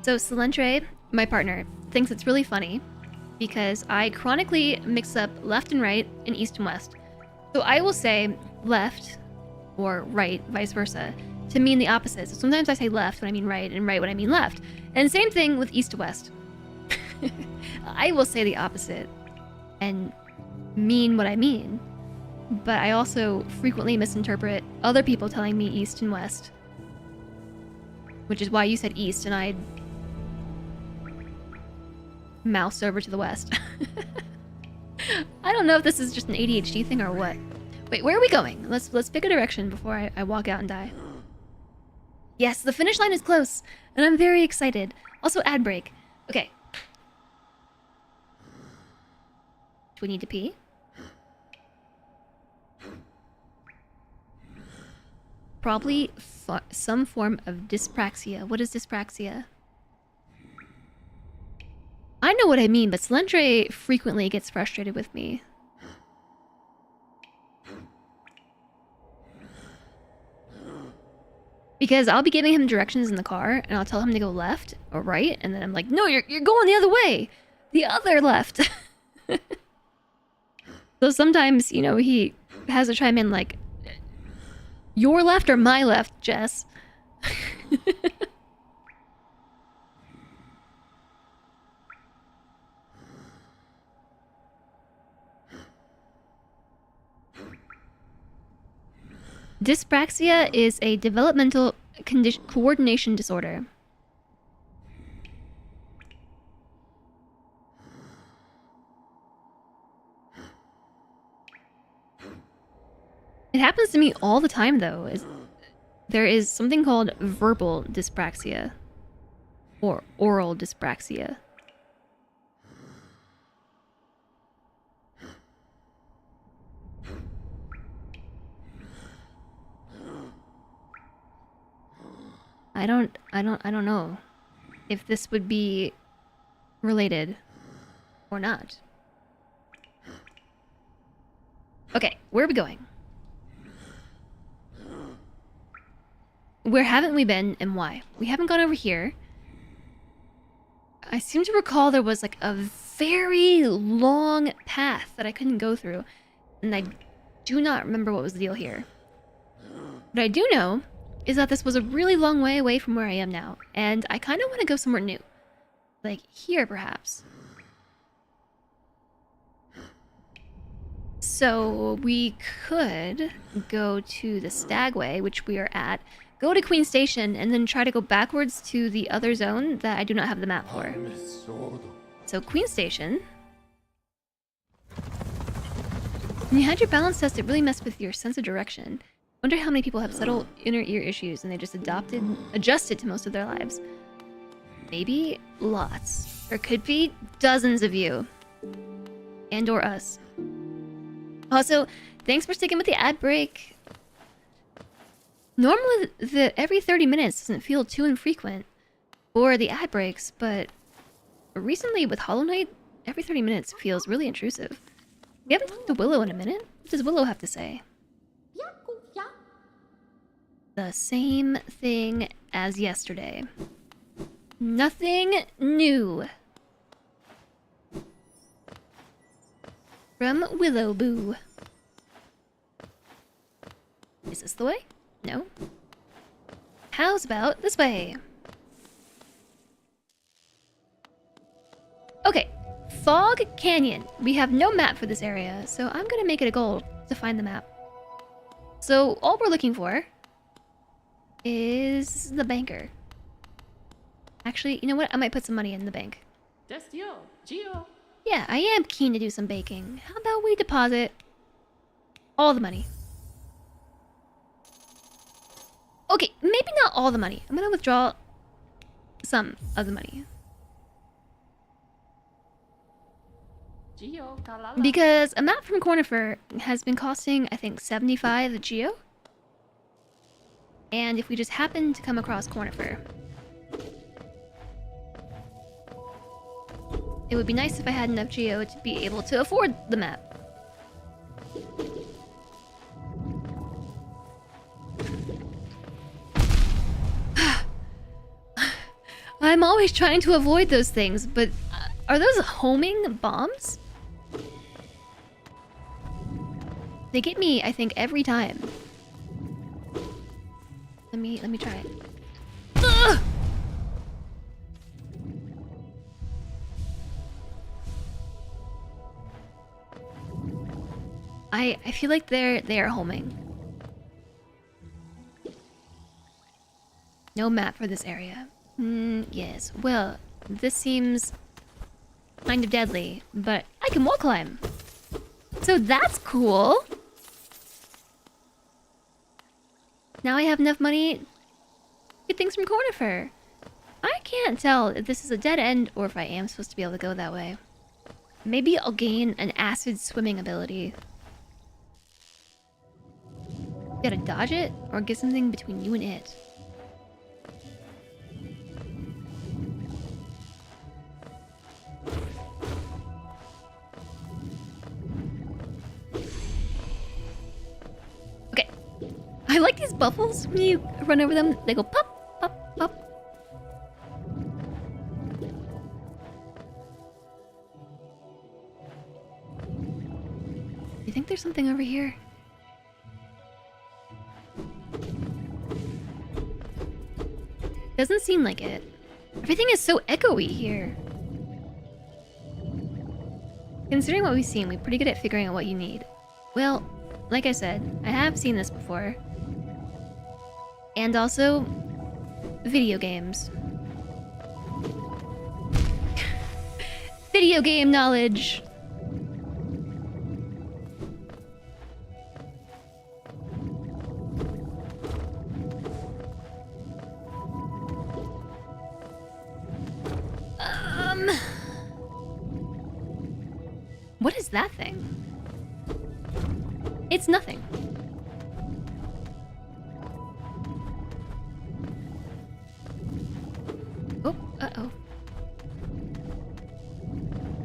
So Salentre, my partner, thinks it's really funny because I chronically mix up left and right and east and west. So I will say left or right, vice versa, to mean the opposite. So sometimes I say left when I mean right and right when I mean left. And same thing with east to west. I will say the opposite and mean what I mean. But I also frequently misinterpret other people telling me east and west. Which is why you said east and I moused over to the west. I don't know if this is just an ADHD thing or what. Wait, where are we going? Let's pick a direction before I walk out and die. Yes, the finish line is close, and I'm very excited. Also, ad break. Okay. Do we need to pee? Probably some form of dyspraxia. What is dyspraxia? I know what I mean, but Salentre frequently gets frustrated with me. Because I'll be giving him directions in the car, and I'll tell him to go left or right, and then I'm like, no, you're going the other way! The other left! So sometimes, you know, he has to chime in like, your left or my left, Jess? Dyspraxia is a developmental coordination disorder. It happens to me all the time, though. There is something called verbal dyspraxia. Or oral dyspraxia. I don't know if this would be related or not. Okay, where are we going? Where haven't we been and why? We haven't gone over here. I seem to recall there was like a very long path that I couldn't go through, and I do not remember what was the deal here. What I do know is that this was a really long way away from where I am now, and I kind of want to go somewhere new. Like here, perhaps. So we could go to the Stagway, which we are at, go to Queen Station, and then try to go backwards to the other zone that I do not have the map for. So Queen Station. When you had your balance test, it really messed with your sense of direction. Wonder how many people have subtle inner ear issues and they just adjusted to most of their lives. Maybe lots. Or could be dozens of you. And or us. Also, thanks for sticking with the ad break. Normally, the every 30 minutes doesn't feel too infrequent for the ad breaks, but recently with Hollow Knight, every 30 minutes feels really intrusive. We haven't talked to Willow in a minute. What does Willow have to say? The same thing as yesterday. Nothing new. From Willow Boo. Is this the way? No. How's about this way? Okay, Fog Canyon. We have no map for this area, so I'm gonna make it a goal to find the map. So all we're looking for is the banker. Actually, you know what? I might put some money in the bank. Yeah, I am keen to do some baking. How about we deposit all the money? Okay, maybe not all the money. I'm gonna withdraw some of the money. Because a map from Cornifer has been costing, I think, 75 geo. And if we just happen to come across Cornifer, it would be nice if I had enough geo to be able to afford the map. I'm always trying to avoid those things, but are those homing bombs? They get me, I think, every time. Let me try it. Ugh! I feel like they are homing. No map for this area. Yes. Well, this seems kind of deadly, but I can wall climb. So that's cool. Now I have enough money to get things from Cornifer. I can't tell if this is a dead end or if I am supposed to be able to go that way. Maybe I'll gain an acid swimming ability. You gotta dodge it or get something between you and it. Okay. I like these bubbles when you run over them. They go pop, pop, pop. You think there's something over here? Doesn't seem like it. Everything is so echoey here. Considering what we've seen, we're pretty good at figuring out what you need. Well, like I said, I have seen this before. And also, video games. Video game knowledge! What is that thing? It's nothing. Oh, uh-oh.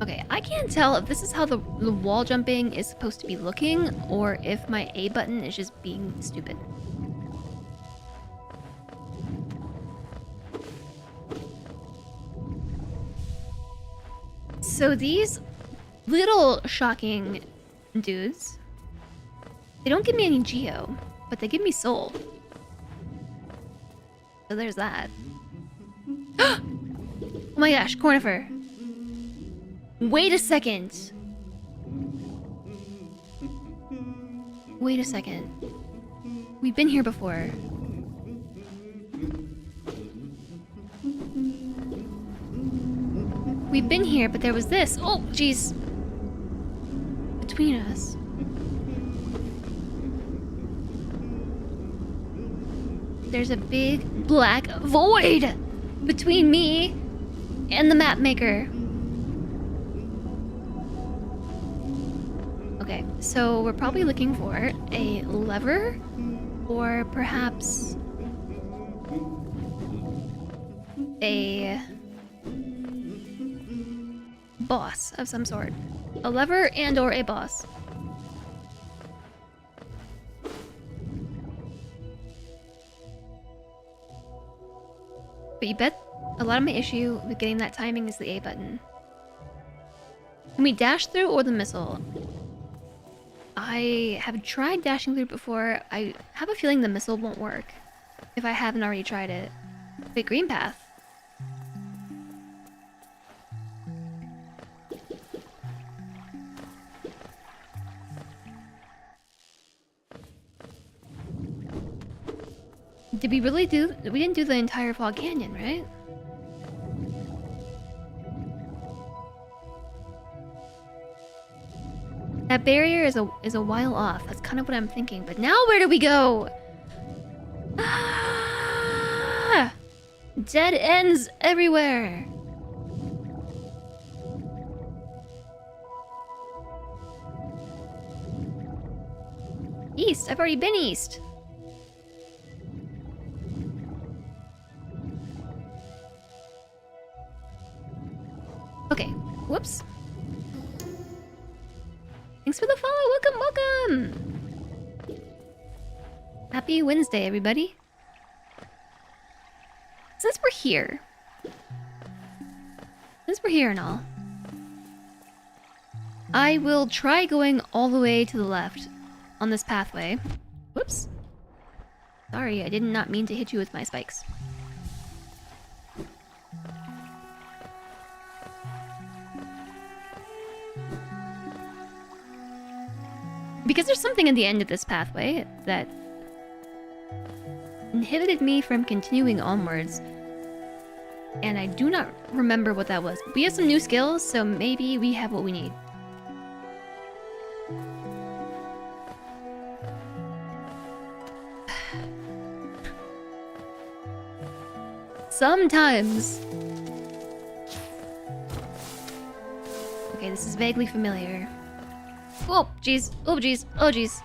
Okay, I can't tell if this is how the wall jumping is supposed to be looking, or if my A button is just being stupid. So these little shocking dudes, they don't give me any geo, but they give me soul. So there's that. Oh my gosh, Cornifer. Wait a second. Wait a second. We've been here before. We've been here, but there was this. Oh, jeez. Between us. There's a big black void between me and the map maker. Okay, so we're probably looking for a lever or perhaps a boss of some sort. A lever and or a boss. But you bet a lot of my issue with getting that timing is the A button. Can we dash through or the missile? I have tried dashing through before. I have a feeling the missile won't work if I haven't already tried it. Wait, green path. Did we really do... We didn't do the entire Fog Canyon, right? That barrier is a while off. That's kind of what I'm thinking. But now where do we go? Ah! Dead ends everywhere. East. I've already been east. Okay. Whoops. Thanks for the follow. Welcome. Happy Wednesday, everybody. Since we're here and all, I will try going all the way to the left on this pathway. Whoops. Sorry, I did not mean to hit you with my spikes. Because there's something at the end of this pathway that inhibited me from continuing onwards. And I do not remember what that was. We have some new skills, so maybe we have what we need. Sometimes. Okay, this is vaguely familiar. Oh, jeez. Oh, jeez. Oh, jeez.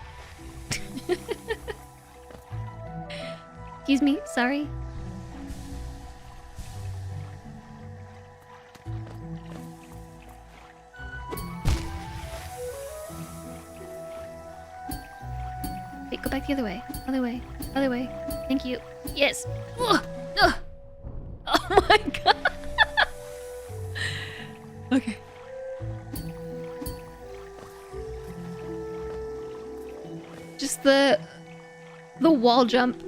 Excuse me. Sorry. Wait, go back the other way. Other way. Other way. Thank you. Yes. Ugh. Ugh. Oh my god. Okay. Just the wall jump.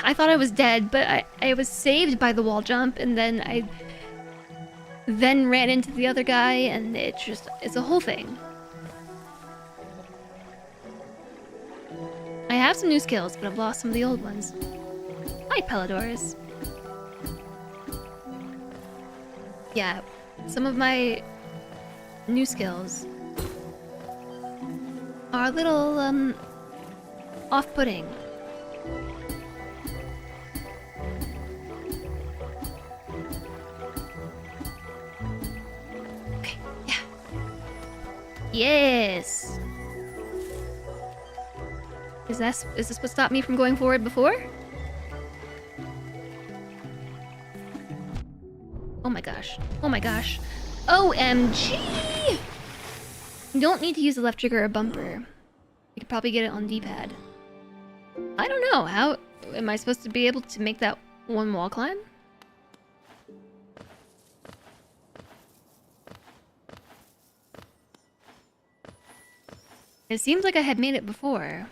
I thought I was dead, but I was saved by the wall jump, and then I ran into the other guy, and it's a whole thing. I have some new skills, but I've lost some of the old ones. Hi, Peladors. Yeah, some of my new skills are a little, off-putting. Okay, yeah. Yes! Is this what stopped me from going forward before? Oh my gosh. Oh my gosh. OMG! You don't need to use the left trigger or bumper. You could probably get it on D-pad. I don't know. How am I supposed to be able to make that one wall climb? It seems like I had made it before.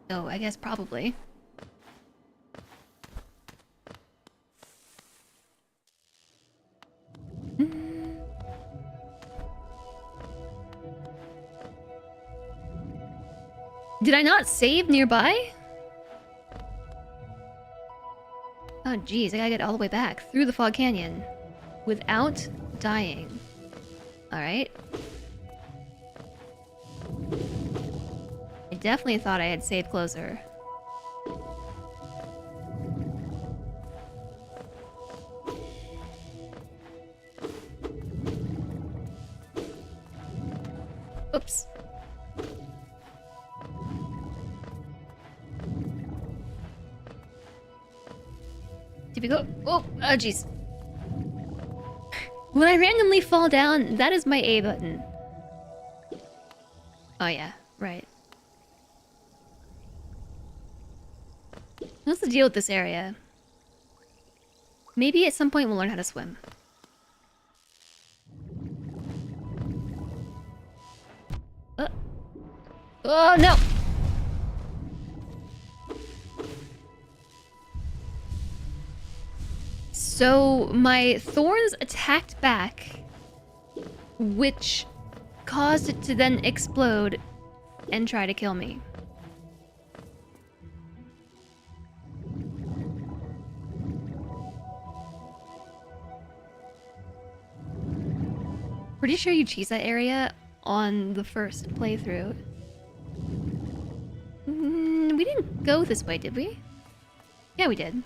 So I guess probably. Did I not save nearby? Oh geez, I gotta get all the way back through the Fog Canyon without dying. Alright. I definitely thought I had saved closer. Oops. Did we go? Oh, jeez. When I randomly fall down, that is my A button. Oh yeah, right. What's the deal with this area? Maybe at some point we'll learn how to swim. Oh no! So my thorns attacked back, which caused it to then explode and try to kill me. Pretty sure you cheese that area on the first playthrough. We didn't go this way, did we? Yeah, we did.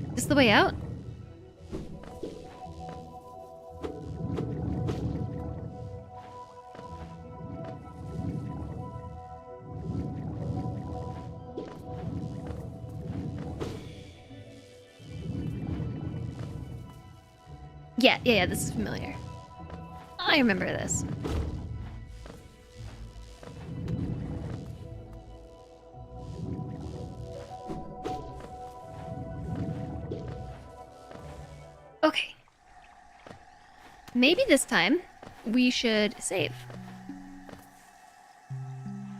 Is this the way out? Yeah, this is familiar. I remember this. Okay. Maybe this time we should save.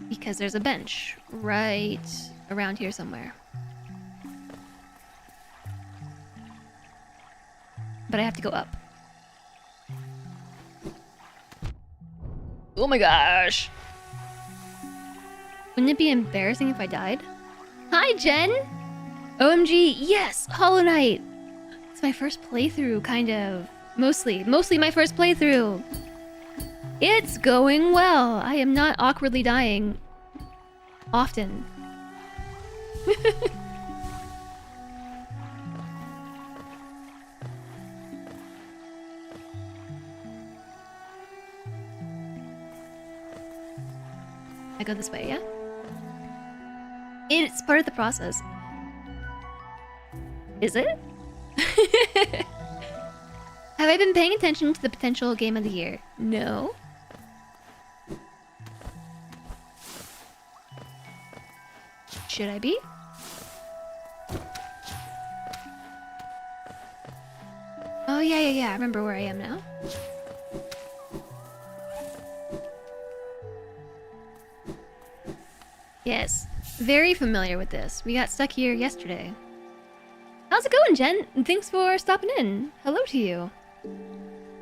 Because there's a bench right around here somewhere. But I have to go up. Oh my gosh! Wouldn't it be embarrassing if I died? Hi, Jen! OMG, yes! Hollow Knight! It's my first playthrough, kind of. Mostly my first playthrough! It's going well! I am not awkwardly dying. Often. I go this way, yeah? It's part of the process. Is it? Have I been paying attention to the potential game of the year? No. Should I be? Oh, yeah. I remember where I am now. Yes, very familiar with this. We got stuck here yesterday. How's it going, Jen? And thanks for stopping in. Hello to you.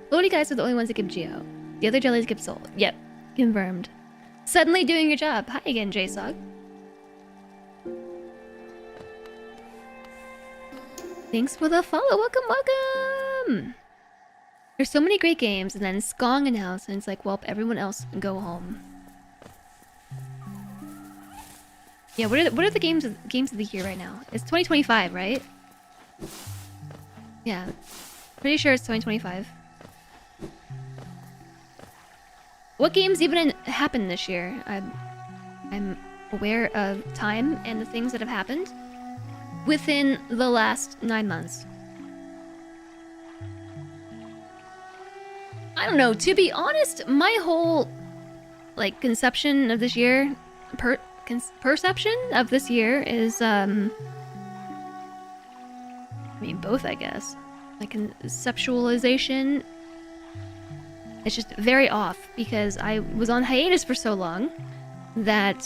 Lodi guys are the only ones that give Geo. The other jellies give Soul. Yep, confirmed. Suddenly doing your job. Hi again, JSOG. Thanks for the follow. Welcome. There's so many great games, and then Skong announced, and it's like, well, everyone else can go home. Yeah, what are the games of the year right now? It's 2025, right? Yeah, pretty sure it's 2025. What games even happened this year? I'm aware of time and the things that have happened within the last 9 months. I don't know. To be honest, my whole conception of this year, perception of this year is I mean both, I guess. My conceptualization, it's just very off because I was on hiatus for so long that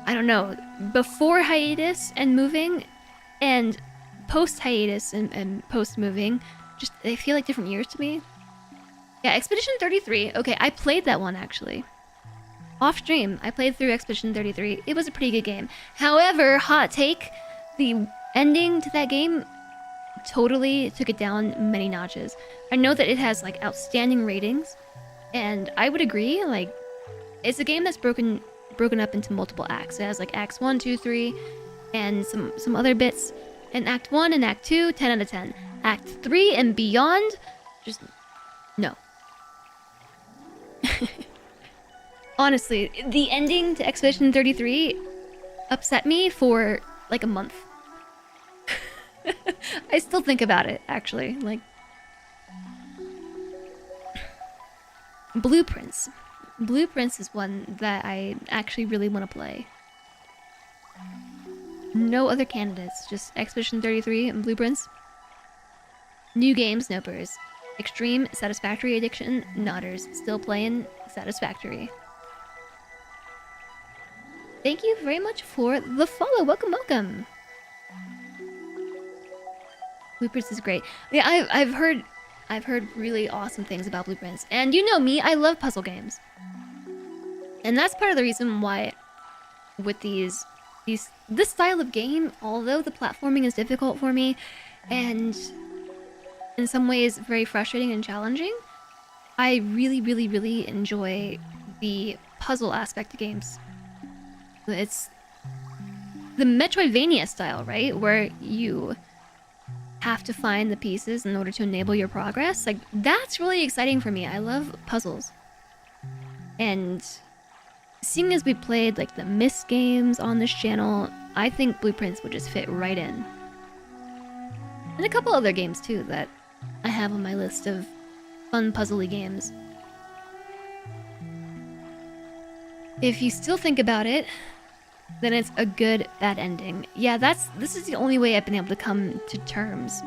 I don't know, before hiatus and moving and post hiatus and post moving, just they feel like different years to me. Yeah, Expedition 33. Okay, I played that one actually. Off stream, I played through Expedition 33. It was a pretty good game. However, hot take, the ending to that game totally took it down many notches. I know that it has outstanding ratings, and I would agree. It's a game that's broken up into multiple acts. It has acts 1, 2, 3, and some other bits. And Act 1 and Act 2, 10 out of 10. Act 3 and beyond, just no. Honestly, the ending to Expedition 33 upset me for a month. I still think about it, actually. Blueprints. Blueprints is one that I actually really want to play. No other candidates, just Expedition 33 and Blueprints. New games, nopers. Extreme Satisfactory Addiction, nodders. Still playing Satisfactory. Thank you very much for the follow. Welcome. Blueprints is great. Yeah, I've heard really awesome things about Blueprints. And you know me, I love puzzle games. And that's part of the reason why with this style of game, although the platforming is difficult for me and in some ways very frustrating and challenging, I really, really, really enjoy the puzzle aspect of games. It's the Metroidvania style, right? Where you have to find the pieces in order to enable your progress. Like, that's really exciting for me. I love puzzles. And seeing as we played like the Myst games on this channel, I think Blueprints would just fit right in. And a couple other games too that I have on my list of fun puzzly games. If you still think about it, then it's a good bad ending. Yeah, this is the only way I've been able to come to terms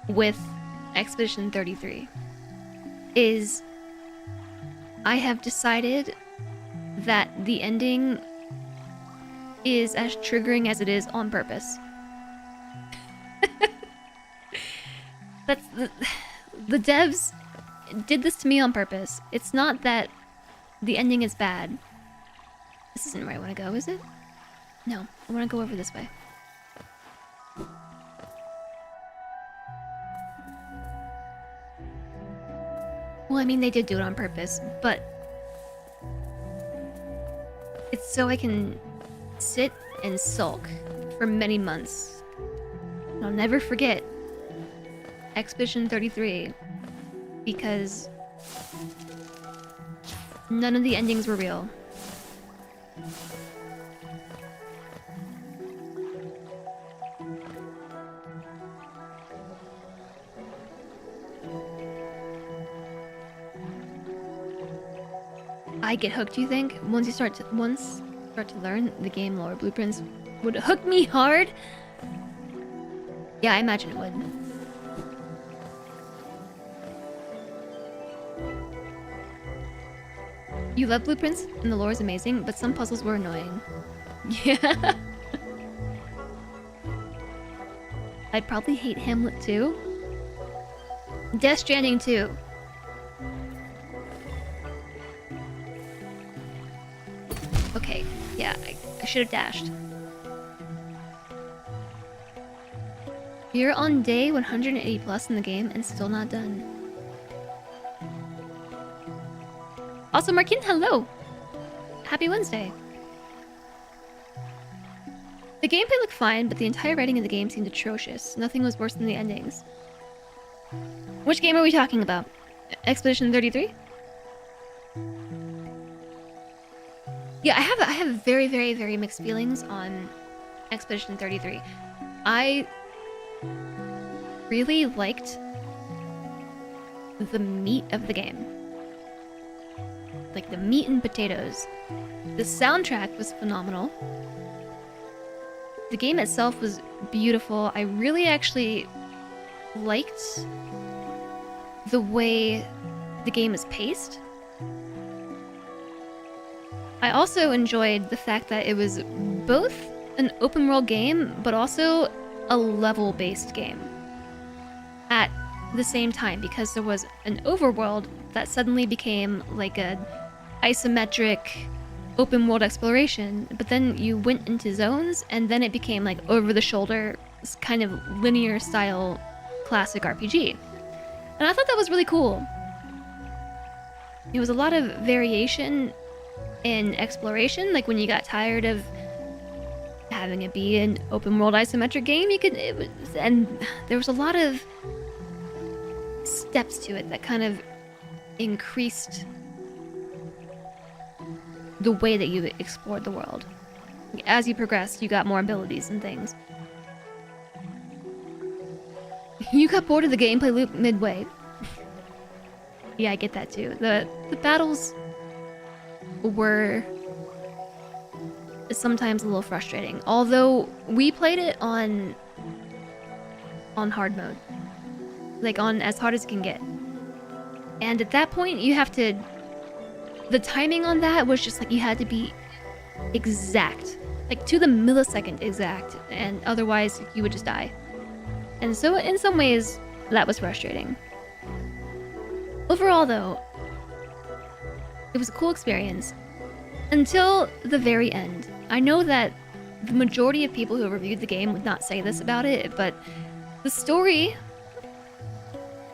with Expedition 33. Is I have decided that the ending is as triggering as it is on purpose. That's the devs did this to me on purpose. It's not that the ending is bad. This isn't where I want to go, is it? No, I want to go over this way. Well, I mean, they did do it on purpose, but it's so I can sit and sulk for many months. And I'll never forget Expedition 33 because none of the endings were real. I get hooked, you think? Once start to learn the game lore, Blueprints would hook me hard? Yeah, I imagine it would. You love Blueprints, and the lore is amazing, but some puzzles were annoying. Yeah. I'd probably hate Hamlet too. Death Stranding too. Okay, yeah, I should have dashed. You're on day 180 plus in the game and still not done. Also, Markin, hello! Happy Wednesday. The gameplay looked fine, but the entire writing of the game seemed atrocious. Nothing was worse than the endings. Which game are we talking about? Expedition 33? Yeah, I have very, very, very mixed feelings on Expedition 33. I really liked the meat of the game. Like the meat and potatoes. The soundtrack was phenomenal. The game itself was beautiful. I really actually liked the way the game is paced. I also enjoyed the fact that it was both an open world game, but also a level-based game at the same time, because there was an overworld that suddenly became like a isometric open world exploration, but then you went into zones and then it became like over the shoulder kind of linear style classic RPG. And I thought that was really cool. It was a lot of variation in exploration. Like when you got tired of having it be an open world isometric game, and there was a lot of steps to it that kind of increased the way that you explored the world. As you progressed, you got more abilities and things. You got bored of the gameplay loop midway. Yeah, I get that too. The battles were sometimes a little frustrating. Although we played it on hard mode. Like on as hard as it can get. And at that point you have to... The timing on that was just like you had to be exact. Like to the millisecond exact. And otherwise you would just die. And so in some ways that was frustrating. Overall though, it was a cool experience. Until the very end. I know that the majority of people who reviewed the game would not say this about it, but the story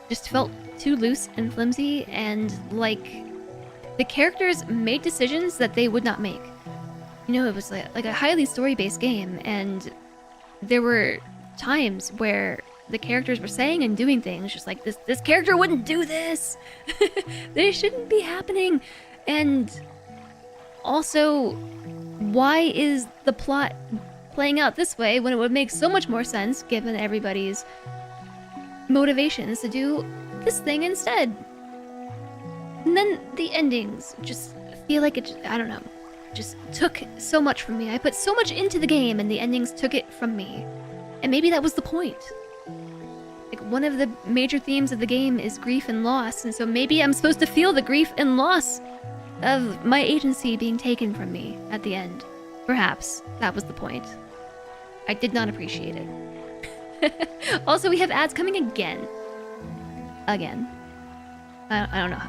just felt too loose and flimsy, and like the characters made decisions that they would not make. You know, it was like a highly story-based game, and there were times where the characters were saying and doing things just like this character wouldn't do this. This shouldn't be happening. And also, why is the plot playing out this way when it would make so much more sense given everybody's motivations to do this thing instead? And then the endings just feel like it, I don't know, just took so much from me. I put so much into the game and the endings took it from me. And maybe that was the point. Like, one of the major themes of the game is grief and loss, and so maybe I'm supposed to feel the grief and loss of my agency being taken from me at the end. Perhaps that was the point. I did not appreciate it. Also, we have ads coming again. Again. I don't know.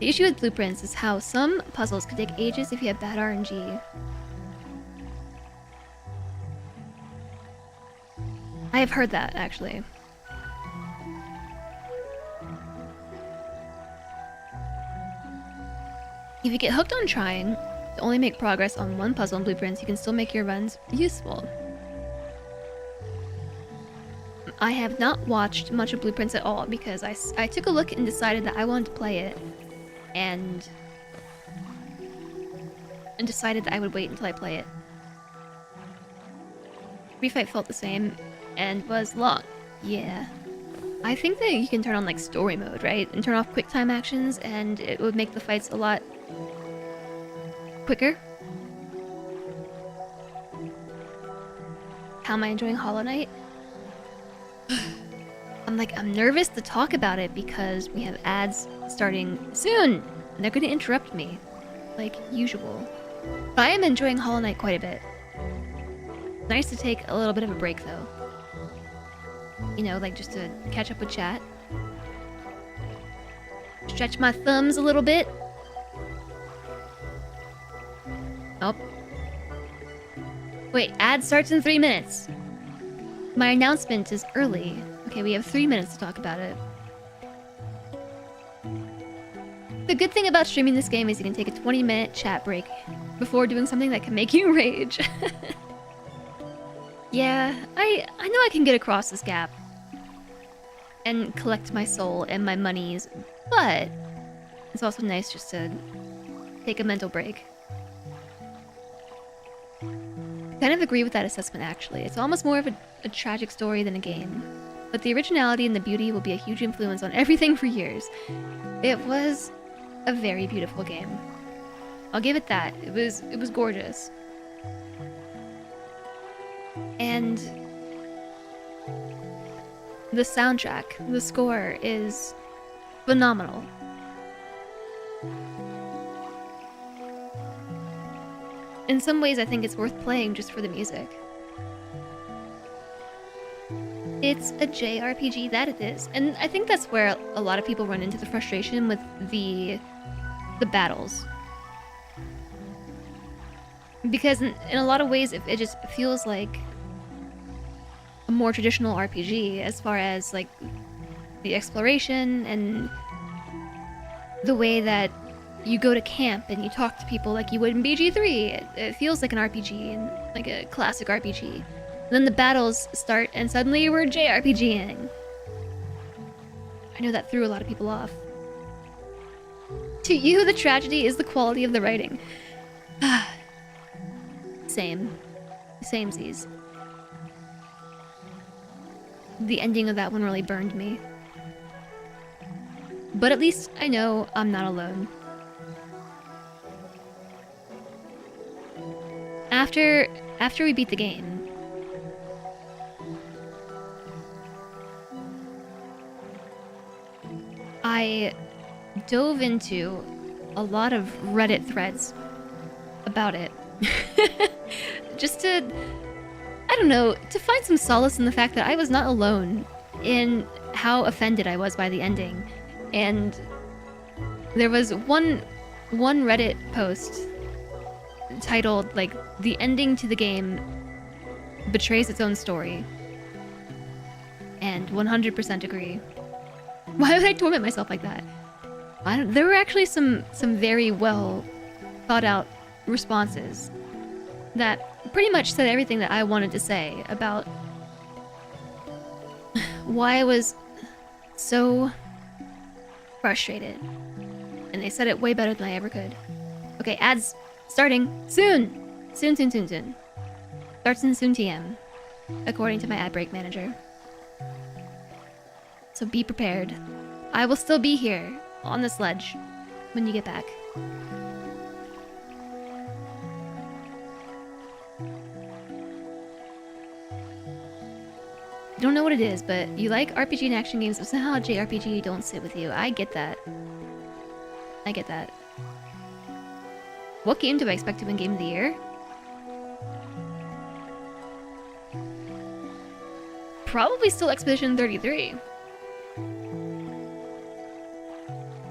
The issue with blueprints is how some puzzles could take ages if you have bad RNG. I have heard that, actually. If you get hooked on trying to only make progress on one puzzle in blueprints, you can still make your runs useful. I have not watched much of blueprints at all because I took a look and decided that I wanted to play it, and decided that I would wait until I play it. Refight felt the same and was long. Yeah. I think that you can turn on like story mode, right? And turn off quick time actions, and it would make the fights a lot quicker. How am I enjoying Hollow Knight? I'm nervous to talk about it because we have ads starting soon. And they're gonna interrupt me, like usual. But I am enjoying Hollow Knight quite a bit. Nice to take a little bit of a break though. You know, like just to catch up with chat. Stretch my thumbs a little bit. Oh. Wait, ad starts in 3 minutes. My announcement is early. Okay, we have 3 minutes to talk about it. The good thing about streaming this game is you can take a 20-minute chat break before doing something that can make you rage. Yeah, I know I can get across this gap and collect my soul and my monies, but it's also nice just to take a mental break. I kind of agree with that assessment, actually. It's almost more of a tragic story than a game. But the originality and the beauty will be a huge influence on everything for years. It was a very beautiful game. I'll give it that. It was gorgeous. And the soundtrack, the score is phenomenal. In some ways, I think it's worth playing just for the music. It's a JRPG, that it is. And I think that's where a lot of people run into the frustration with the battles. Because in a lot of ways, it just feels like a more traditional RPG as far as like the exploration and the way that you go to camp and you talk to people like you would in BG3. It feels like an RPG and like a classic RPG. And then the battles start and suddenly we're JRPGing. I know that threw a lot of people off. To you, the tragedy is the quality of the writing. Same. Samesies. The ending of that one really burned me. But at least I know I'm not alone. After we beat the game, I dove into a lot of Reddit threads about it. Just to, I don't know, to find some solace in the fact that I was not alone in how offended I was by the ending. And there was one Reddit post titled, like, "The ending to the game betrays its own story." And 100% agree. Why would I torment myself like that? There were actually some very well thought out responses that pretty much said everything that I wanted to say about why I was so frustrated. And they said it way better than I ever could. Okay, ads starting soon! Soon. Starts in soon TM, according to my ad break manager. So be prepared. I will still be here on the sledge when you get back. I don't know what it is, but you like RPG and action games, but somehow JRPG don't sit with you. I get that. I get that. What game do I expect to win Game of the Year? Probably still Expedition 33.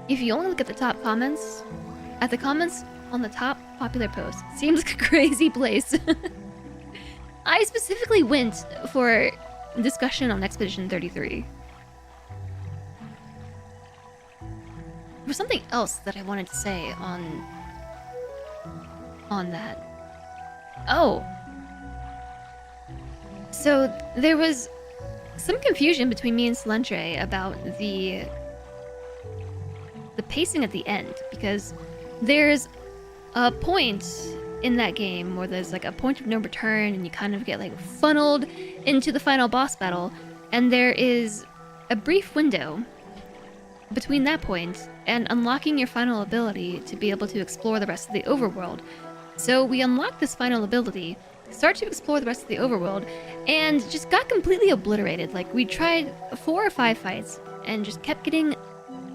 If you only look at the top comments, on the top popular posts, seems like a crazy place. I specifically went for discussion on Expedition 33. There was something else that I wanted to say on that. Oh. So there was some confusion between me and Salentre about the pacing at the end, because there's a point in that game where there's like a point of no return and you kind of get like funneled into the final boss battle, and there is a brief window between that point and unlocking your final ability to be able to explore the rest of the overworld. So we unlocked this final ability, start to explore the rest of the overworld, and just got completely obliterated. Like, we tried 4 or 5 fights and just kept getting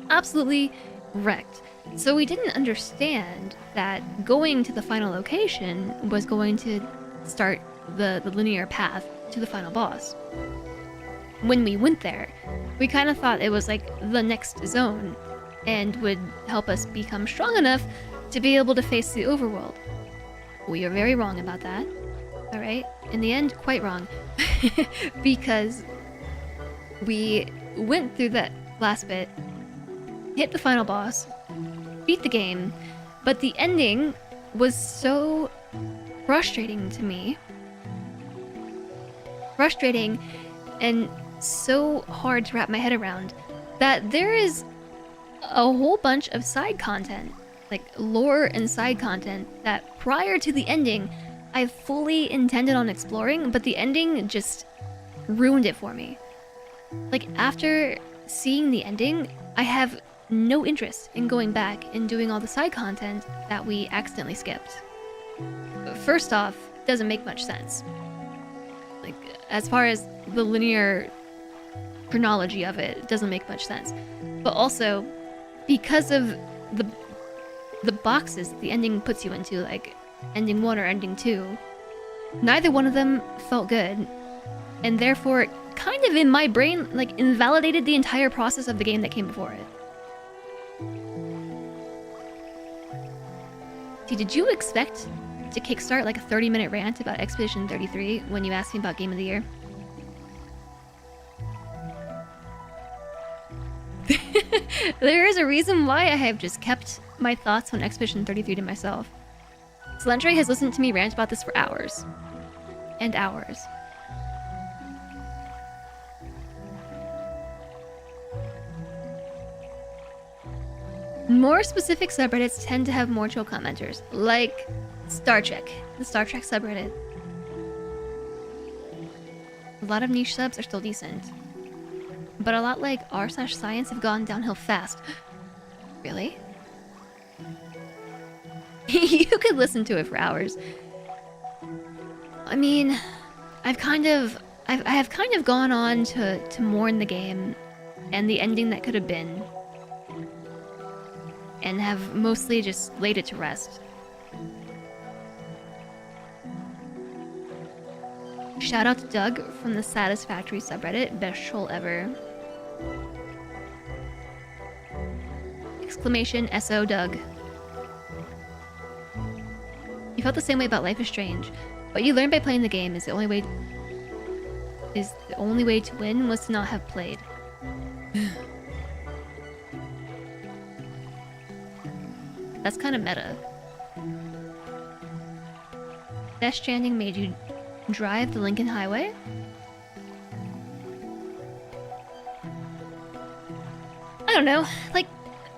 absolutely wrecked. So we didn't understand that going to the final location was going to start the linear path to the final boss. When we went there, we kind of thought it was like the next zone and would help us become strong enough to be able to face the overworld. We are very wrong about that. Alright? In the end, quite wrong. Because we went through that last bit, hit the final boss, beat the game, but the ending was so frustrating to me. Frustrating and so hard to wrap my head around that there is a whole bunch of side content, like lore and side content, that prior to the ending I fully intended on exploring, but the ending just ruined it for me. Like, after seeing the ending, I have no interest in going back and doing all the side content that we accidentally skipped. First off, it doesn't make much sense. Like, as far as the linear chronology of it, it doesn't make much sense. But also, because of the boxes the ending puts you into, like ending 1 or ending 2, neither one of them felt good, and therefore it kind of in my brain like invalidated the entire process of the game that came before it. See, did you expect to kickstart like a 30-minute rant about Expedition 33 when you asked me about Game of the Year? There is a reason why I have just kept my thoughts on Expedition 33 to myself. Salentre has listened to me rant about this for hours. And hours. More specific subreddits tend to have more chill commenters, like Star Trek, the Star Trek subreddit. A lot of niche subs are still decent, but a lot like r/science have gone downhill fast. Really? You could listen to it for hours. I mean, I have kind of gone on to mourn the game and the ending that could have been, and have mostly just laid it to rest. Shout out to Doug from the Satisfactory subreddit, best troll ever. Exclamation SO Doug. You felt the same way about Life is Strange. What you learned by playing the game is the only way to win was to not have played. That's kind of meta. Death Stranding made you drive the Lincoln Highway? I don't know. Like,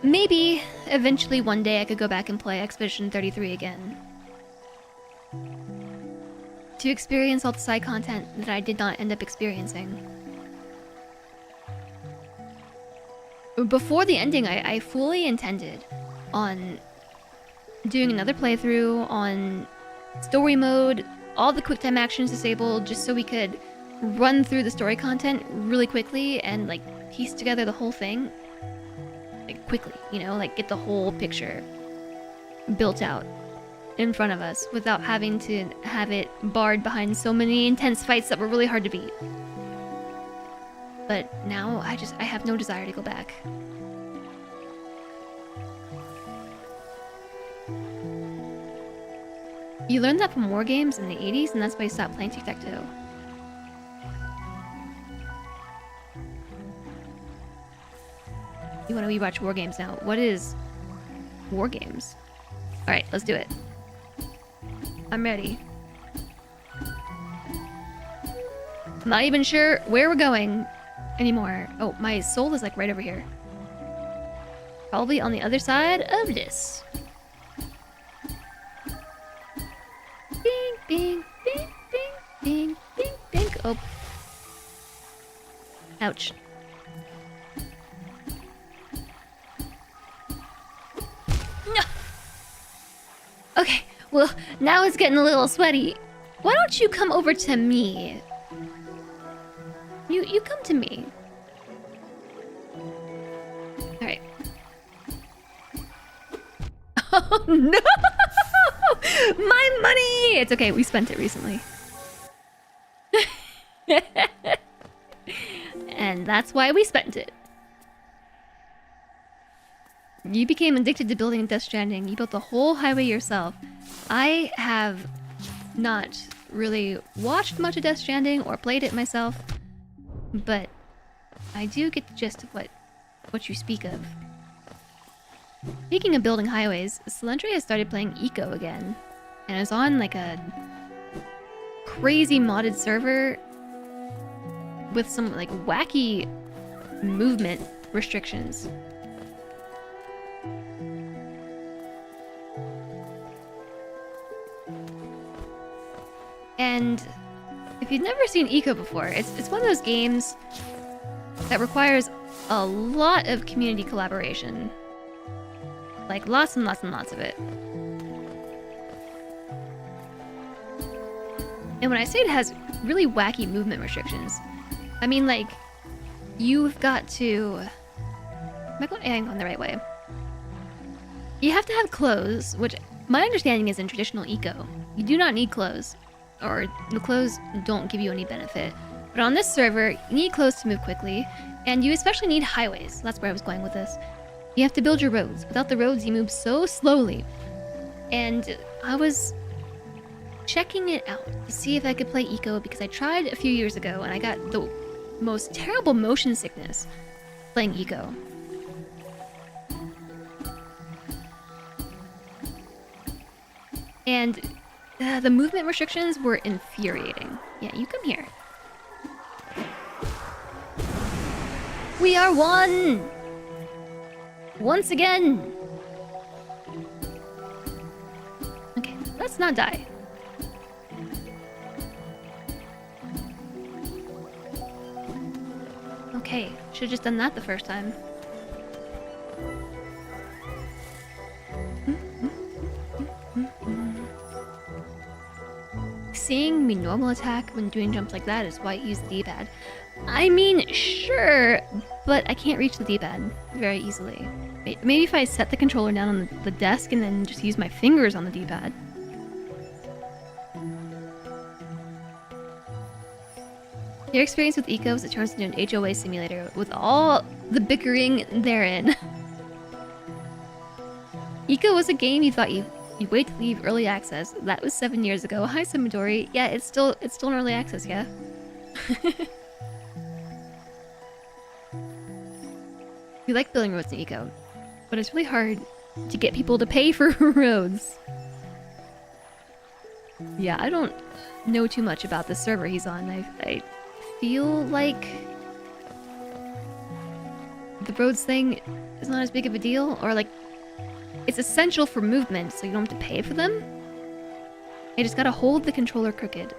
maybe eventually one day I could go back and play Expedition 33 again. To experience all the side content that I did not end up experiencing. Before the ending, I fully intended on doing another playthrough on story mode, all the quick time actions disabled, just so we could run through the story content really quickly and like piece together the whole thing. Like quickly, you know, like get the whole picture built out in front of us without having to have it barred behind so many intense fights that were really hard to beat. But now I have no desire to go back. You learned that from war games in the 80s, and that's why you stopped playing tic-tac-toe. You want to rewatch war games now. What is war games? Alright, let's do it. I'm ready. I'm not even sure where we're going anymore. Oh, my soul is like right over here. Probably on the other side of this. Bing, bing, bing, bing, bing, bing, bing. Oh. Ouch. No. Okay, well, now it's getting a little sweaty. Why don't you come over to me? You come to me. Alright. Oh no! My money! It's okay, we spent it recently. And that's why we spent it. You became addicted to building Death Stranding. You built the whole highway yourself. I have not really watched much of Death Stranding or played it myself, but I do get the gist of what you speak of. Speaking of building highways, Celentri has started playing Eco again, and is on like a crazy modded server with some like wacky movement restrictions. And if you've never seen Eco before, it's one of those games that requires a lot of community collaboration. Like lots and lots and lots of it. And when I say it has really wacky movement restrictions, I mean like you've got to... Am I going the right way? You have to have clothes, which my understanding is in traditional Eco. You do not need clothes, or the clothes don't give you any benefit. But on this server, you need clothes to move quickly, and you especially need highways. That's where I was going with this. You have to build your roads. Without the roads, you move so slowly. And I was checking it out to see if I could play Eco because I tried a few years ago and I got the most terrible motion sickness playing Eco. And the movement restrictions were infuriating. Yeah, you come here. We are one! Once again! Okay, let's not die. Okay, should've just done that the first time. Seeing me normal attack when doing jumps like that is why I use the D-pad. I mean, sure, but I can't reach the D-pad very easily. Maybe if I set the controller down on the desk and then just use my fingers on the D-pad. Your experience with Eco is it turns into an HOA simulator with all the bickering therein. Eco was a game you thought you'd wait to leave early access. That was 7 years ago. Hi, Cemetery. Yeah, it's still in early access, yeah. You like building roads in Eco, but it's really hard to get people to pay for roads. Yeah, I don't know too much about the server he's on. I feel like the roads thing is not as big of a deal, or like it's essential for movement, so you don't have to pay for them. I just gotta hold the controller crooked.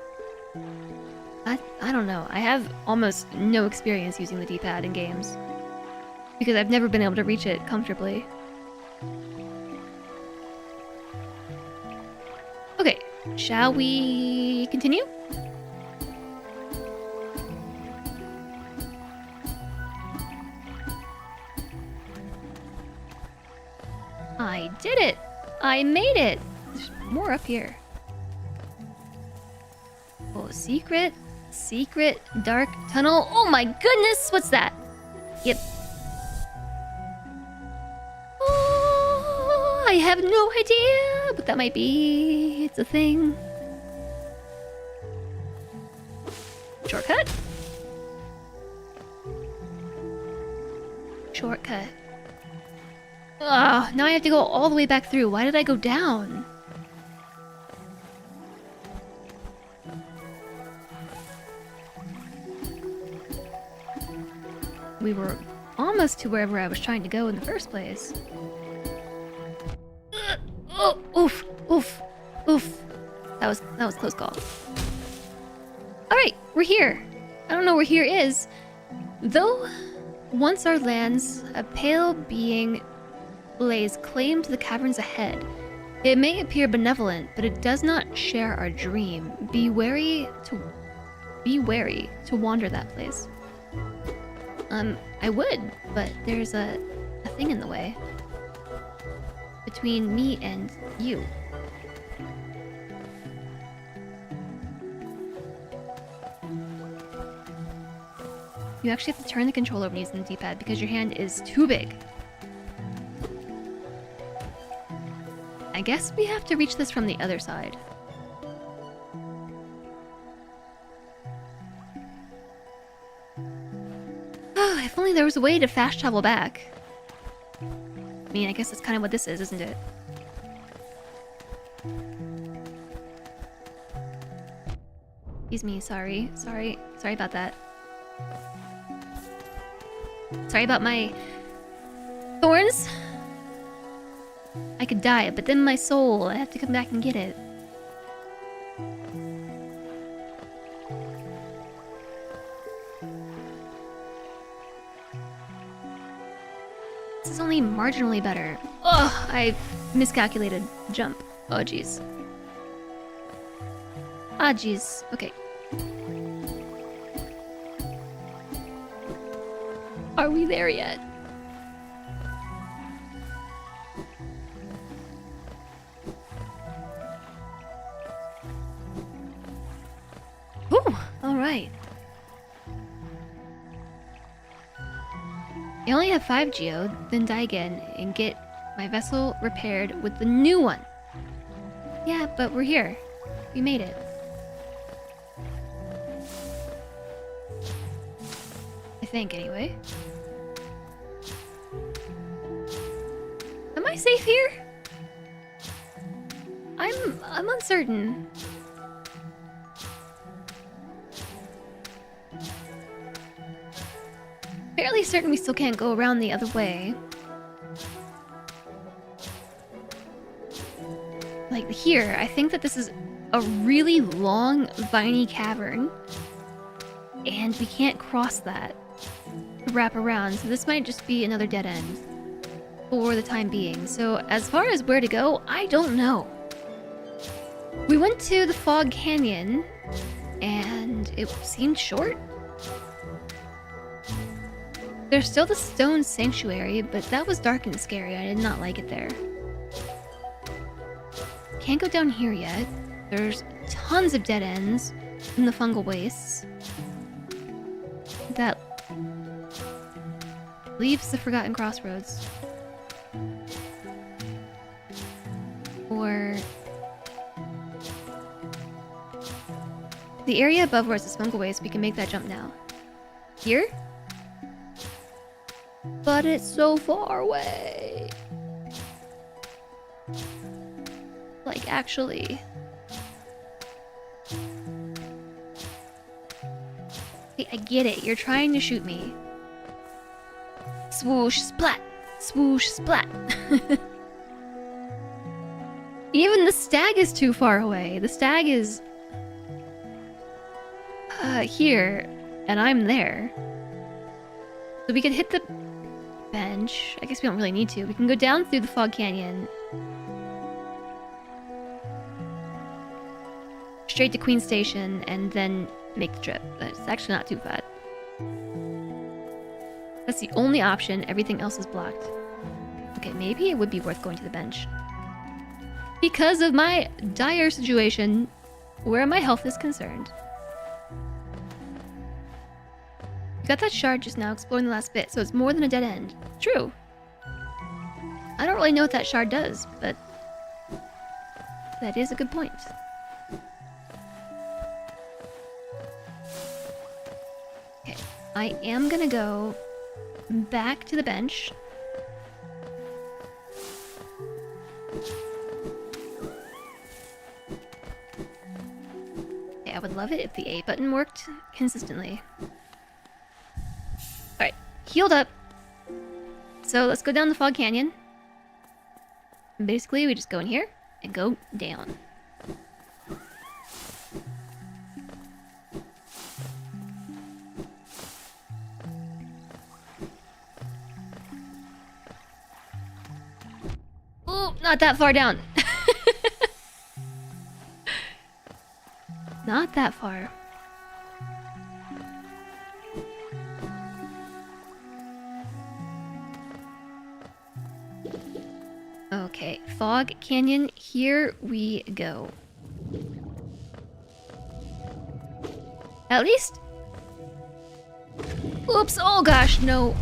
I don't know. I have almost no experience using the D-pad in games because I've never been able to reach it comfortably. Okay, shall we continue? I did it! I made it! There's more up here. Oh, secret dark tunnel. Oh my goodness, what's that? Yep. Oh, I have no idea what that might be. It's a thing. Shortcut? Shortcut. Ugh, now I have to go all the way back through. Why did I go down? We were almost to wherever I was trying to go in the first place. Oh, oof, oof, oof. That was close call. All right, we're here. I don't know where here is. Though, once our lands, a pale being lays claim to the caverns ahead. It may appear benevolent, but it does not share our dream. Be wary to wander that place. I would, but there's a thing in the way. Between me and you. You actually have to turn the controller when using the D-pad because your hand is too big. I guess we have to reach this from the other side. Oh, if only there was a way to fast travel back. I mean, I guess that's kind of what this is, isn't it? Excuse me, sorry about that. Sorry about my thorns. I could die, but then my soul, I have to come back and get it. This is only marginally better. Ugh, I miscalculated. Jump. Oh, jeez. Ah, jeez. Okay. Are we there yet? Ooh, alright. I only have 5 geo, then die again and get my vessel repaired with the new one. Yeah, but we're here. We made it. I think, anyway. Am I safe here? I'm uncertain. Fairly certain we still can't go around the other way. Like here, I think that this is a really long, viney cavern. And we can't cross that to wrap around, so this might just be another dead end for the time being. So as far as where to go, I don't know. We went to the Fog Canyon, and it seemed short. There's still the Stone Sanctuary, but that was dark and scary. I did not like it there. Can't go down here yet. There's tons of dead ends in the fungal wastes. That leaves the Forgotten Crossroads. Or the area above where it's the fungal waste, we can make that jump now. Here? But it's so far away. Like, actually. Hey, I get it. You're trying to shoot me. Swoosh, splat! Swoosh, splat! Even the stag is too far away. The stag is... here. And I'm there. So we could hit the bench. I guess we don't really need to. We can go down through the fog canyon. Straight to Queen Station and then make the trip. It's actually not too bad. That's the only option. Everything else is blocked. Okay, maybe it would be worth going to the bench. Because of my dire situation where my health is concerned. Got that shard just now exploring the last bit, so it's more than a dead end. True. I don't really know what that shard does, but that is a good point. Okay, I am gonna go back to the bench. Okay, I would love it if the A button worked consistently. Alright, healed up. So let's go down the fog canyon. Basically, we just go in here and go down. Oh, not that far down. Not that far. Okay, Fog Canyon, here we go. At least... Oops, oh gosh, no.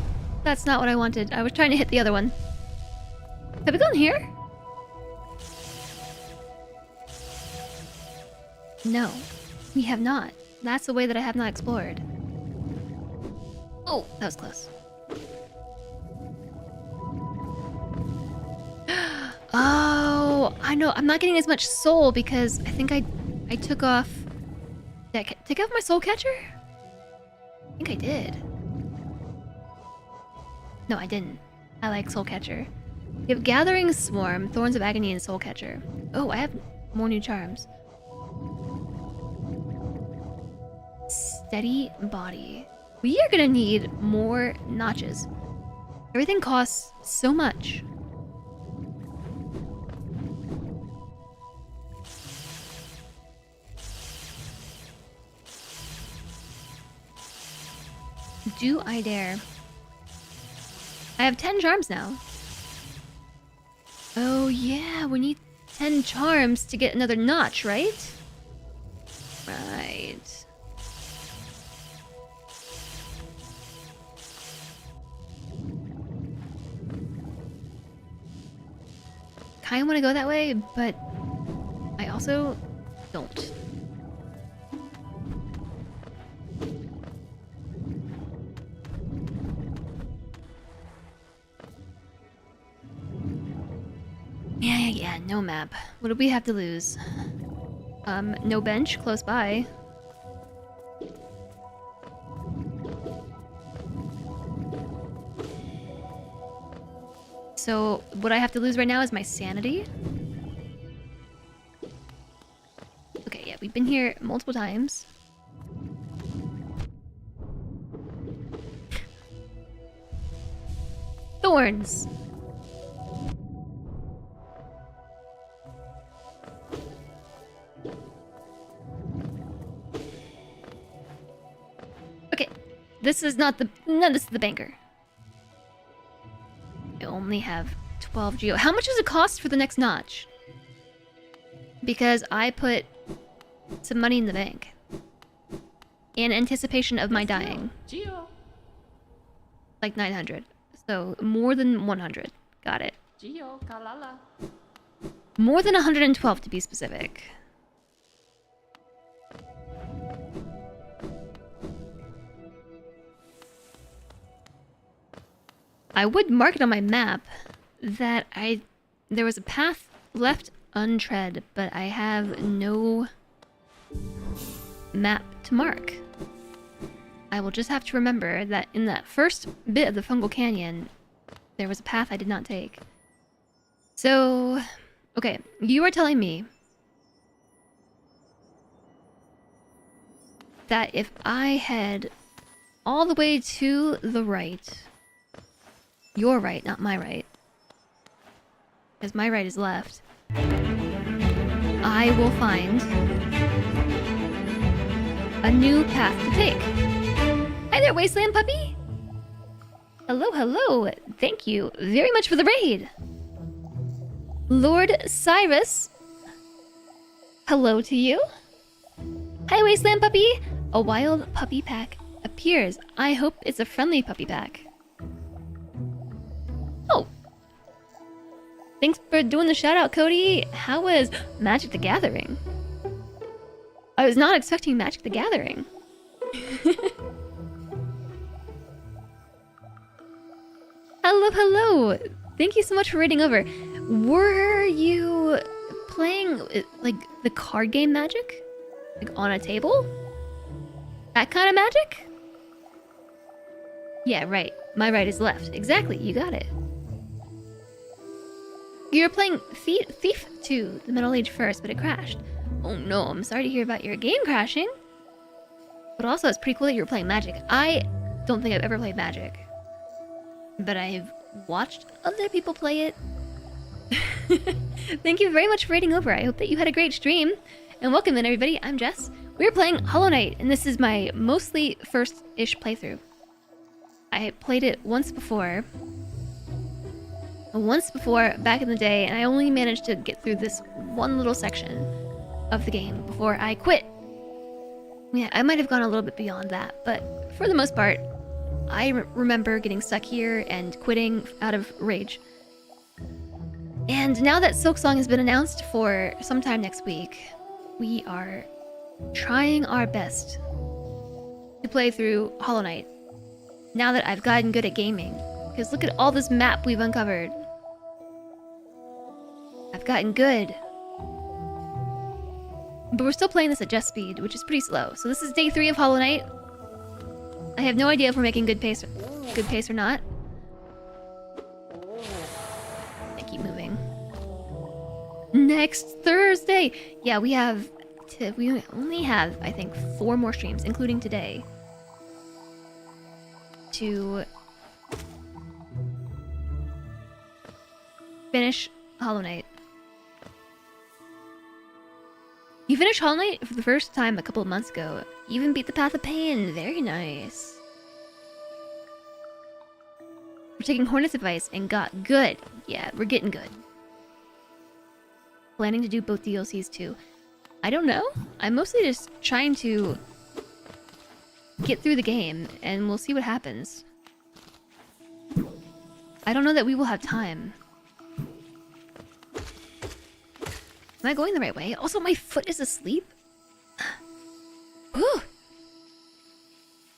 That's not what I wanted. I was trying to hit the other one. Have we gone here? No, we have not. That's the way that I have not explored. Oh, that was close. Oh, I know. I'm not getting as much soul because I think I took off... Did I take off my soul catcher? I think I did. No, I didn't. I like soul catcher. You have Gathering Swarm, Thorns of Agony, and Soul Catcher. Oh, I have more new charms. Steady Body. We are gonna need more notches. Everything costs so much. Do I dare? I have 10 charms now. Oh yeah, we need 10 charms to get another notch, right? Right. Kinda wanna go that way, but I also don't. Yeah, no map. What do we have to lose? No bench close by. So, what I have to lose right now is my sanity. Okay, yeah, we've been here multiple times. Thorns! Okay, this is not the... No, this is the banker. I only have 12 geo. How much does it cost for the next notch? Because I put some money in the bank. In anticipation of my dying. Geo. Like 900. So, more than 100. Got it. Geo, kalala. More than 112 to be specific. I would mark it on my map that there was a path left untread, but I have no map to mark. I will just have to remember that in that first bit of the Fungal Canyon, there was a path I did not take. So, okay, you are telling me that if I head all the way to the right, your right, not my right, because my right is left, I will find a new path to take. Hi there, Wasteland Puppy! Hello, hello! Thank you very much for the raid! Lord Cyrus, hello to you. Hi, Wasteland Puppy! A wild puppy pack appears. I hope it's a friendly puppy pack. Oh! Thanks for doing the shout out, Cody. How was Magic the Gathering? I was not expecting Magic the Gathering. Hello, hello! Thank you so much for raiding over. Were you playing, like, the card game Magic? Like, on a table? That kind of Magic? Yeah, right. My right is left. Exactly, you got it. You were playing Thief 2, the Middle Age first, but it crashed. Oh no, I'm sorry to hear about your game crashing. But also, it's pretty cool that you were playing Magic. I don't think I've ever played Magic. But I've watched other people play it. Thank you very much for raiding over. I hope that you had a great stream. And welcome in, everybody. I'm Jess. We're playing Hollow Knight, and this is my mostly first-ish playthrough. I played it once before back in the day, and I only managed to get through this one little section of the game before I quit. Yeah, I might have gone a little bit beyond that, but for the most part, I remember getting stuck here and quitting out of rage. And now that Silksong has been announced for sometime next week, we are trying our best to play through Hollow Knight. Now that I've gotten good at gaming, because look at all this map we've uncovered. I've gotten good. But we're still playing this at Jess speed, which is pretty slow. So this is day 3 of Hollow Knight. I have no idea if we're making good pace or not. I keep moving. Next Thursday! Yeah, we only have, I think, 4 more streams, including today, to finish Hollow Knight. You finished Hollow Knight for the first time a couple of months ago. You even beat the Path of Pain. Very nice. We're taking Hornet's advice and got good. Yeah, we're getting good. Planning to do both DLCs too. I don't know. I'm mostly just trying to get through the game, and we'll see what happens. I don't know that we will have time. Am I going the right way? Also, my foot is asleep. Whew.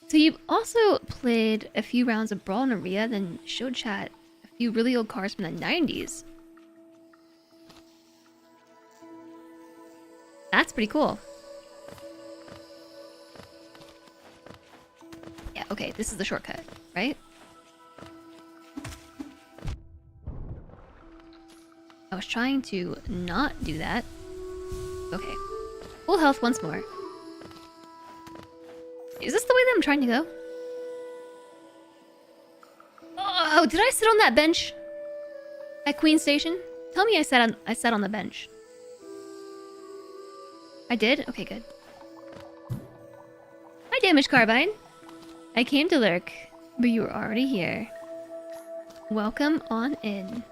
So you've also played a few rounds of Brawl and Aria, then showed chat a few really old cars from the 90s. That's pretty cool. Yeah, okay, this is the shortcut, right? I was trying to not do that. Okay. Full health once more. Is this the way that I'm trying to go? Oh, did I sit on that bench at Queen Station? Tell me I sat on the bench. I did? Okay, good. Hi, Damaged Carbine. I came to lurk, but you were already here. Welcome on in.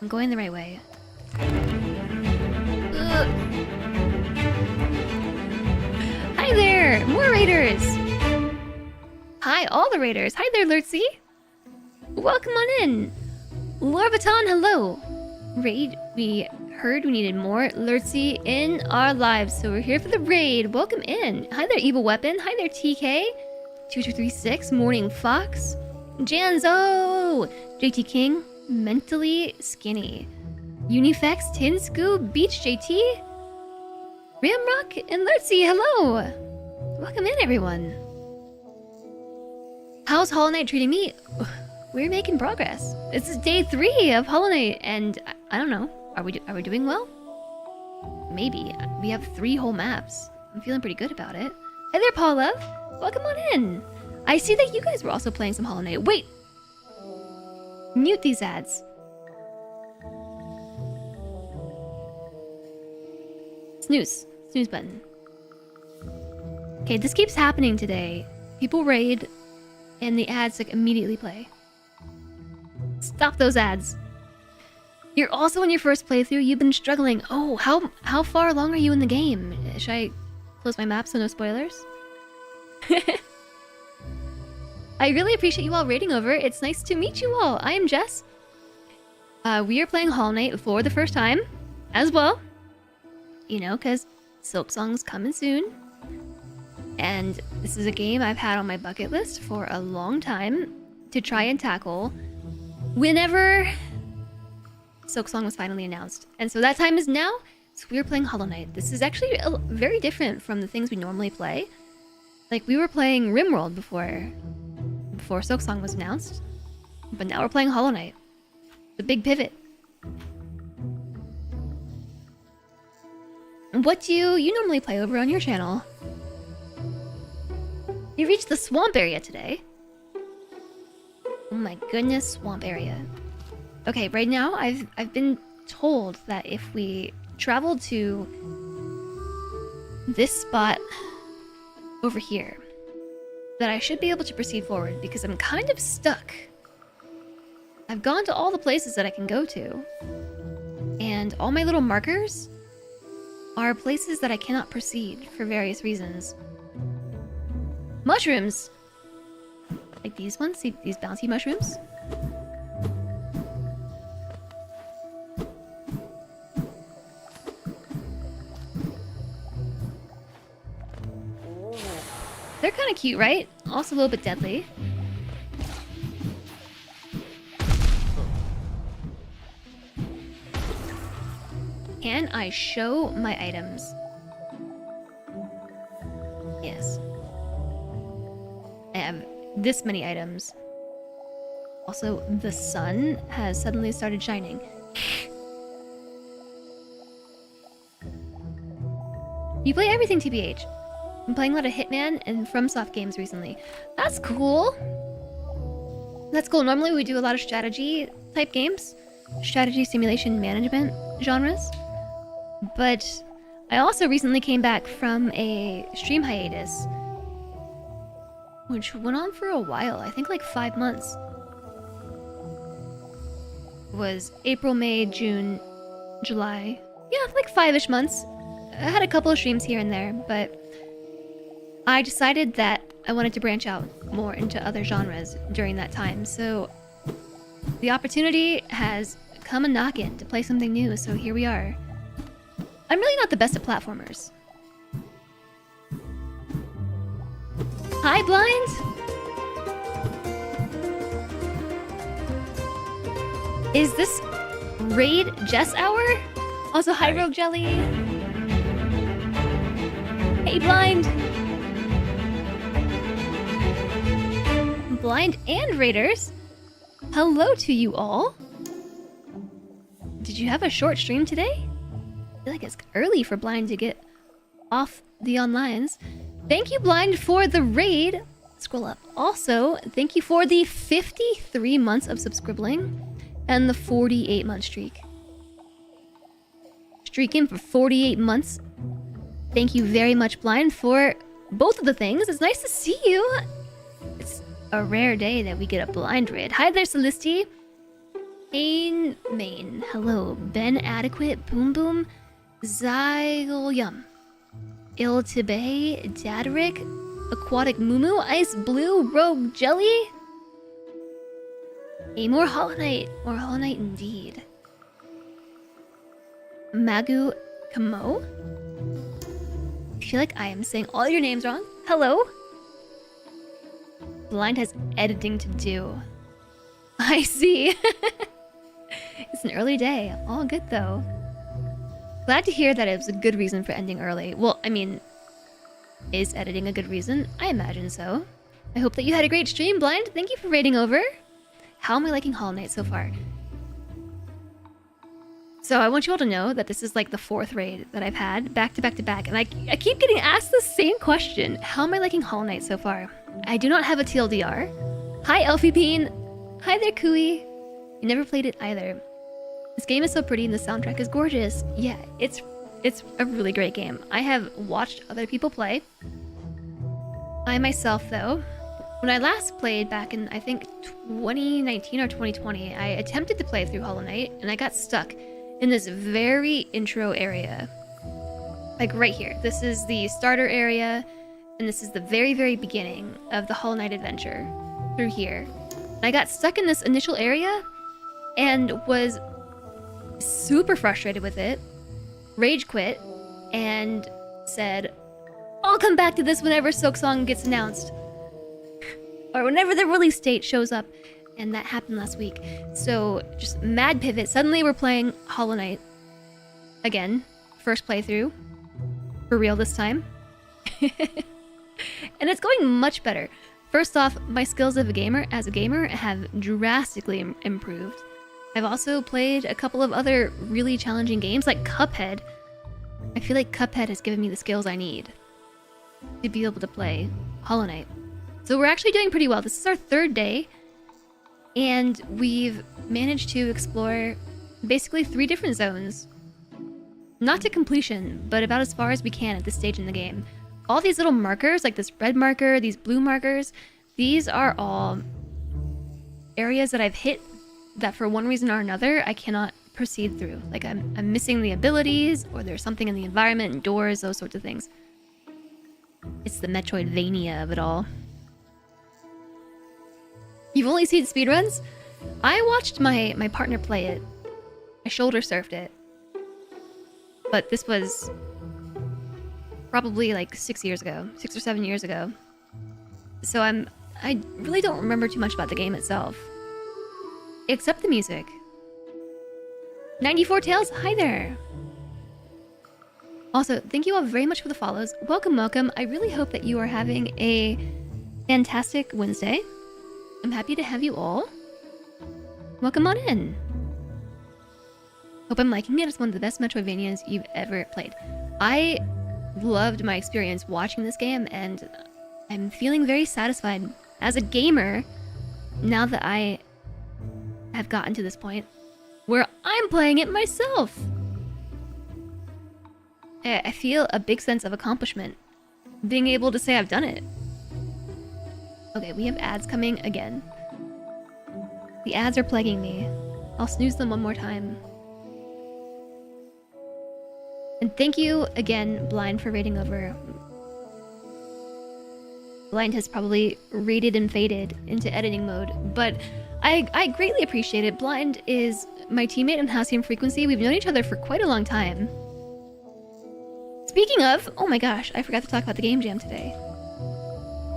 I'm going the right way. Ugh. Hi there! More raiders! Hi, all the raiders! Hi there, Lurtsy! Welcome on in! Laura Baton, hello! Raid, we heard we needed more Lurtsy in our lives, so we're here for the raid. Welcome in! Hi there, Evil Weapon! Hi there, TK! 2236, Morning Fox! Janzo! JT King! Mentally Skinny, Unifex, Tin Scoob, Beach JT, Ramrock, and Lurtsy, hello! Welcome in, everyone. How's Hollow Knight treating me? We're making progress. This is day 3 of Hollow Knight, and I don't know. Are we doing well? Maybe. We have 3 whole maps. I'm feeling pretty good about it. Hey there, Paul Love. Welcome on in. I see that you guys were also playing some Hollow Knight. Wait! Mute these ads. Snooze. Snooze button. Okay, this keeps happening today. People raid, and the ads like immediately play. Stop those ads. You're also in your first playthrough. You've been struggling. Oh, how far along are you in the game? Should I close my map so no spoilers? I really appreciate you all raiding over. It's nice to meet you all. I am Jess. We are playing Hollow Knight for the first time as well. You know, because Silksong's coming soon. And this is a game I've had on my bucket list for a long time to try and tackle whenever Silksong was finally announced. And so that time is now, so we're playing Hollow Knight. This is actually very different from the things we normally play. Like, we were playing RimWorld before Silksong was announced, but now we're playing Hollow Knight. The big pivot. What do you normally play over on your channel? You reached the swamp area today. Oh my goodness, swamp area. Okay, right now I've been told that if we travel to this spot over here, that I should be able to proceed forward because I'm kind of stuck. I've gone to all the places that I can go to, and all my little markers are places that I cannot proceed for various reasons. Mushrooms! Like these ones, see these bouncy mushrooms? They're kind of cute, right? Also a little bit deadly. Can I show my items? Yes. I have this many items. Also, the sun has suddenly started shining. You play everything, TBH. I'm playing a lot of Hitman and FromSoft games recently. That's cool. That's cool. Normally we do a lot of strategy type games. Strategy, simulation, management genres. But I also recently came back from a stream hiatus, which went on for a while. I think like 5 months. It was April, May, June, July. Yeah, like 5-ish months. I had a couple of streams here and there, but I decided that I wanted to branch out more into other genres during that time. So the opportunity has come a knockin' to play something new, so here we are. I'm really not the best at platformers. Hi, Blind! Is this Raid Jess Hour? Also, hi, Rogue Jelly. Hey, Blind! Blind and Raiders, hello to you all. Did you have a short stream today? I feel like it's early for Blind to get off the onlines. Thank you, Blind, for the raid. Scroll up. Also, thank you for the 53 months of subscribing and the 48-month streak. Streaking for 48 months. Thank you very much, Blind, for both of the things. It's nice to see you. It's a rare day that we get a blind raid. Hi there, Celestia. Ain Main. Hello. Ben Adequate. Boom Boom. Zygolyum. Il Tibet. Dadrick. Aquatic Mumu. Ice Blue. Rogue Jelly. A more Hollow Knight. More Hollow Knight indeed. Magu Kamo. I feel like I am saying all your names wrong. Hello. Blind has editing to do. I see. It's an early day. All good though. Glad to hear that it was a good reason for ending early. Well, I mean, is editing a good reason? I imagine so. I hope that you had a great stream, Blind. Thank you for raiding over. How am I liking Hollow Knight so far? So I want you all to know that this is like the 4th raid that I've had back to back to back, and I keep getting asked the same question. How am I liking Hollow Knight so far? I do not have a TLDR. Hi, Elfie Bean. Hi there, Kui. You never played it either. This game is so pretty and the soundtrack is gorgeous. Yeah, it's a really great game. I have watched other people play. I myself, though, when I last played back in, I think, 2019 or 2020, I attempted to play through Hollow Knight, and I got stuck in this very intro area. Like right here. This is the starter area, and this is the very, very beginning of the Hollow Knight adventure through here. And I got stuck in this initial area and was super frustrated with it, rage quit, and said, I'll come back to this whenever Silksong gets announced. Or whenever the release date shows up. And that happened last week. So, just mad pivot. Suddenly we're playing Hollow Knight. Again. First playthrough. For real this time. And it's going much better. First off, my skills as a gamer have drastically improved. I've also played a couple of other really challenging games, like Cuphead. I feel like Cuphead has given me the skills I need to be able to play Hollow Knight. So we're actually doing pretty well. This is our 3rd day. And we've managed to explore basically 3 different zones. Not to completion, but about as far as we can at this stage in the game. All these little markers, like this red marker, these blue markers, these are all areas that I've hit that for one reason or another, I cannot proceed through. Like I'm missing the abilities, or there's something in the environment and doors, those sorts of things. It's the Metroidvania of it all. You've only seen speedruns? I watched my partner play it. I shoulder surfed it. But this was probably like 6 years ago, 6 or 7 years ago. So I really don't remember too much about the game itself. Except the music. 94 Tails, hi there! Also, thank you all very much for the follows. Welcome, welcome. I really hope that you are having a fantastic Wednesday. I'm happy to have you all. Welcome on in. Hope I'm liking it. It's one of the best Metroidvanias you've ever played. I loved my experience watching this game, and I'm feeling very satisfied as a gamer now that I have gotten to this point where I'm playing it myself. I feel a big sense of accomplishment being able to say I've done it. Okay, we have ads coming again. The ads are plaguing me. I'll snooze them one more time. And thank you again, Blind, for raiding over. Blind has probably raided and faded into editing mode, but I greatly appreciate it. Blind is my teammate in Halcyon Frequency. We've known each other for quite a long time. Speaking of, oh my gosh, I forgot to talk about the Game Jam today.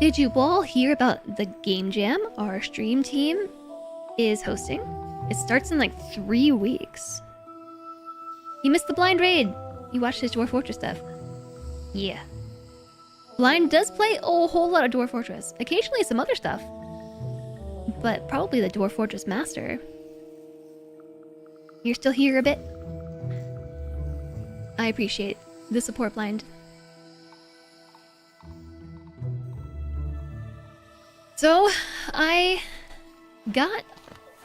Did you all hear about the Game Jam our stream team is hosting? It starts in like 3 weeks. You missed the Blind raid. You watched his Dwarf Fortress stuff. Yeah. Blind does play a whole lot of Dwarf Fortress. Occasionally some other stuff. But probably the Dwarf Fortress Master. You're still here a bit? I appreciate the support, Blind. So, I got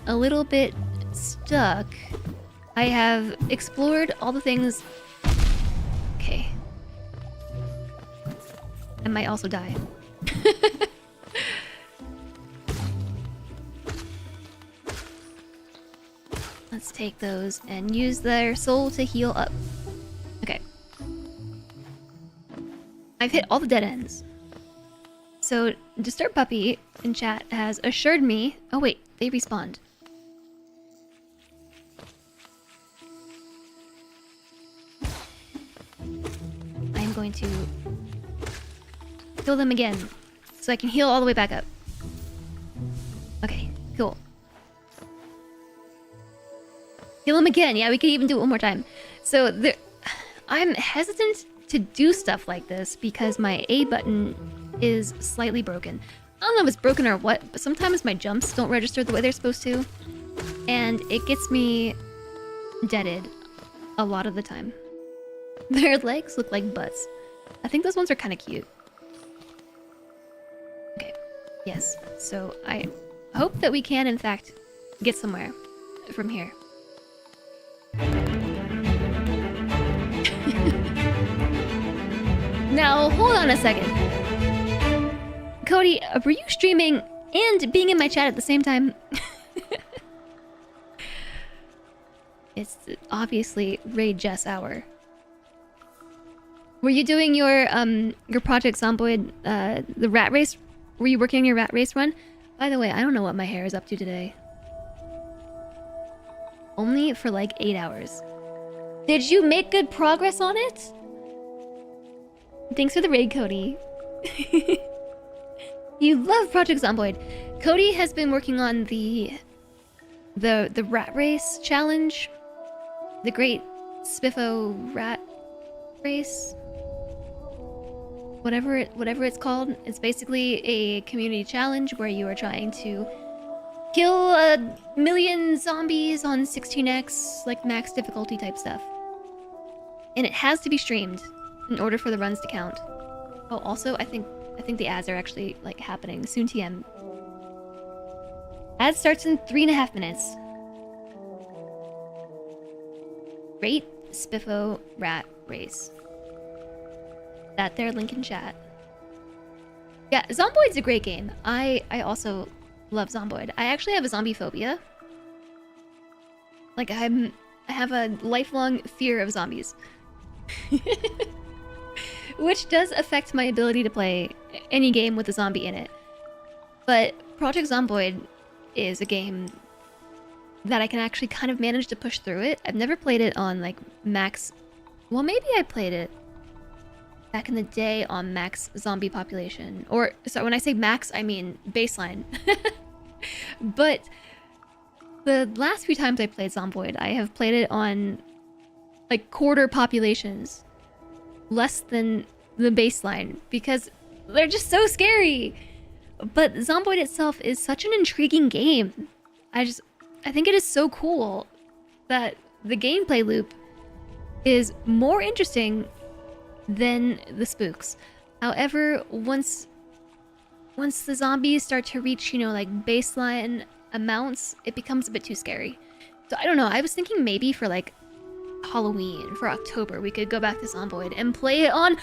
a little bit stuck. I have explored all the things... Okay. I might also die. Let's take those and use their soul to heal up. Okay. I've hit all the dead ends. So, Disturb Puppy in chat has assured me... Oh wait, they respawned. I'm going to kill them again, so I can heal all the way back up. Kill him again. Yeah, we could even do it one more time. So there, I'm hesitant to do stuff like this because my A button is slightly broken. I don't know if it's broken or what, but sometimes my jumps don't register the way they're supposed to. And it gets me deaded a lot of the time. Their legs look like butts. I think those ones are kind of cute. Okay, yes. So I hope that we can, in fact, get somewhere from here. Now, hold on a second. Cody, were you streaming and being in my chat at the same time? It's obviously woahhjess hour. Were you doing your Project Zomboid, the rat race? Were you working on your rat race run? By the way, I don't know what my hair is up to today. Only for like 8 hours. Did you make good progress on it? Thanks for the raid, Cody. You love Project Zomboid. Cody has been working on the rat race challenge. The Great Spiffo Rat Race. Whatever it's called. It's basically a community challenge where you are trying to kill 1,000,000 zombies on 16x, like max difficulty type stuff. And it has to be streamed in order for the runs to count. Oh, also, I think the ads are actually like happening soon. TM. Ad starts in 3.5 minutes. Great Spiffo Rat Race. That there, link in chat. Yeah, Zomboid's a great game. I also love Zomboid. I actually have a zombie phobia. Like I have a lifelong fear of zombies. Which does affect my ability to play any game with a zombie in it. But Project Zomboid is a game that I can actually kind of manage to push through it. I've never played it on like max... Well, maybe I played it back in the day on max zombie population. Or, sorry, when I say max, I mean baseline. But the last few times I played Zomboid, I have played it on like quarter populations. Less than the baseline because they're just so scary. But Zomboid itself is such an intriguing game. I think it is so cool that the gameplay loop is more interesting than the spooks. However, once the zombies start to reach, you know, like baseline amounts, it becomes a bit too scary. So I don't know, I was thinking maybe for like Halloween, for October, we could go back to Zomboid and play it on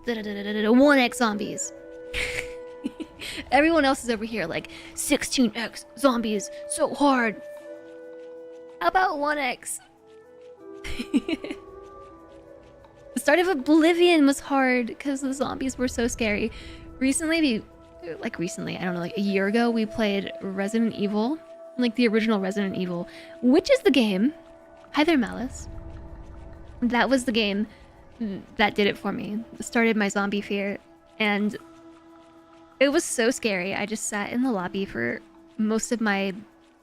1x zombies. Everyone else is over here like 16x zombies, so hard. How about 1x? The start of Oblivion was hard because the zombies were so scary. Recently, I don't know, like a year ago, we played Resident Evil, like the original Resident Evil, which is the game. Hi there, Malice. That was the game that did it for me. It started my zombie fear, and it was so scary. I just sat in the lobby for most of my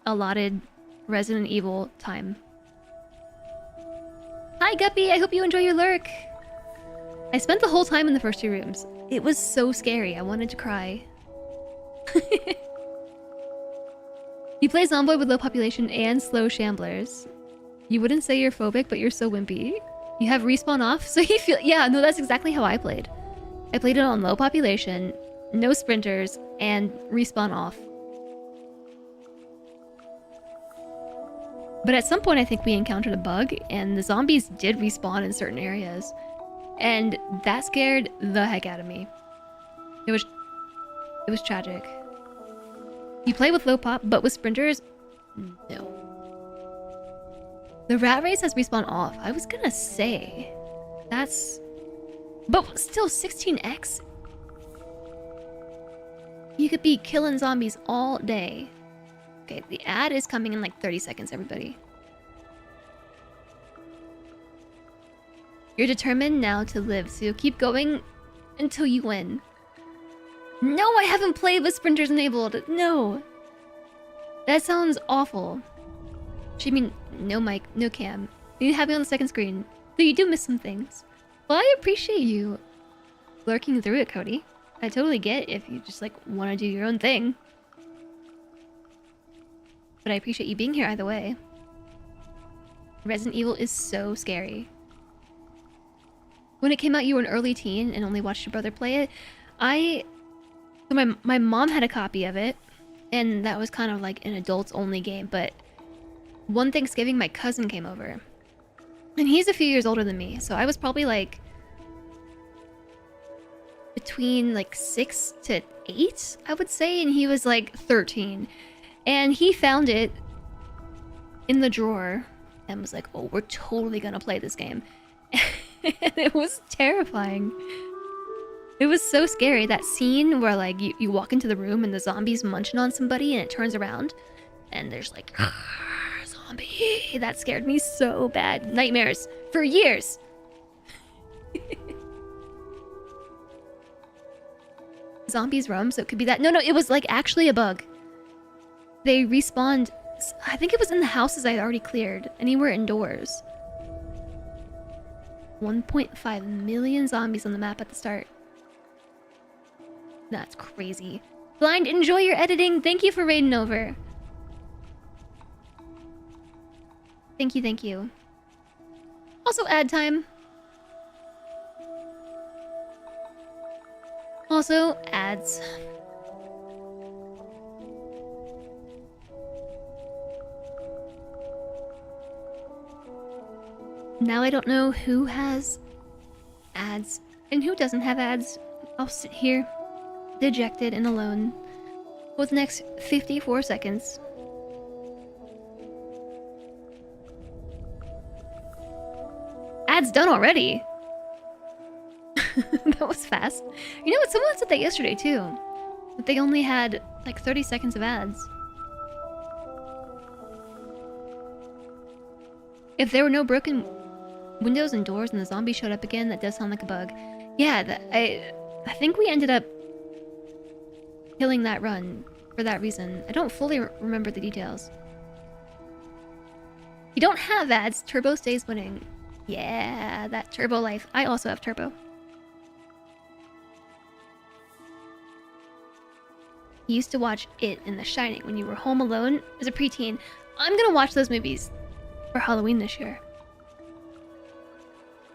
allotted Resident Evil time. Hi, Guppy! I hope you enjoy your lurk! I spent the whole time in the first 2 rooms. It was so scary. I wanted to cry. You play Zomboid with low population and slow shamblers. You wouldn't say you're phobic, but you're so wimpy. You have respawn off, so you feel... Yeah, no, that's exactly how I played. I played it on low population, no sprinters, and respawn off. But at some point, I think we encountered a bug, and the zombies did respawn in certain areas. And that scared the heck out of me. It was tragic. You play with low pop, but with sprinters? No. The rat race has respawn off. I was gonna say... That's... But still, 16x? You could be killing zombies all day. Okay, the ad is coming in like 30 seconds, everybody. You're determined now to live, so you'll keep going until you win. No, I haven't played with sprinters enabled. No. That sounds awful. She mean no mic, no cam. You have me on the second screen. Though you do miss some things. Well, I appreciate you lurking through it, Cody. I totally get if you just like want to do your own thing. But I appreciate you being here either way. Resident Evil is so scary. When it came out, you were an early teen and only watched your brother play it. So my mom had a copy of it, and that was kind of like an adults-only game, but one Thanksgiving, my cousin came over. And he's a few years older than me, so I was probably like between like 6 to 8, I would say, and he was like 13. And he found it in the drawer and was like, oh, we're totally gonna play this game. And it was terrifying. It was so scary. That scene where like you walk into the room and the zombie's munching on somebody and it turns around and there's like zombie. That scared me so bad. Nightmares for years. Zombies roam, so it could be that. No, it was like actually a bug. They respawned. I think it was in the houses I had already cleared. Anywhere indoors. 1.5 million zombies on the map at the start. That's crazy. Blind, enjoy your editing. Thank you for raiding over. Thank you, thank you. Also, ad time. Also, ads. Now I don't know who has ads and who doesn't have ads. I'll sit here, dejected and alone, for the next 54 seconds. Ads done already. That was fast. You know what? Someone said that yesterday too. That they only had like 30 seconds of ads. If there were no broken windows and doors and the zombie showed up again, that does sound like a bug. Yeah, I think we ended up killing that run for that reason. I don't fully remember the details. You don't have ads, Turbo stays winning. Yeah, that Turbo life. I also have Turbo. You used to watch It and The Shining when you were home alone as a preteen. I'm gonna watch those movies for Halloween this year.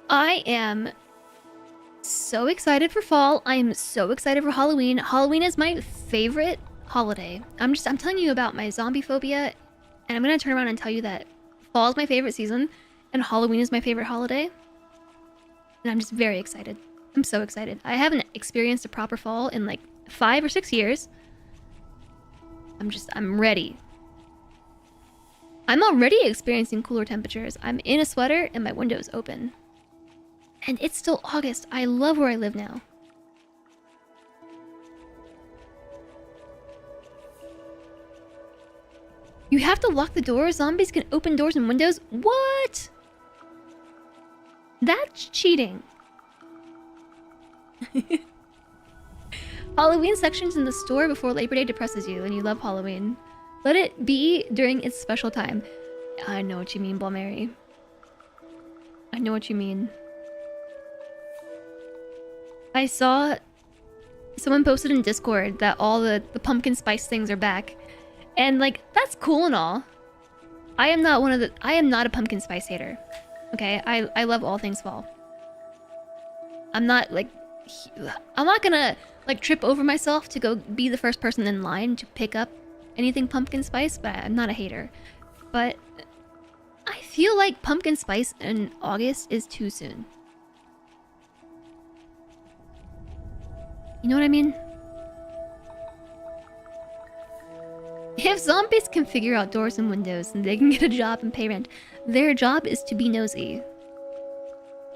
I am so excited for fall. I am so excited for Halloween. Halloween is my favorite holiday. I'm telling you about my zombie phobia, and I'm gonna turn around and tell you that fall is my favorite season and Halloween is my favorite holiday. And I'm just very excited. I'm so excited. I haven't experienced a proper fall in like 5 or 6 years. I'm ready. I'm already experiencing cooler temperatures. I'm in a sweater and my window is open. And it's still August. I love where I live now. You have to lock the doors? Zombies can open doors and windows? What? That's cheating. Halloween sections in the store before Labor Day depresses you and you love Halloween. Let it be during its special time. I know what you mean, Balmary. I know what you mean. I saw someone posted in Discord that all the pumpkin spice things are back. And like, that's cool and all. I am not a pumpkin spice hater. Okay? I love all things fall. I'm not gonna like trip over myself to go be the first person in line to pick up anything pumpkin spice, but I'm not a hater. But I feel like pumpkin spice in August is too soon. You know what I mean? If zombies can figure out doors and windows, then they can get a job and pay rent. Their job is to be nosy.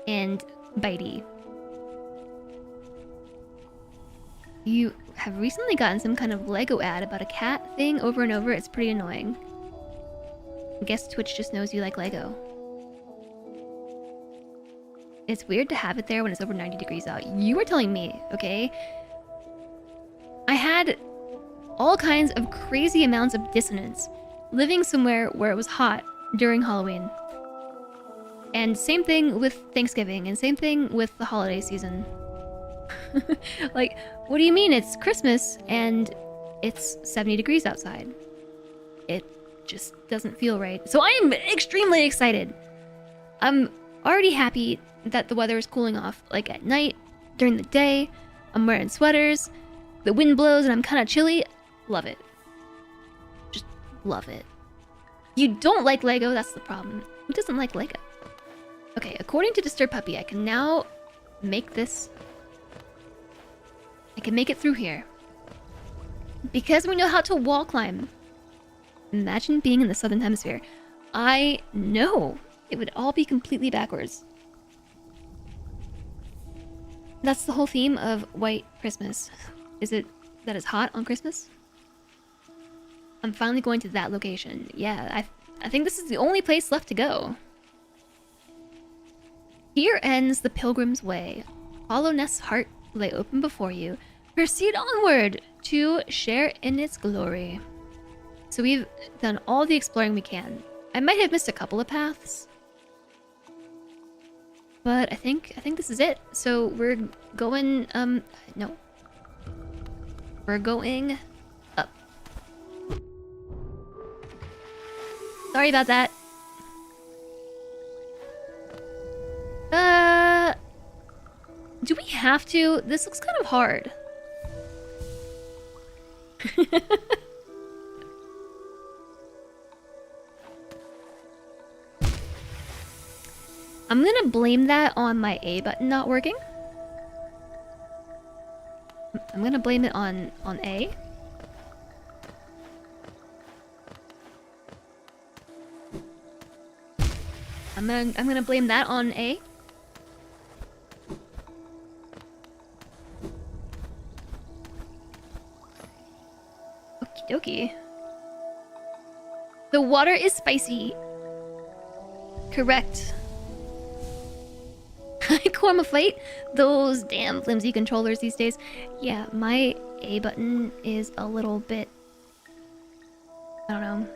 And bitey. You have recently gotten some kind of Lego ad about a cat thing over and over. It's pretty annoying. I guess Twitch just knows you like Lego. It's weird to have it there when it's over 90 degrees out. You were telling me, okay? I had all kinds of crazy amounts of dissonance living somewhere where it was hot during Halloween. And same thing with Thanksgiving, and same thing with the holiday season. Like, what do you mean it's Christmas and it's 70 degrees outside? It just doesn't feel right. So I am extremely excited. I'm already happy that the weather is cooling off. Like at night, during the day, I'm wearing sweaters, the wind blows and I'm kind of chilly. Love it. Just love it. You don't like Lego, that's the problem. Who doesn't like Lego? Okay, according to Disturbed Puppy, I can now make this. I can make it through here. Because we know how to wall climb. Imagine being in the Southern Hemisphere. I know it would all be completely backwards. That's the whole theme of White Christmas. Is it that it's hot on Christmas? I'm finally going to that location. Yeah, I think this is the only place left to go. Here ends the Pilgrim's Way. Hollowness heart lay open before you. Proceed onward to share in its glory. So we've done all the exploring we can. I might have missed a couple of paths, but I think this is it. So we're going no. We're going up. Sorry about that. Do we have to? This looks kind of hard. I'm gonna blame that on my A button not working. I'm gonna blame it on A. I'm gonna blame that on A. Okie dokie. The water is spicy. Correct. Korma fight? Those damn flimsy controllers these days. Yeah, my A button is a little bit... I don't know.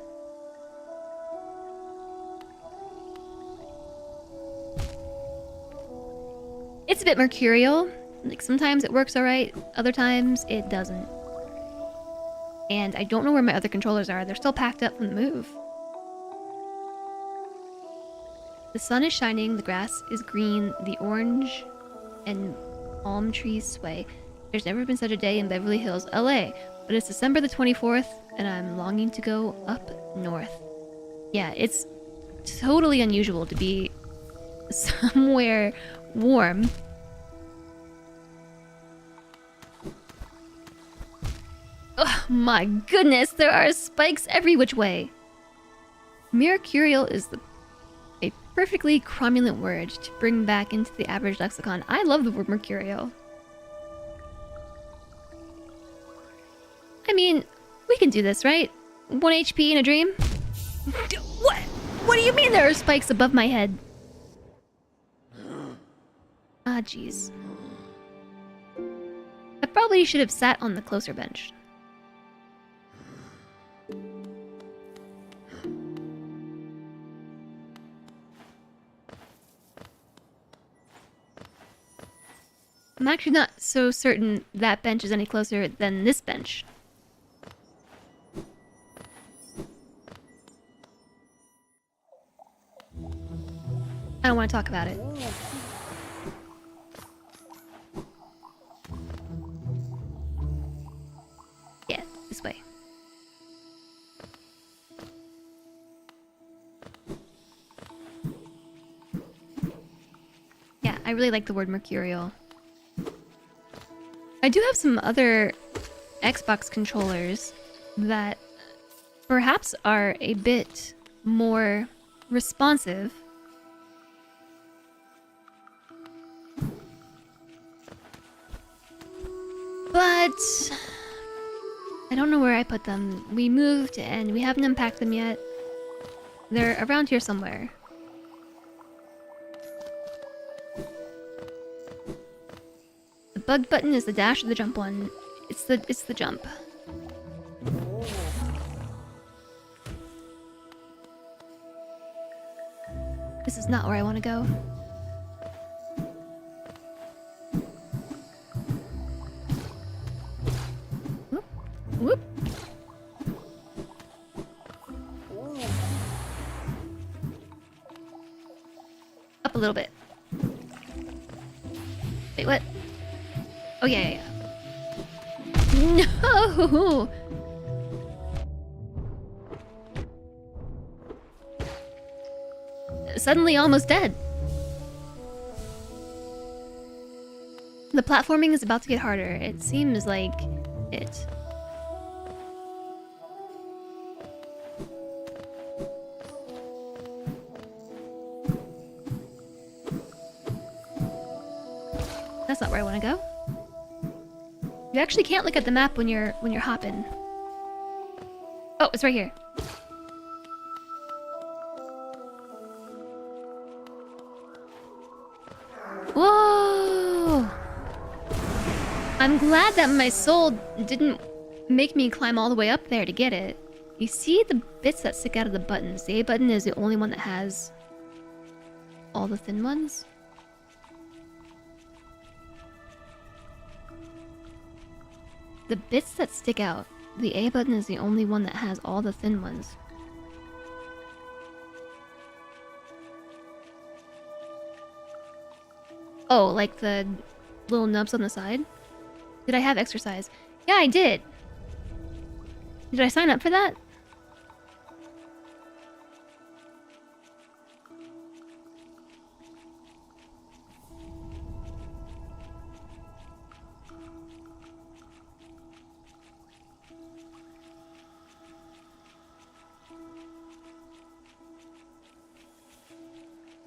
It's a bit mercurial. Like, sometimes it works alright, other times it doesn't. And I don't know where my other controllers are. They're still packed up from the move. The sun is shining, the grass is green, the orange and palm trees sway. There's never been such a day in Beverly Hills, LA. But it's December the 24th, and I'm longing to go up north. Yeah, it's totally unusual to be somewhere warm. Oh my goodness, there are spikes every which way. Mercurial is a perfectly cromulent word to bring back into the average lexicon. I love the word mercurial. I mean, we can do this, right? 1 HP in a dream? What? What do you mean there are spikes above my head? Ah, jeez. I probably should have sat on the closer bench. I'm actually not so certain that bench is any closer than this bench. I don't want to talk about it. Yeah, this way. Yeah, I really like the word mercurial. I do have some other Xbox controllers that perhaps are a bit more responsive. But I don't know where I put them. We moved and we haven't unpacked them yet. They're around here somewhere. The bug button is the dash or the jump one. It's the jump. This is not where I want to go. Whoop. Whoop. Up a little bit. Wait, what? Oh, yeah. No! Suddenly almost dead. The platforming is about to get harder. It seems like it. That's not where I want to go. You actually can't look at the map when you're hopping. Oh, it's right here. Whoa! I'm glad that my soul didn't make me climb all the way up there to get it. You see the bits that stick out of the buttons. The A button is the only one that has all the thin ones. The bits that stick out. The A button is the only one that has all the thin ones. Oh, like the little nubs on the side? Did I have exercise? Yeah, I did. Did I sign up for that?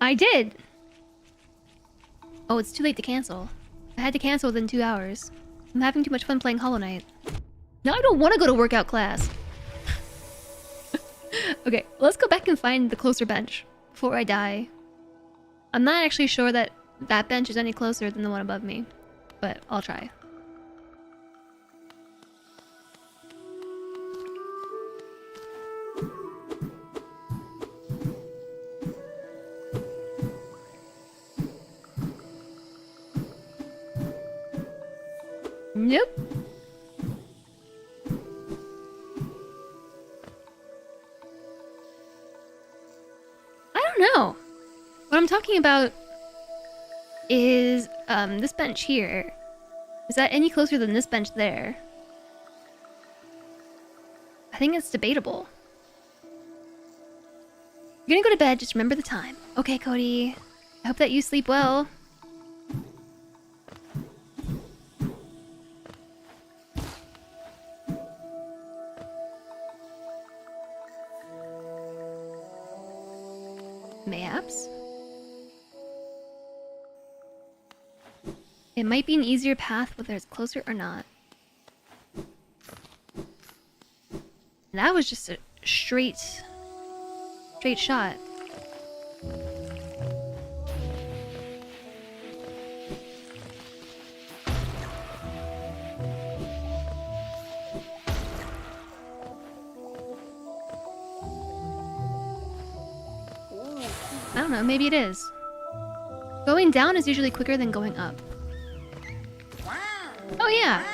I did! Oh, it's too late to cancel. I had to cancel within 2 hours. I'm having too much fun playing Hollow Knight. Now I don't want to go to workout class. Okay, let's go back and find the closer bench before I die. I'm not actually sure that that bench is any closer than the one above me, but I'll try. Nope. I don't know. What I'm talking about is this bench here. Is that any closer than this bench there? I think it's debatable. You're gonna go to bed, just remember the time. Okay, Cody. I hope that you sleep well. Maps? It might be an easier path whether it's closer or not. That was just a straight shot. I don't know, maybe it is. Going down is usually quicker than going up. Oh yeah!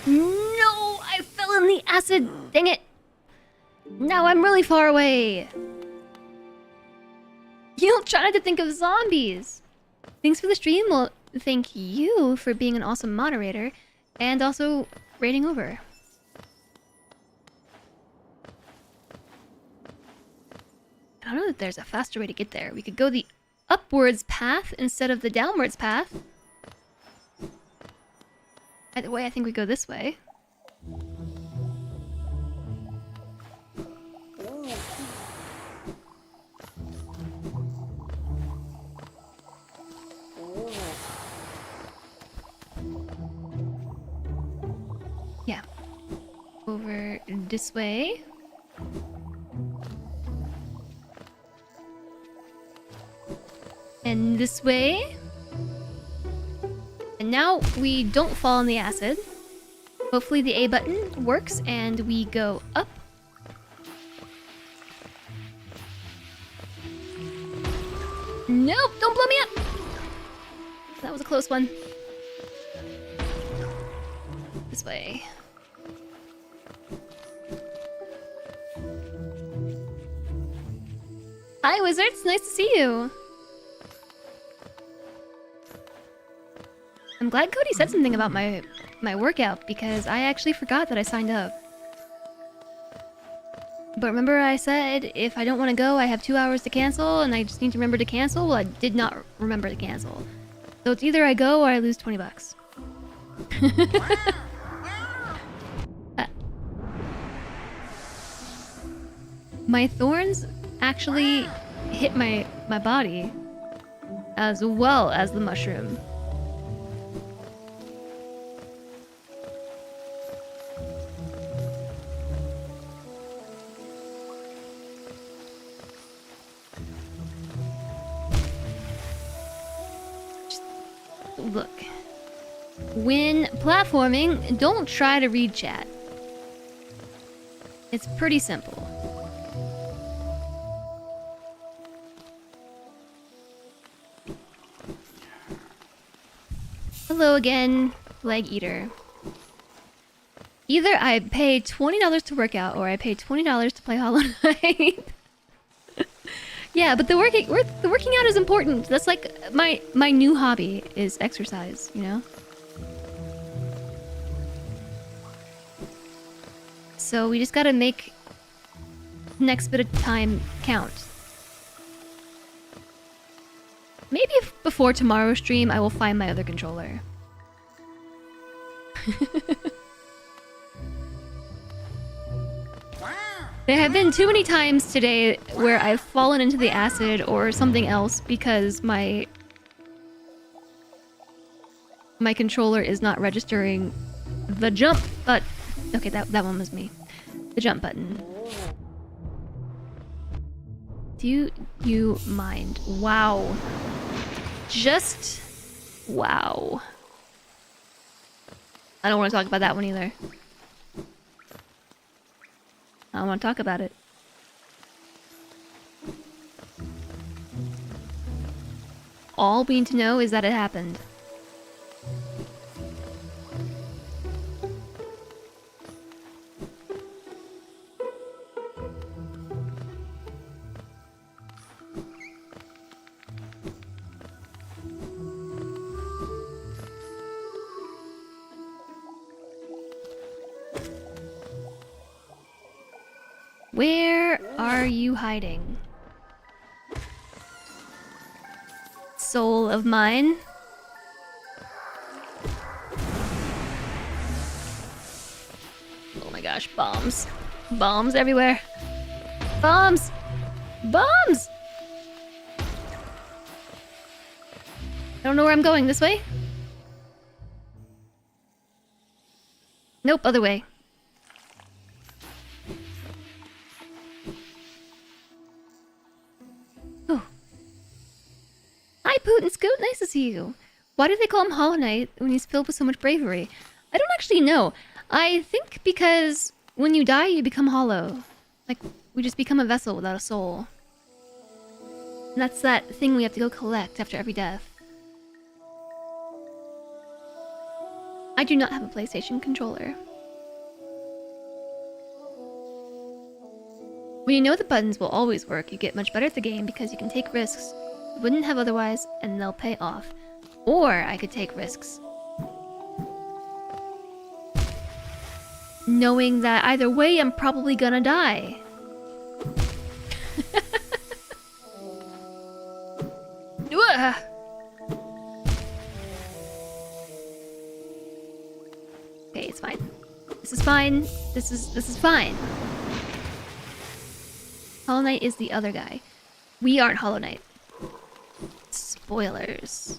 No! I fell in the acid! Dang it! Now I'm really far away! You try not to think of zombies! Thanks for the stream. Well, thank you for being an awesome moderator and also raiding over. I don't know if there's a faster way to get there. We could go the upwards path instead of the downwards path. Either way, I think we go this way. Yeah. Over this way. And this way. And now we don't fall in the acid. Hopefully the A button works and we go up. Nope, don't blow me up! That was a close one. This way. Hi, Wizards. Nice to see you. I'm glad Cody said something about my workout because I actually forgot that I signed up. But remember I said if I don't want to go, I have 2 hours to cancel and I just need to remember to cancel? Well, I did not remember to cancel. So it's either I go or I lose 20 bucks. My thorns actually hit my body as well as the mushroom. Look, when platforming, don't try to read chat. It's pretty simple. Hello again, Leg Eater. Either I pay $20 to work out or I pay $20 to play Hollow Knight. Yeah, but the working out is important. That's like my new hobby is exercise, you know? So we just gotta make the next bit of time count. Maybe if before tomorrow's stream I will find my other controller. There have been too many times today where I've fallen into the acid or something else because my controller is not registering the jump but okay, that one was me. The jump button. Do you mind? Wow. Just wow. I don't want to talk about that one either. I don't want to talk about it. All we need to know is that it happened. Where are you hiding? Soul of mine? Oh my gosh, bombs. Bombs everywhere. Bombs! Bombs! I don't know where I'm going. This way? Nope, other way. Hi, Poot and Scoot. Nice to see you. Why do they call him Hollow Knight when he's filled with so much bravery? I don't actually know. I think because when you die, you become hollow. Like, we just become a vessel without a soul. And that's that thing we have to go collect after every death. I do not have a PlayStation controller. When you know the buttons will always work, you get much better at the game because you can take risks you wouldn't have otherwise, and they'll pay off. Or I could take risks, knowing that either way I'm probably gonna die. Okay, it's fine. This is fine. This is fine. Hollow Knight is the other guy. We aren't Hollow Knight. Spoilers.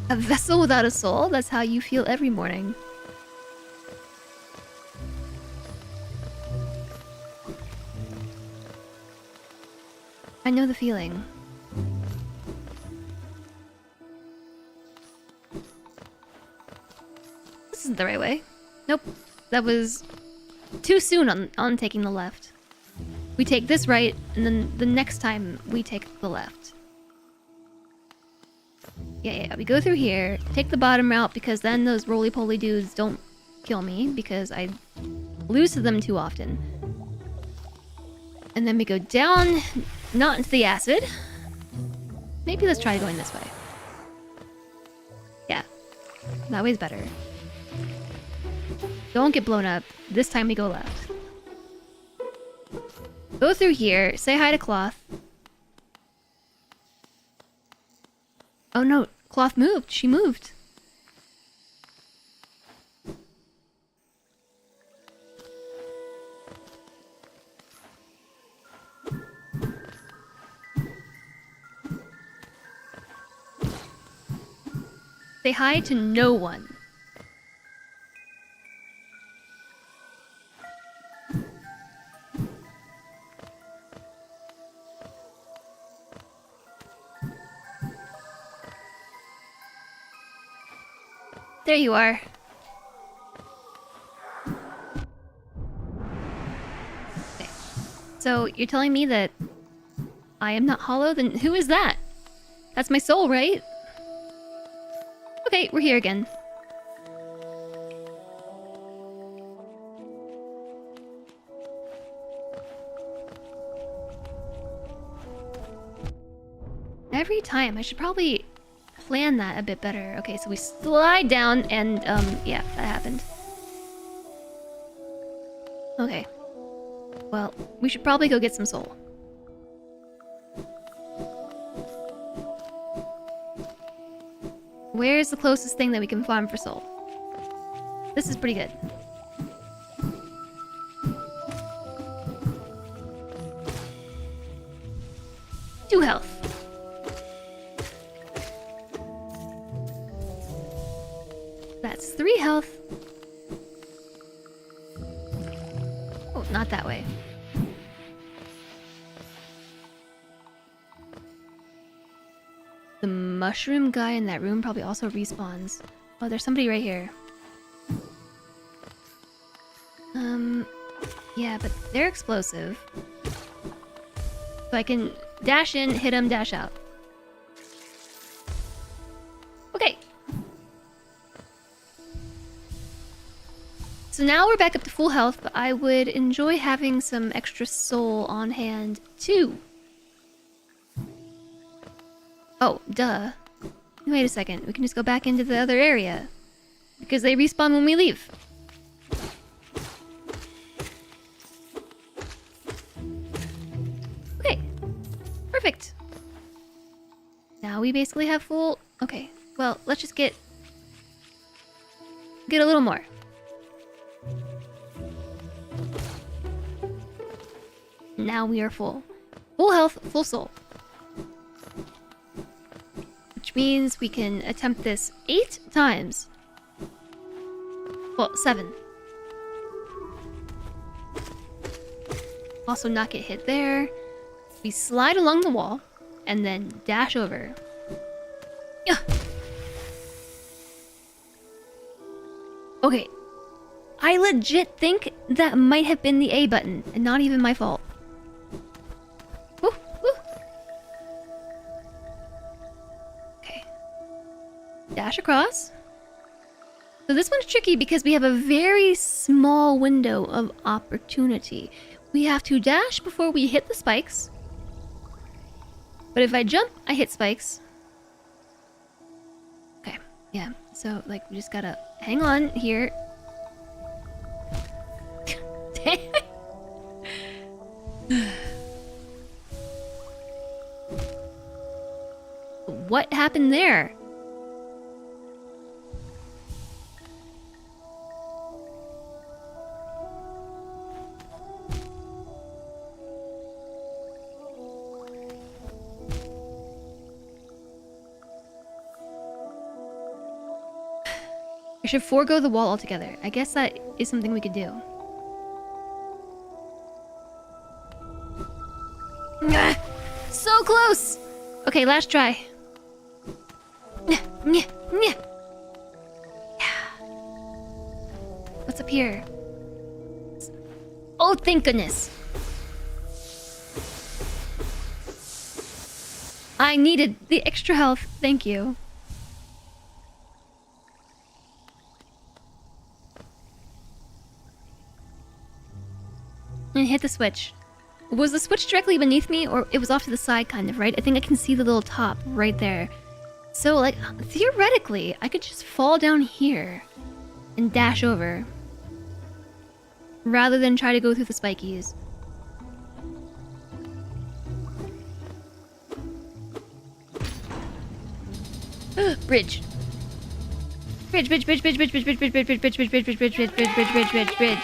A vessel without a soul? That's how you feel every morning. I know the feeling. This isn't the right way. Nope. That was too soon on taking the left. we take this right, and then the next time we take the left. Yeah, we go through here, take the bottom route, because then those roly-poly dudes don't kill me, because I lose to them too often. And then we go down, not into the acid. Maybe let's try going this way. Yeah, that way's better. Don't get blown up. This time we go left. Go through here, say hi to Cloth. Oh no, Cloth moved. She moved. Say hi to no one. There you are. Okay. So you're telling me that I am not hollow? Then who is that? That's my soul, right? Okay, we're here again. Every time, I should probably plan that a bit better. Okay, so we slide down and, yeah, that happened. Okay. Well, we should probably go get some soul. Where's the closest thing that we can farm for soul? This is pretty good. Two health. That's 3 health. Oh, not that way. The mushroom guy in that room probably also respawns. Oh, there's somebody right here. Yeah, but they're explosive. So I can dash in, hit him, dash out. Okay. So now we're back up to full health, but I would enjoy having some extra soul on hand too. Oh, duh. Wait a second, we can just go back into the other area. Because they respawn when we leave. Okay. Perfect. Now we basically have full... Okay, well, let's just get a little more. Now we are full. Full health, full soul. Which means we can attempt this 8 times. Well, 7. Also not get hit there. We slide along the wall and then dash over. Yeah. Okay. I legit think that might have been the A button and not even my fault. Woo, woo. Okay. Dash across. So this one's tricky because we have a very small window of opportunity. We have to dash before we hit the spikes. But if I jump, I hit spikes. Okay, yeah. So, like, we just gotta hang on here. What happened there? I should forego the wall altogether. I guess that is something we could do. So close! Okay, last try. What's up here? Oh, thank goodness. I needed the extra health. Thank you. And hit the switch. Was the switch directly beneath me, or it was off to the side, kind of, right? I think I can see the little top right there. So, like, theoretically, I could just fall down here and dash over, rather than try to go through the spikies. Bridge. Bridge, bridge, bridge, bridge, bridge, bridge, bridge, bridge, bridge, bridge, bridge, bridge, bridge, bridge, bridge, bridge, bridge, bridge, bridge.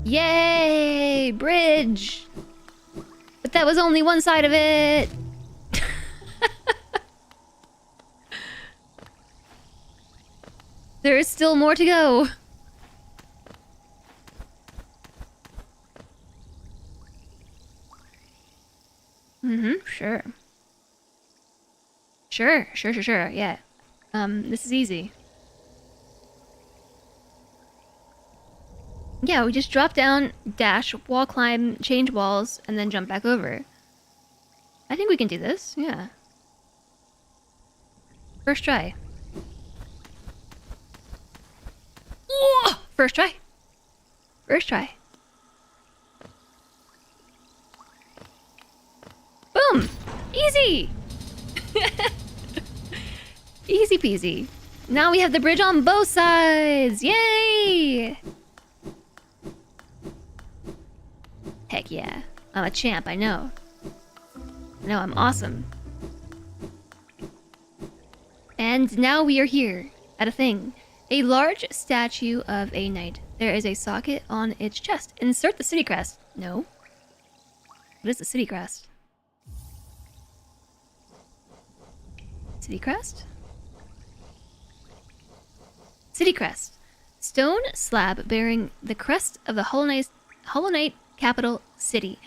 Yay! Bridge! But that was only one side of it! There is still more to go. Sure. Sure, yeah. This is easy. Yeah, we just drop down, dash, wall climb, change walls, and then jump back over. I think we can do this, yeah. First try. Whoa! First try. First try. Boom! Easy! Easy peasy. Now we have the bridge on both sides! Yay! Heck yeah. I'm a champ, I know. I know, I'm awesome. And now we are here at a thing. A large statue of a knight. There is a socket on its chest. Insert the city crest. No. What is the city crest? City crest? City crest. Stone slab bearing the crest of the Hollow Knight capital city.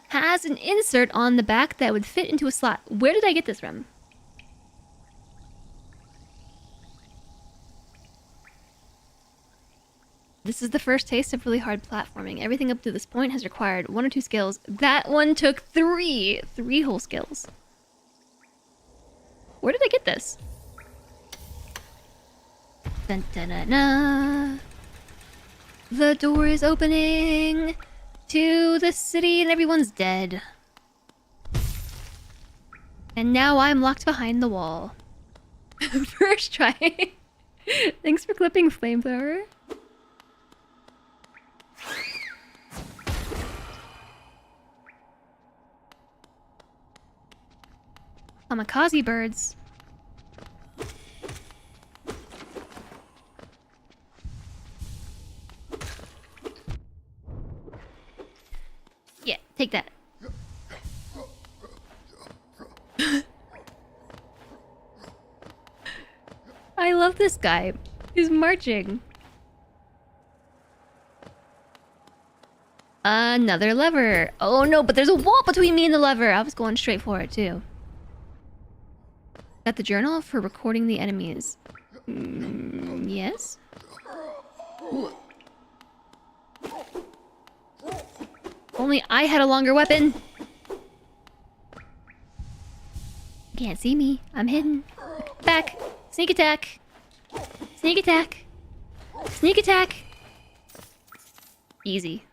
Has an insert on the back that would fit into a slot. Where did I get this from? This is the first taste of really hard platforming. Everything up to this point has required 1 or 2 skills. That one took 3 whole skills. Where did I get this? Dun, dun, dun, dun. The door is opening to the city and everyone's dead. And now I'm locked behind the wall. First try. Thanks for clipping, Flamethrower. Kamikaze birds. Yeah, take that. I love this guy. He's marching. Another lever. Oh no, but there's a wall between me and the lever. I was going straight for it too. Got the journal for recording the enemies. Yes? Only I had a longer weapon. You can't see me. I'm hidden. Back. Sneak attack. Sneak attack. Sneak attack. Easy.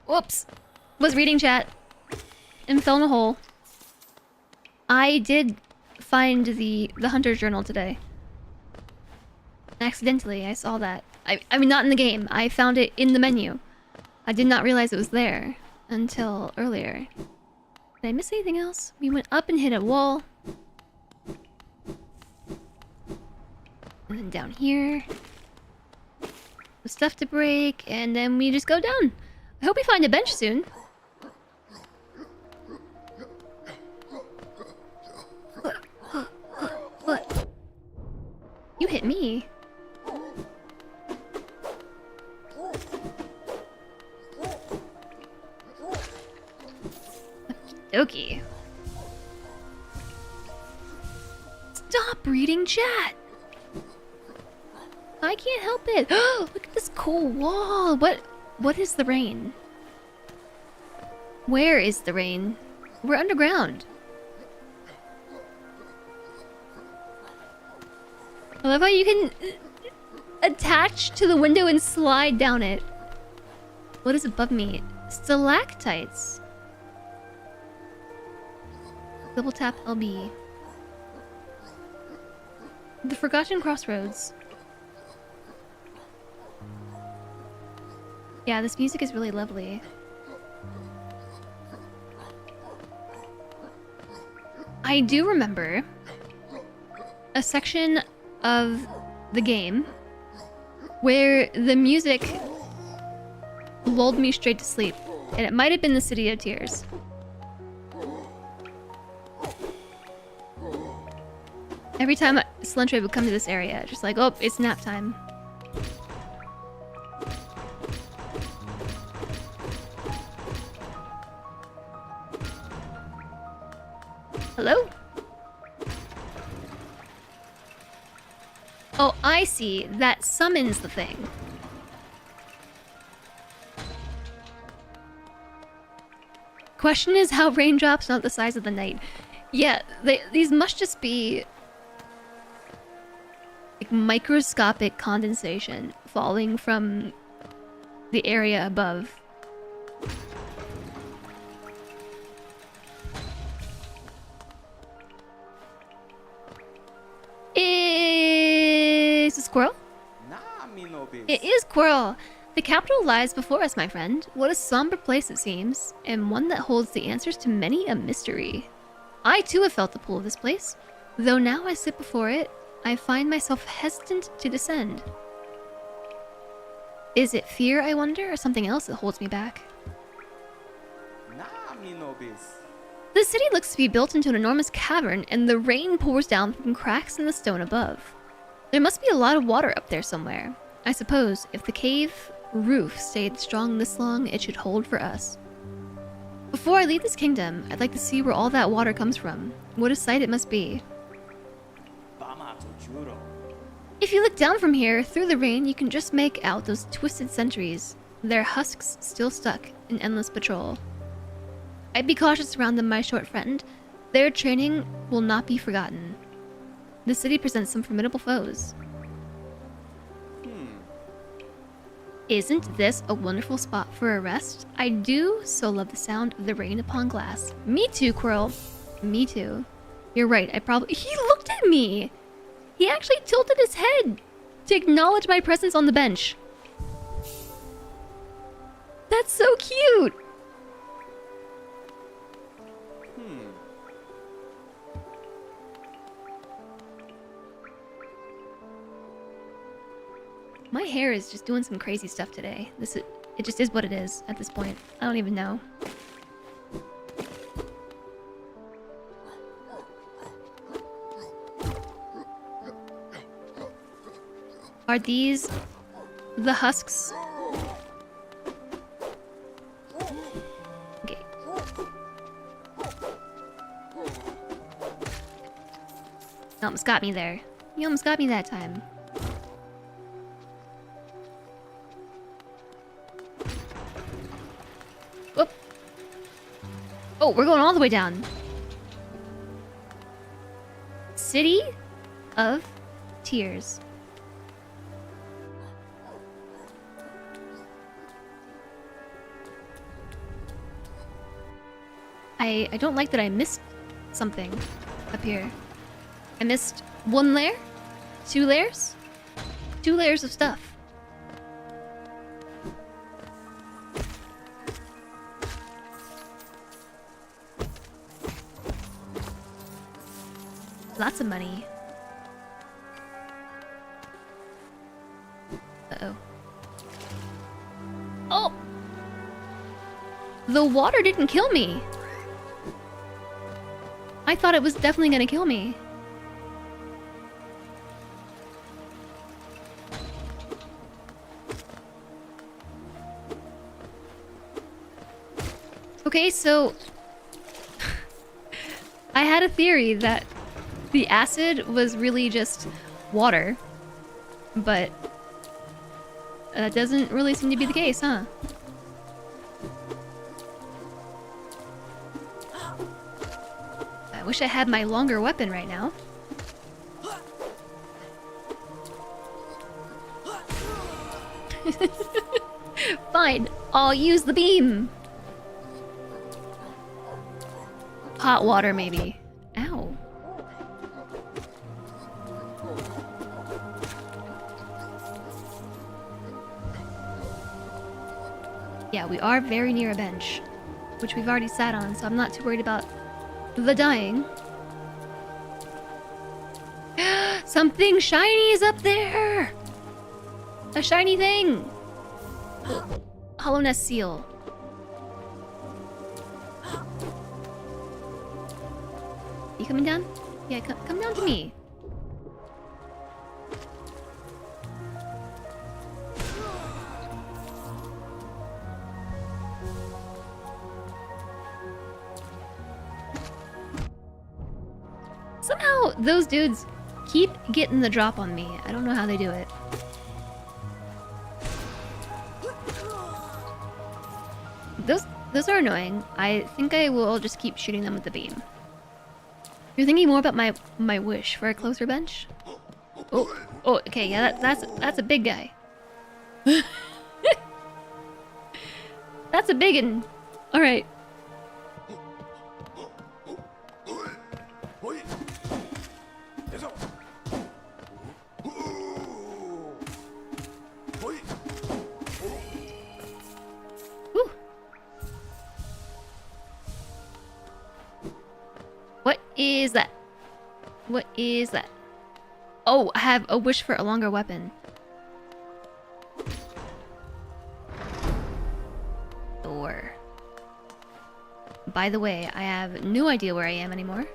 Whoops. Was reading chat. And fell in a hole. I did find the Hunter's Journal today. Accidentally, I saw that. I mean, not in the game. I found it in the menu. I did not realize it was there until earlier. Did I miss anything else? We went up and hit a wall. And then down here. The stuff to break, and then we just go down. I hope we find a bench soon. What? You hit me. Okay. Stop reading chat. I can't help it. Look at this cool wall. What is the rain? Where is the rain? We're underground. I love how you can attach to the window and slide down it. What is above me? Stalactites. Double tap LB. The Forgotten Crossroads. Yeah, this music is really lovely. I do remember a section of the game where the music lulled me straight to sleep, and it might have been the City of Tears. Every time Slentre would come to this area, just like, oh, it's nap time. Hello? Oh, I see. That summons the thing. Question is how raindrops not the size of the night. Yeah, these must just be like microscopic condensation falling from the area above. Is a squirrel? It is Squirrel. The capital lies before us, my friend. What a somber place it seems, and one that holds the answers to many a mystery. I too have felt the pull of this place, though now I sit before it, I find myself hesitant to descend. Is it fear, I wonder, or something else that holds me back? The city looks to be built into an enormous cavern, and the rain pours down from cracks in the stone above. There must be a lot of water up there somewhere. I suppose if the cave roof stayed strong this long, it should hold for us. Before I leave this kingdom, I'd like to see where all that water comes from. What a sight it must be. If you look down from here, through the rain, you can just make out those twisted sentries, their husks still stuck in endless patrol. I'd be cautious around them, my short friend. Their training will not be forgotten. The city presents some formidable foes. Isn't this a wonderful spot for a rest? I do so love the sound of the rain upon glass. Me too, Quirrell. Me too. You're right, He looked at me! He actually tilted his head to acknowledge my presence on the bench. That's so cute! My hair is just doing some crazy stuff today. It just is what it is at this point. I don't even know. Are these the husks? Okay. You almost got me there. You almost got me that time. Whoop. Oh, we're going all the way down. City of Tears. I don't like that I missed something up here. I missed one layer? 2 layers? 2 layers of stuff. Lots of money. Uh-oh. Oh! The water didn't kill me! I thought it was definitely gonna kill me. Okay, so I had a theory that the acid was really just water, but That doesn't really seem to be the case, huh? I wish I had my longer weapon right now. Fine, I'll use the beam. Hot water, maybe. Ow. Yeah, we are very near a bench, which we've already sat on, so I'm not too worried about the dying. Something shiny is up there! A shiny thing! Hollowness seal. You coming down? Yeah, come down to me. Somehow, those dudes keep getting the drop on me. I don't know how they do it. Those are annoying. I think I will just keep shooting them with the beam. You're thinking more about my wish for a closer bench? Oh, okay, yeah, that's a big guy. That's a biggin. All right. Whew. What is that? What is that? Oh, I have a wish for a longer weapon. Door. By the way, I have no idea where I am anymore.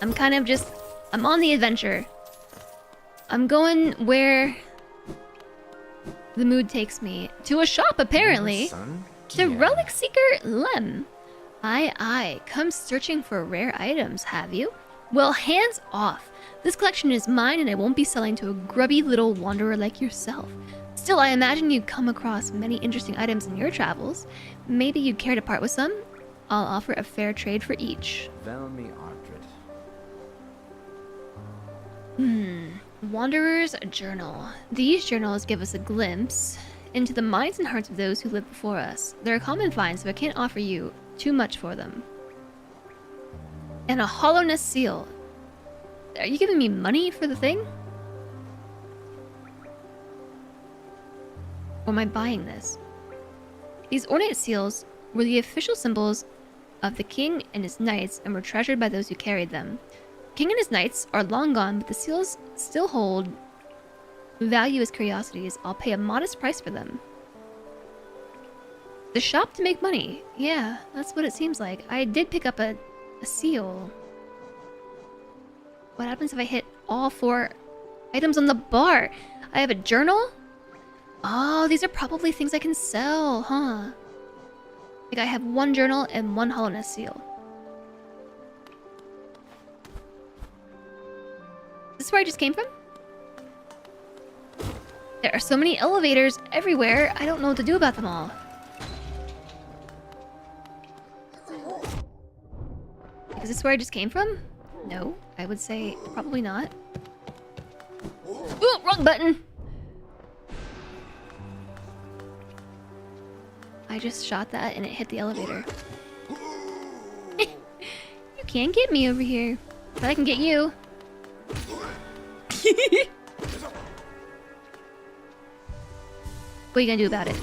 I'm kind of just... I'm on the adventure. I'm going where the mood takes me. To a shop, apparently. To Relic Seeker Lem. Aye, come searching for rare items, have you? Well, hands off. This collection is mine and I won't be selling to a grubby little wanderer like yourself. Still, I imagine you've come across many interesting items in your travels. Maybe you'd care to part with some? I'll offer a fair trade for each. Wanderer's Journal. These journals give us a glimpse into the minds and hearts of those who lived before us. They're common finds, so I can't offer you too much for them. And a hollowness seal. Are you giving me money for the thing? Or am I buying this? These ornate seals were the official symbols of the king and his knights and were treasured by those who carried them. King and his knights are long gone, but the seals still hold value as curiosities. I'll pay a modest price for them. The shop to make money. Yeah, that's what it seems like. I did pick up a seal. What happens if I hit all 4 items on the bar? I have a journal? Oh, these are probably things I can sell, huh? Like I have 1 journal and 1 hollowness seal. Is this where I just came from? There are so many elevators everywhere, I don't know what to do about them all. Is this where I just came from? No, I would say probably not. Ooh, wrong button! I just shot that and it hit the elevator. You can't get me over here, but I can get you. What are you gonna do about it?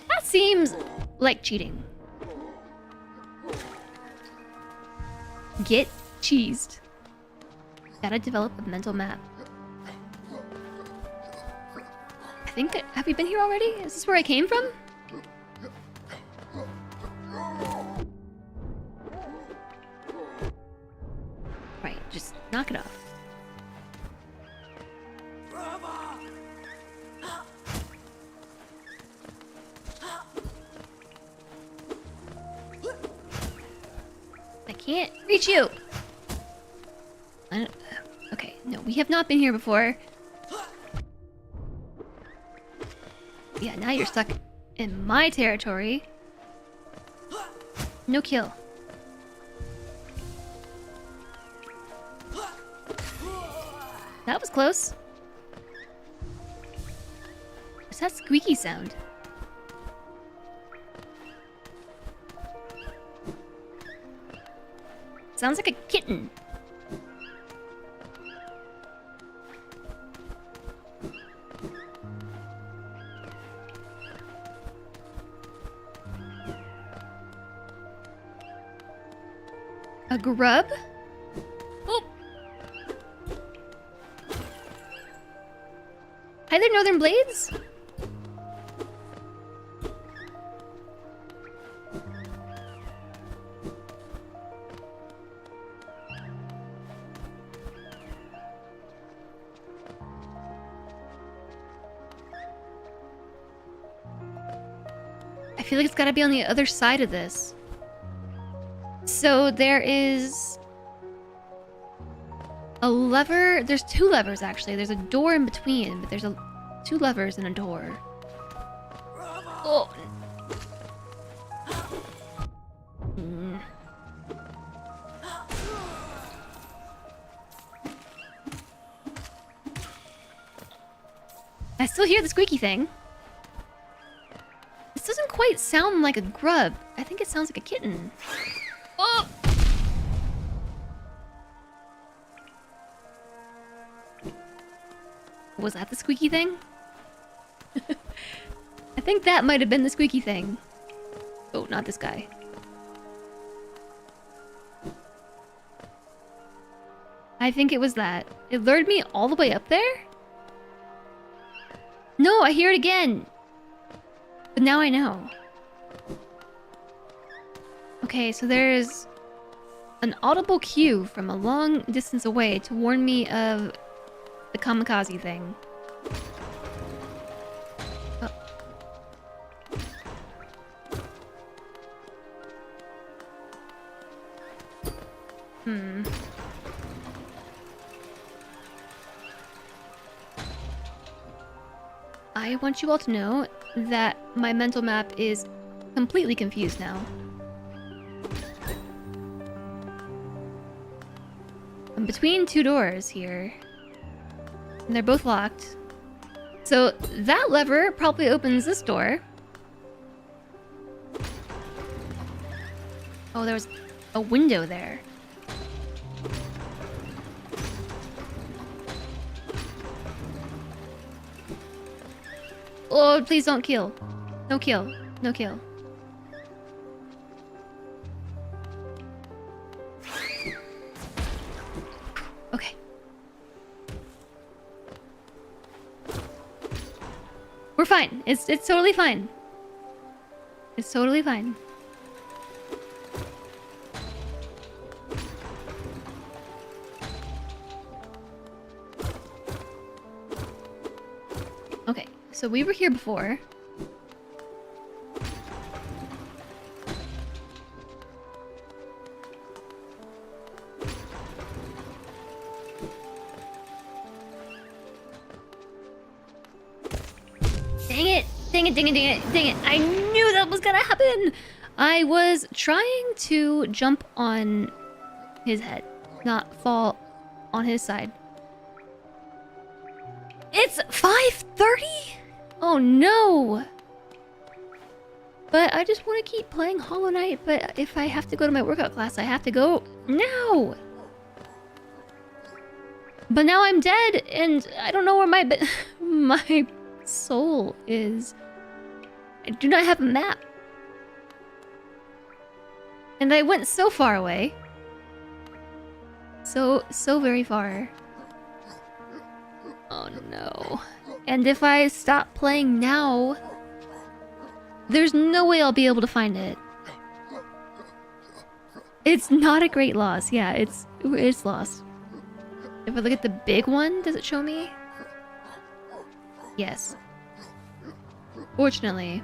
That seems like cheating. Get cheesed. Gotta develop a mental map. I think... Have we been here already? Is this where I came from? Right, just knock it off. can't reach you. Okay, no, we have not been here before. Yeah, now you're stuck in my territory. No kill. That was close. What's that squeaky sound? Sounds like a kitten. A grub? Oh! Hi there, Northern Blades! I feel like it's gotta be on the other side of this. So there is a lever. There's two levers actually. There's a door in between, but there's two levers and a door. Oh. Mm. I still hear the squeaky thing. This doesn't quite sound like a grub. I think it sounds like a kitten. Oh! Was that the squeaky thing? I think that might have been the squeaky thing. Oh, not this guy. I think it was that. It lured me all the way up there? No, I hear it again! But now I know. Okay, so there's an audible cue from a long distance away to warn me of the kamikaze thing. Oh. I want you all to know that my mental map is completely confused now. I'm between two doors here. And they're both locked. So that lever probably opens this door. Oh, there was a window there. Oh, please don't kill. No kill. No kill. Okay. We're fine. It's totally fine. It's totally fine. Okay, so we were here before. Dang it! Dang it, dang it, dang it, dang it! I knew that was gonna happen! I was trying to jump on his head, not fall on his side. It's 5:30? Oh no! But I just want to keep playing Hollow Knight, but if I have to go to my workout class, I have to go now! But now I'm dead, and I don't know where my soul is. I do not have a map. And I went so far away. So very far. Oh no. And if I stop playing now, there's no way I'll be able to find it. It's not a great loss. Yeah, it's lost. If I look at the big one, does it show me? Yes. Fortunately.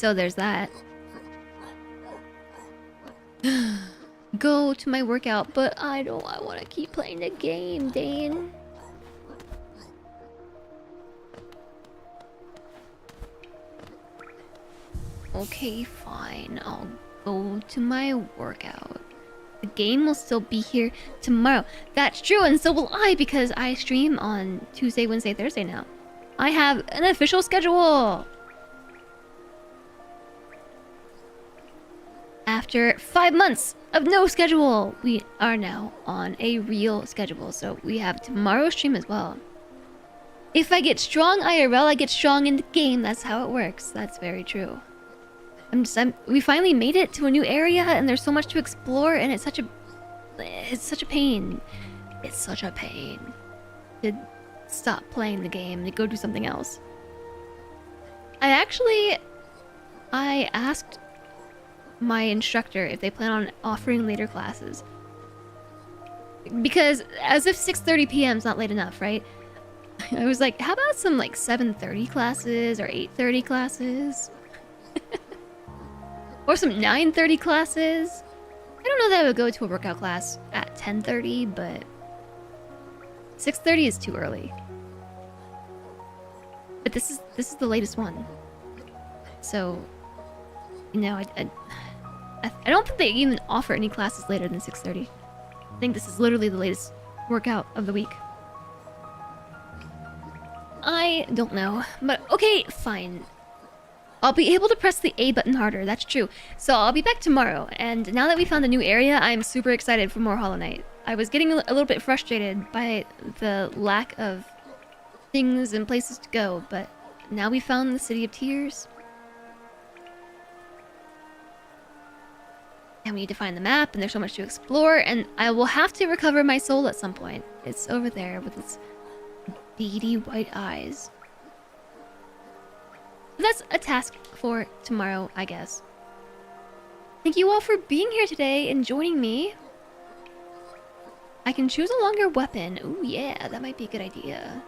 So there's that. Go to my workout, but I want to keep playing the game, Dane. Okay, fine. I'll go to my workout. The game will still be here tomorrow. That's true, and so will I, because I stream on Tuesday, Wednesday, Thursday now. I have an official schedule. After 5 months of no schedule, we are now on a real schedule. So we have tomorrow's stream as well. If I get strong IRL, I get strong in the game. That's how it works. That's very true. We finally made it to a new area, and there's so much to explore, and it's such a pain. It's such a pain to stop playing the game and go do something else. I asked my instructor if they plan on offering later classes, because as if 6:30 p.m. is not late enough, right? I was like, how about some like 7:30 classes or 8:30 classes? Or some 9:30 classes. I don't know that I would go to a workout class at 10:30, but 6:30 is too early. But this is the latest one. So, you know, I don't think they even offer any classes later than 6:30. I think this is literally the latest workout of the week. I don't know, but okay, fine. I'll be able to press the A button harder, that's true. So I'll be back tomorrow, and now that we found a new area, I'm super excited for more Hollow Knight. I was getting a little bit frustrated by the lack of things and places to go, but now we found the City of Tears. And we need to find the map, and there's so much to explore, and I will have to recover my soul at some point. It's over there with its beady white eyes. That's a task for tomorrow, I guess. Thank you all for being here today and joining me. I can choose a longer weapon. Ooh, yeah, that might be a good idea.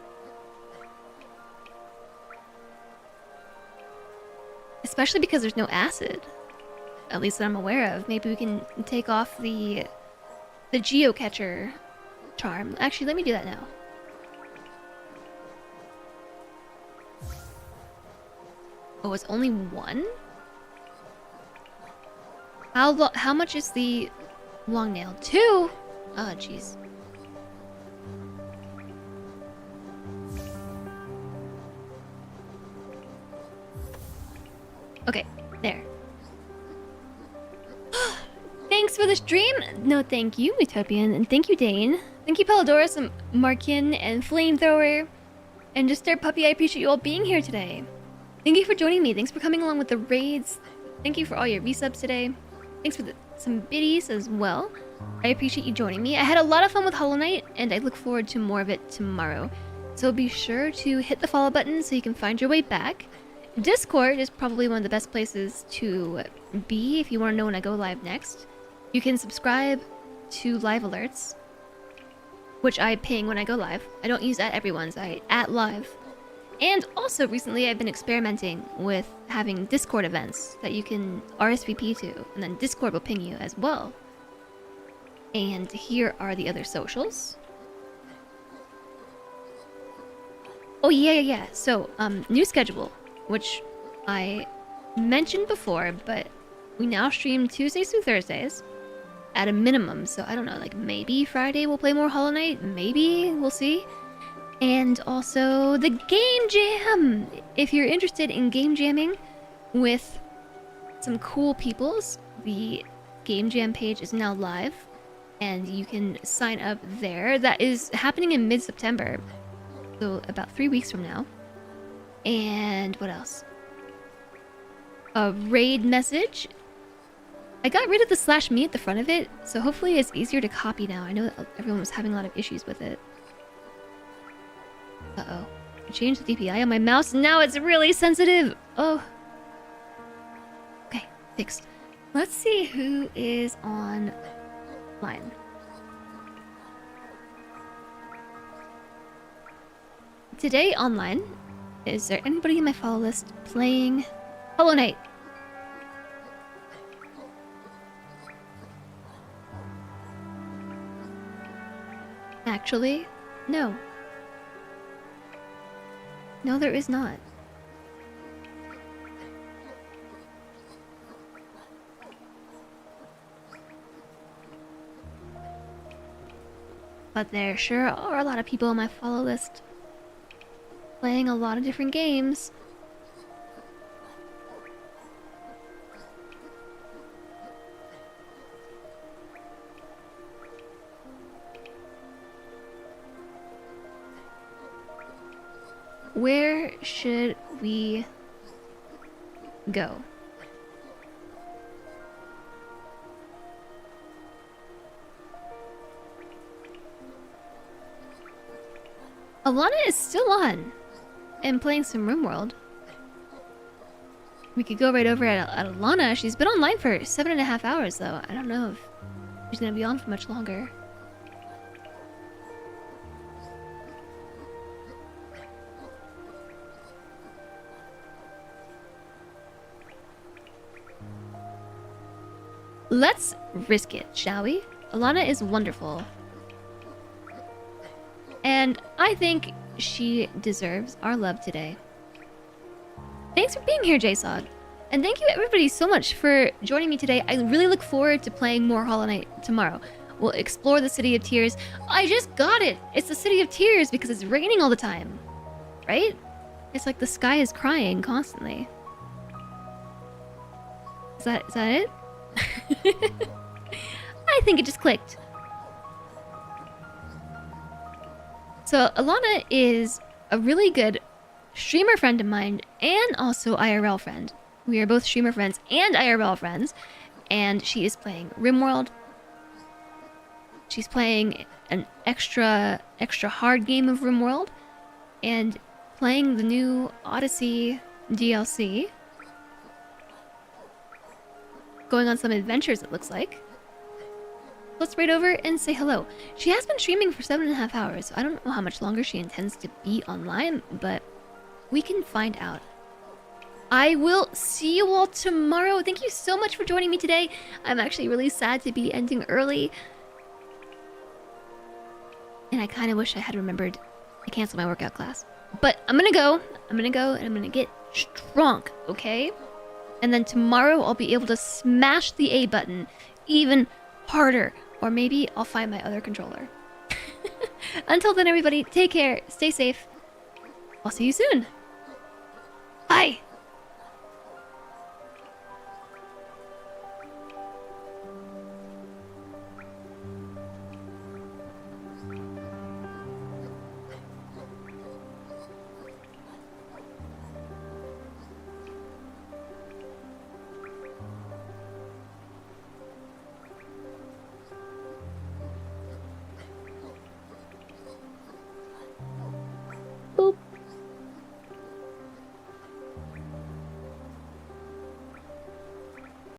Especially because there's no acid. At least that I'm aware of. Maybe we can take off the geocatcher charm. Actually, let me do that now. Oh, it's only one? How much is the long nail? 2? Oh, jeez. Okay, there. Thanks for the stream! No, thank you, Utopian, and thank you, Dane. Thank you, Pelodorus, and Markin, and Flamethrower, and Just Stare Puppy. I appreciate you all being here today. Thank you for joining me. Thanks for coming along with the raids. Thank you for all your resubs today. Thanks for some biddies as well. I appreciate you joining me. I had a lot of fun with Hollow Knight, and I look forward to more of it tomorrow. So be sure to hit the follow button so you can find your way back. Discord is probably one of the best places to be if you want to know when I go live next. You can subscribe to live alerts, which I ping when I go live. I don't use @everyone's, I @live. And also recently I've been experimenting with having Discord events that you can RSVP to, and then Discord will ping you as well. And here are the other socials. Oh yeah. So, new schedule, which I mentioned before, but we now stream Tuesdays through Thursdays at a minimum. So I don't know, like maybe Friday we'll play more Hollow Knight, maybe, we'll see. And also the game jam! If you're interested in game jamming with some cool peoples, the game jam page is now live, and you can sign up there. That is happening in mid-September, so about 3 weeks from now. And what else? A raid message. I got rid of the /me at the front of it, so hopefully it's easier to copy now. I know that everyone was having a lot of issues with it. Uh-oh. I changed the DPI on my mouse and now it's really sensitive! Oh. Okay, fixed. Let's see who is online. Today online, is there anybody in my follow list playing Hollow Knight? Actually, no. No, there is not. But there sure are a lot of people on my follow list playing a lot of different games. Where should we go? Alana is still on and playing some RimWorld. We could go right over at Alana. She's been online for 7.5 hours though. I don't know if she's gonna be on for much longer. Let's risk it, shall we? Alana is wonderful. And I think she deserves our love today. Thanks for being here, JSOG. And thank you everybody so much for joining me today. I really look forward to playing more Hollow Knight tomorrow. We'll explore the City of Tears. I just got it! It's the City of Tears because it's raining all the time. Right? It's like the sky is crying constantly. Is that it? I think it just clicked. So Alana is a really good streamer friend of mine and also IRL friend. We are both streamer friends and IRL friends, and she is playing RimWorld. She's playing an extra hard game of RimWorld and playing the new Odyssey DLC. Going on some adventures, it looks like. Let's raid over and say hello. She has been streaming for 7.5 hours, so I don't know how much longer she intends to be online, but we can find out. I will see you all tomorrow. Thank you so much for joining me today. I'm actually really sad to be ending early. And I kind of wish I had remembered to cancel my workout class. But I'm gonna go and I'm gonna get strong, okay? And then tomorrow I'll be able to smash the A button even harder. Or maybe I'll find my other controller. Until then, everybody, take care, stay safe. I'll see you soon. Bye.